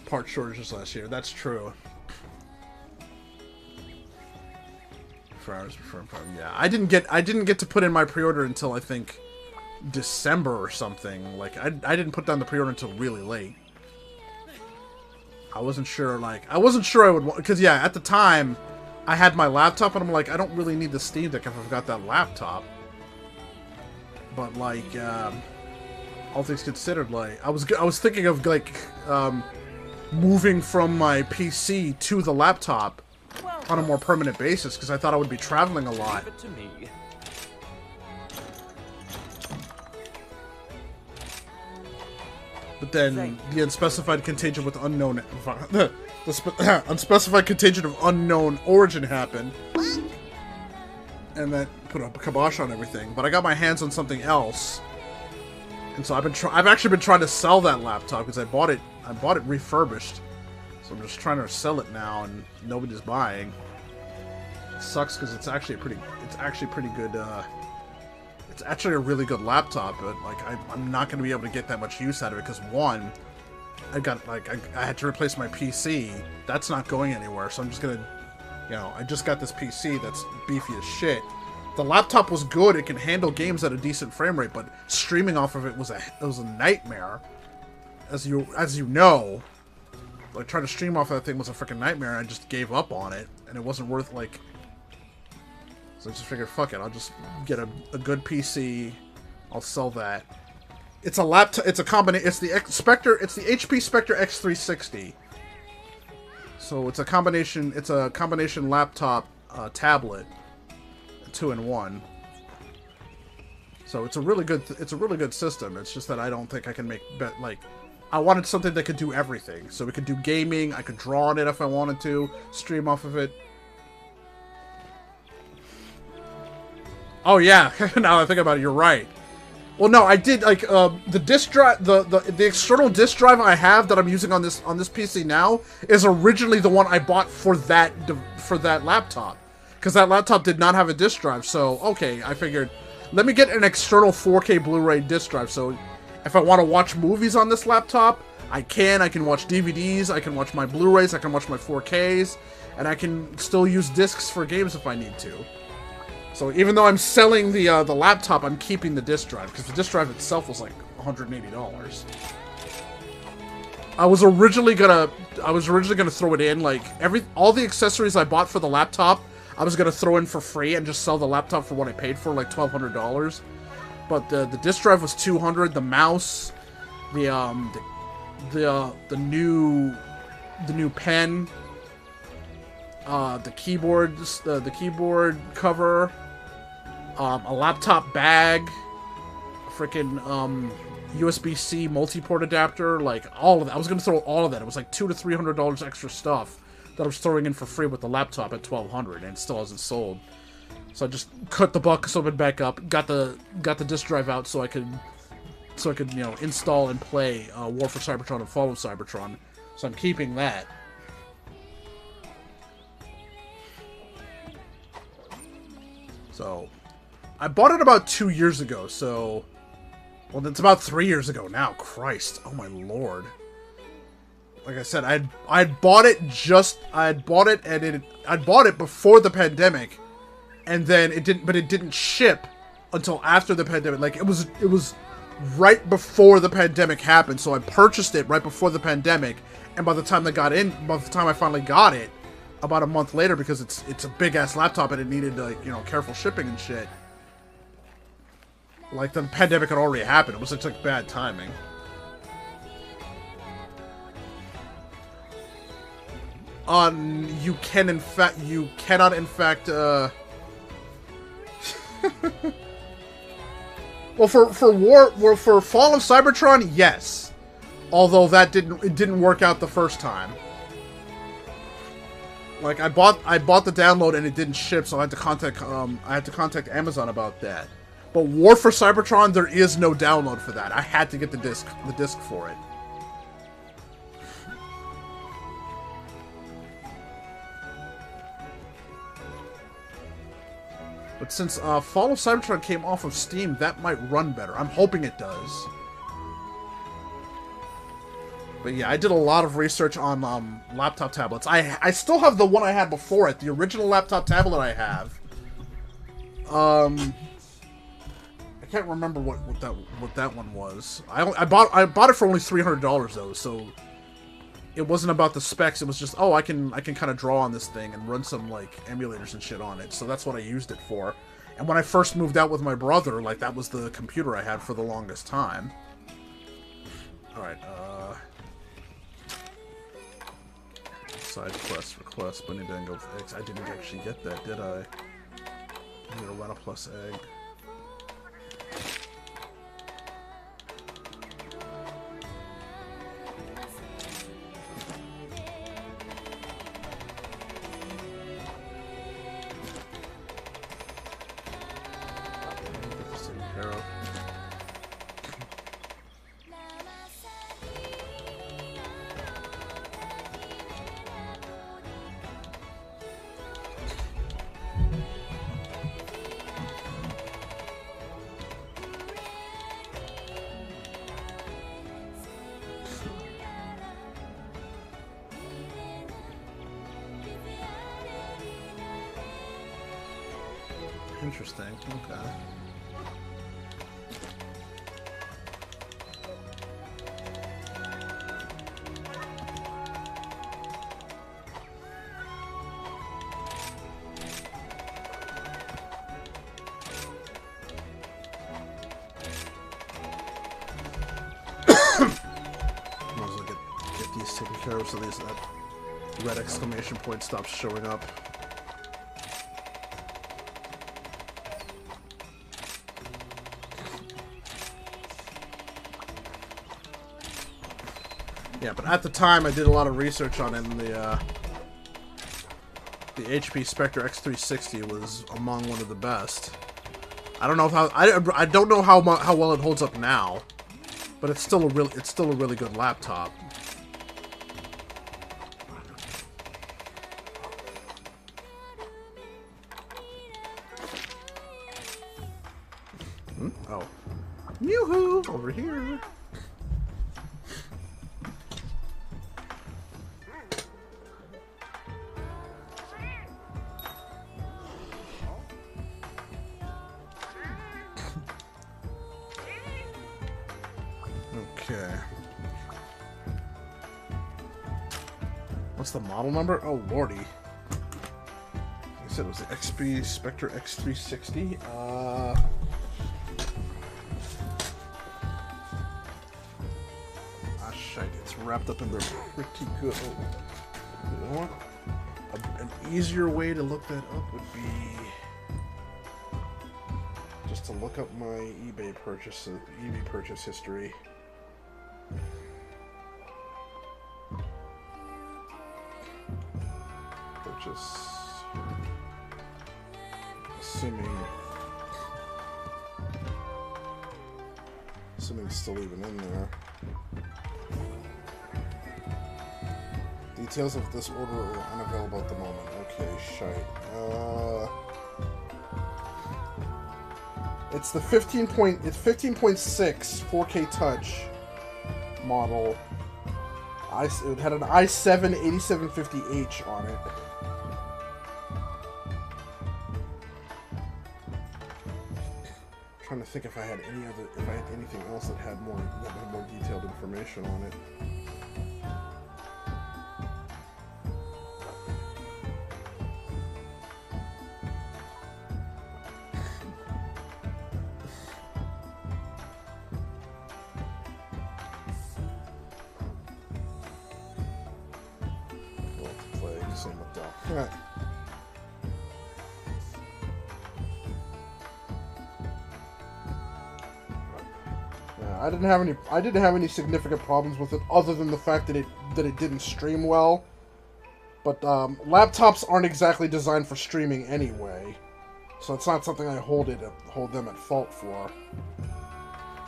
Part shortages last year. That's true. 4 hours before. Yeah, I didn't get to put in my pre-order until I think December or something. Like I didn't put down the pre-order until really late. I wasn't sure I would want, because yeah, at the time I had my laptop and I'm like, I don't really need the Steam Deck if I've got that laptop. but like, all things considered, like, I was thinking of like, moving from my PC to the laptop on a more permanent basis because I thought I would be traveling a lot. Leave it to me. But then the unspecified contagion with unknown the unspecified contagion of unknown origin happened, and that put a kibosh on everything. But I got my hands on something else, and so I've actually been trying to sell that laptop because I bought it refurbished. So I'm just trying to sell it now, and nobody's buying. It sucks because it's actually pretty good. It's actually a really good laptop, but like I'm not going to be able to get that much use out of it because one, I had to replace my PC. That's not going anywhere, so I'm just gonna, I just got this PC that's beefy as shit. The laptop was good; it can handle games at a decent frame rate, but streaming off of it was a nightmare. As you know, like trying to stream off of that thing was a freaking nightmare. And I just gave up on it, and it wasn't worth like. So I just figured, fuck it, I'll just get a good PC. I'll sell that. It's a laptop. It's a combination. It's the Spectre. It's the HP Spectre X360. So it's a combination. It's a combination laptop, tablet, 2-in-1. So it's a really good. It's a really good system. It's just that I don't think I can make like. I wanted something that could do everything. So we could do gaming. I could draw on it if I wanted to. Stream off of it. Oh yeah, now that I think about it, you're right. Well, no, I did like the disk drive, the external disk drive I have that I'm using on this PC now is originally the one I bought for that laptop, because that laptop did not have a disk drive. So okay, I figured, let me get an external 4K Blu-ray disk drive. So if I want to watch movies on this laptop, I can watch DVDs, I can watch my Blu-rays, I can watch my 4Ks, and I can still use discs for games if I need to. So even though I'm selling the laptop, I'm keeping the disk drive because the disk drive itself was like $180. I was originally gonna throw it in, like all the accessories I bought for the laptop, I was gonna throw in for free and just sell the laptop for what I paid for, like $1,200. But the disk drive was $200. The mouse, the new pen, the keyboard, the keyboard cover. A laptop bag, a freaking USB-C multi-port adapter, like all of that. I was gonna throw all of that. It was like $200 to $300 extra stuff that I was throwing in for free with the laptop at $1,200, and it still hasn't sold. So I just cut the buck, opened it back up, got the disk drive out so I could install and play War for Cybertron and Fall of Cybertron. So I'm keeping that. So I bought it about 2 years ago, so... Well, that's about 3 years ago now. Christ. Oh my lord. Like I said, I'd bought it before the pandemic, and then it didn't ship until after the pandemic. Like, it was right before the pandemic happened, so I purchased it right before the pandemic, and by the time I finally got it, about a month later, because it's a big ass laptop and it needed like careful shipping and shit. Like the pandemic had already happened. It was such like bad timing. You cannot in fact well, for Fall of Cybertron, yes. Although it didn't work out the first time. Like I bought the download and it didn't ship, so I had to contact Amazon about that. But War for Cybertron, there is no download for that. I had to get the disc for it. But since Fall of Cybertron came off of Steam, that might run better. I'm hoping it does. But yeah, I did a lot of research on laptop tablets. I still have the one I had before it, the original laptop tablet I have. I can't remember what that one was. I bought it for only $300 though, so it wasn't about the specs. It was just, oh, I can kind of draw on this thing and run some like emulators and shit on it. So that's what I used it for. And when I first moved out with my brother, like, that was the computer I had for the longest time. Alright, side quest request, but it didn't go for eggs. I didn't actually get that, did I? I'm gonna run a plus egg. Interesting. Okay. Might as well get these taken care of so that red exclamation point stops showing up. Yeah, but at the time I did a lot of research on it, and the HP Spectre X360 was among one of the best. I don't know how I don't know how well it holds up now, but it's still a really good laptop. Oh, yoo-hoo, over here. Okay. What's the model number? Oh, lordy. Like I said, it was the XP Spectre X360. Ah, shite. It's wrapped up in there pretty good. Oh, you know what? An easier way to look that up would be just to look up my eBay purchase history. Purchase, assuming it's still even in there. Details of this order are unavailable at the moment. Okay, shite. It's the 15.6 4K touch model. It had an i7 8750H on it. I'm trying to think if I had anything else that had more detailed information on it. Alright. Yeah, I didn't have any significant problems with it other than the fact that it didn't stream well. But laptops aren't exactly designed for streaming anyway, so it's not something I hold them at fault for.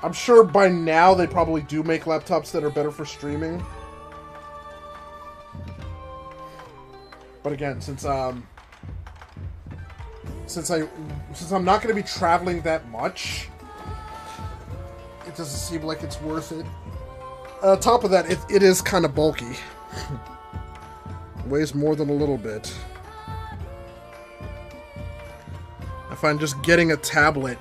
I'm sure by now they probably do make laptops that are better for streaming. But again, since I'm not going to be traveling that much, it doesn't seem like it's worth it. On top of that, it is kind of bulky. Weighs more than a little bit. I find just getting a tablet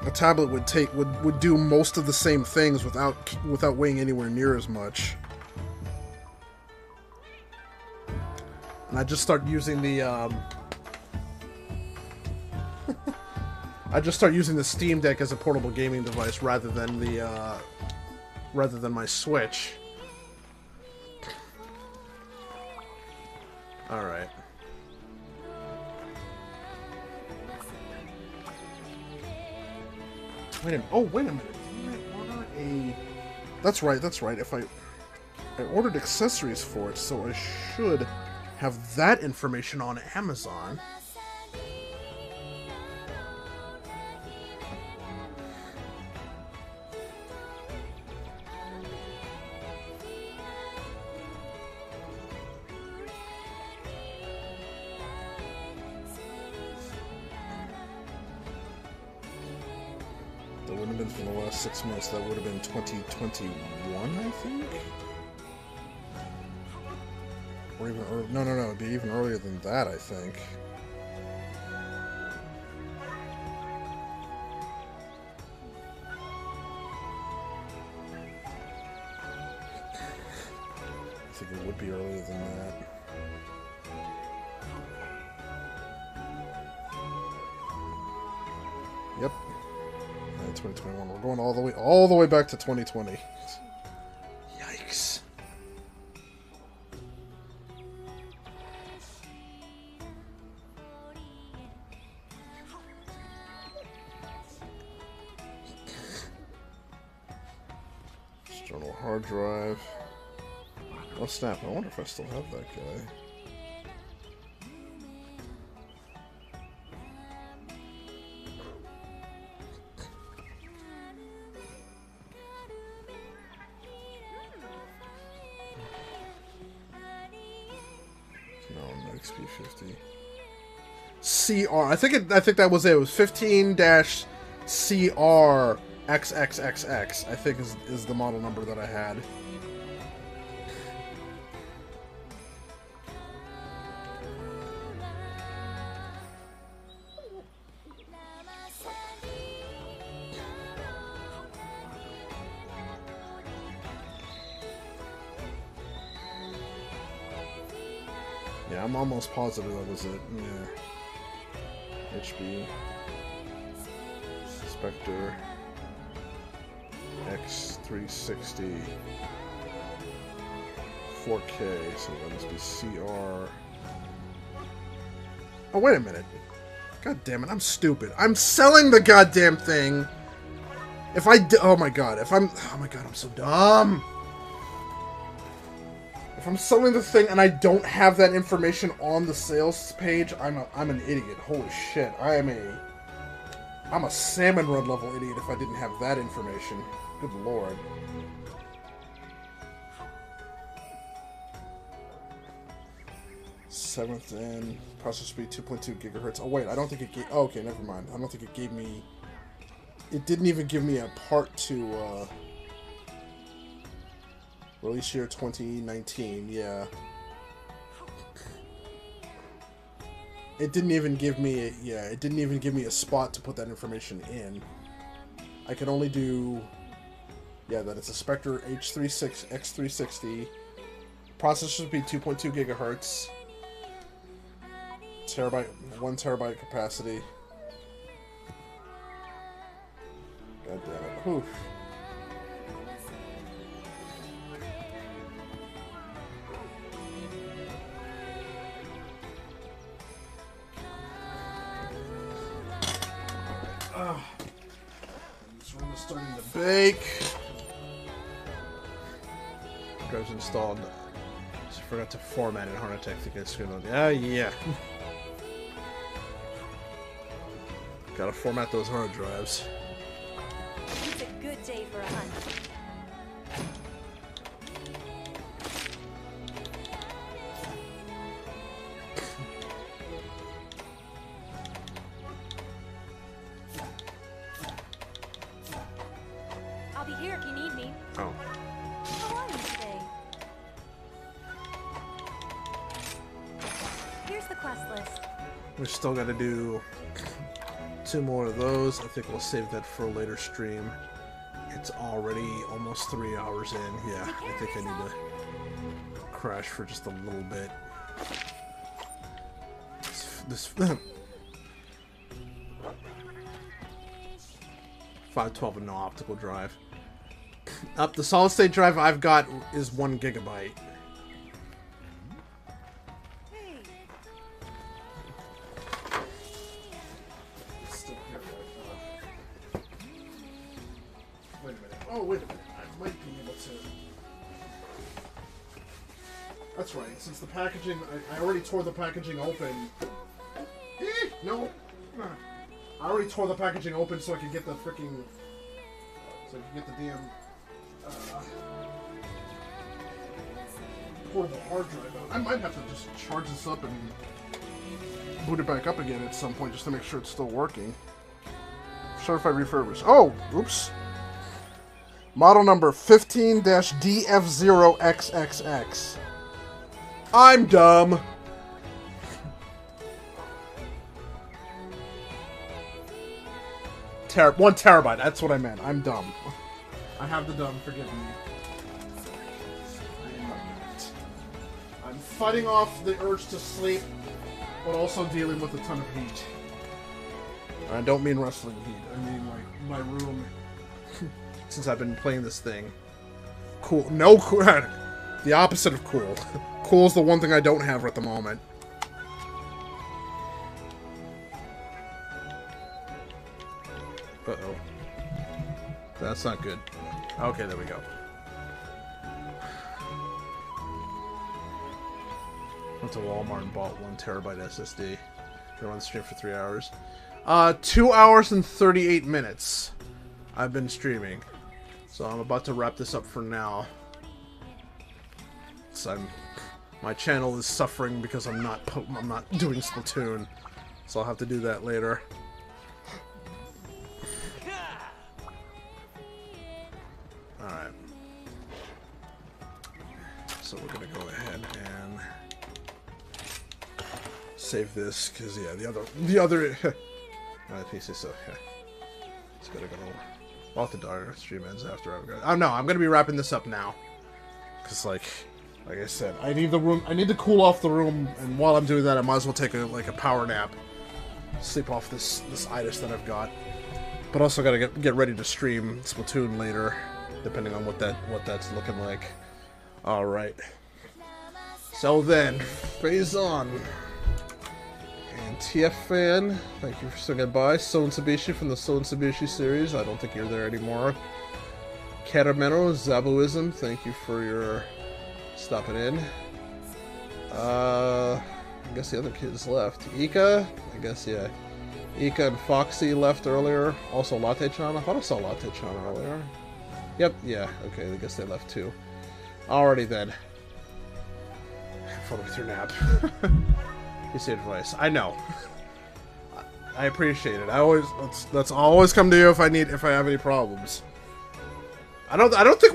would do most of the same things without weighing anywhere near as much. And I just start using the I just start using the Steam Deck as a portable gaming device rather than the rather than my Switch. All right. Wait a minute. Oh, wait a minute. Didn't I order a... That's right, that's right. If I ordered accessories for it, so I should have that information on Amazon. That wouldn't have been for the last 6 months. That would have been 2021, I think? Or even earlier. No, it'd be even earlier than that, I think. I think it would be earlier than that. Yep. 2021. We're going all the way back to 2020. Yikes. External hard drive. Oh snap, I wonder if I still have that guy. XP50. CR. I think that was it. It was 15-CR-XXXX. I think is the model number that I had. Yeah, I'm almost positive that was it. Yeah. HB. Spectre. X360. 4K, so that must be CR. Oh, wait a minute. God damn it, I'm stupid. I'm selling the goddamn thing! Oh my god, I'm so dumb! If I'm selling the thing and I don't have that information on the sales page, I'm an idiot. Holy shit. I'm a salmon run level idiot if I didn't have that information. Good lord. Seventh and processor speed 2.2 gigahertz. Oh wait, I don't think it gave... Oh, okay, never mind. I don't think it gave me... It didn't even give me a part to, release year 2019, yeah. It didn't even give me a spot to put that information in. I could only do, yeah, that it's a Spectre X360, processor speed 2.2 gigahertz, 1 terabyte capacity. God damn it. Whew. This one is starting to bake. Drive's installed. Just forgot to format it. Heart attack to get screen on. Yeah. Gotta format those hard drives. It's a good day for a hunt. I'll be here if you need me. Oh. How are you today? Here's the quest list. We still gotta do 2 more of those. I think we'll save that for a later stream. It's already almost 3 hours in. Yeah, I think I need to crash for just a little bit. 512 and no optical drive. Up the solid state drive I've got is 1 gigabyte. Wait a minute. Oh, wait a minute. I might be able to. That's right. Since the packaging, I already tore the packaging open. No. I already tore the packaging open so I could get the freaking. So I could get the damn. Portable hard drive out. I might have to just charge this up and boot it back up again at some point just to make sure it's still working. Certified refurbished. Oh, oops. Model number 15-DF0XXX. I'm dumb. One terabyte. That's what I meant. I'm dumb. I have the dumb. Forgive me. I'm fighting off the urge to sleep, but also dealing with a ton of heat. I don't mean wrestling heat. I mean like my room. Since I've been playing this thing. Cool. No cool. The opposite of cool. Cool is the one thing I don't have at the moment. Uh-oh. That's not good. Okay, there we go. Went to Walmart and bought 1 terabyte SSD. Been on the stream for 3 hours. 2 hours and 38 minutes. I've been streaming. So I'm about to wrap this up for now. So my channel is suffering because I'm not doing Splatoon. So I'll have to do that later. Alright. So we're gonna go ahead and save this, because yeah, the other PC, so yeah. It's gonna go off the dark stream ends after I've got. Oh no, I'm gonna be wrapping this up now. Cause like I said, I need the room. I need to cool off the room, and while I'm doing that, I might as well take a power nap, sleep off this itis that I've got. But also gotta get ready to stream Splatoon later, depending on what that's looking like. All right. So then, phase on. And TF Fan, thank you for swinging by. So and Sabishi from the So and Sabishi series. I don't think you're there anymore. Catamero, Zabuism, thank you for your stopping in. I guess the other kids left. Ika, I guess, yeah. Ika and Foxy left earlier. Also Latte-chan. I thought I saw Latte-chan earlier. Yep, yeah, okay, I guess they left too. Alrighty then. Follow with your nap. Piece of advice. I know. I appreciate it. I always let's always come to you if I have any problems. I don't think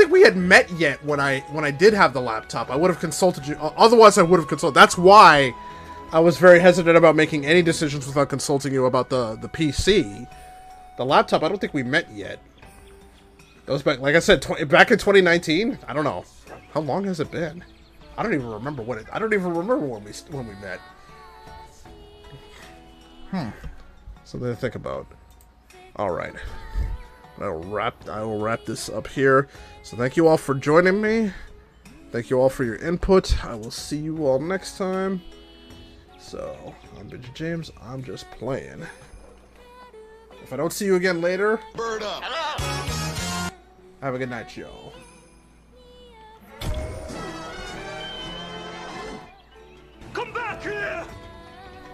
we had met yet when I did have the laptop. I would have consulted you. Otherwise, I would have consulted. That's why I was very hesitant about making any decisions without consulting you about the PC. The laptop, I don't think we met yet. That was back, like I said, back in 2019. I don't know. How long has it been? I don't even remember when we met. Something to think about. All right. I will wrap this up here. So thank you all for joining me. Thank you all for your input. I will see you all next time. So, I'm Bidget James. I'm just playing. If I don't see you again later, bird up. Have a good night, y'all. Come back here!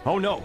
Oh no.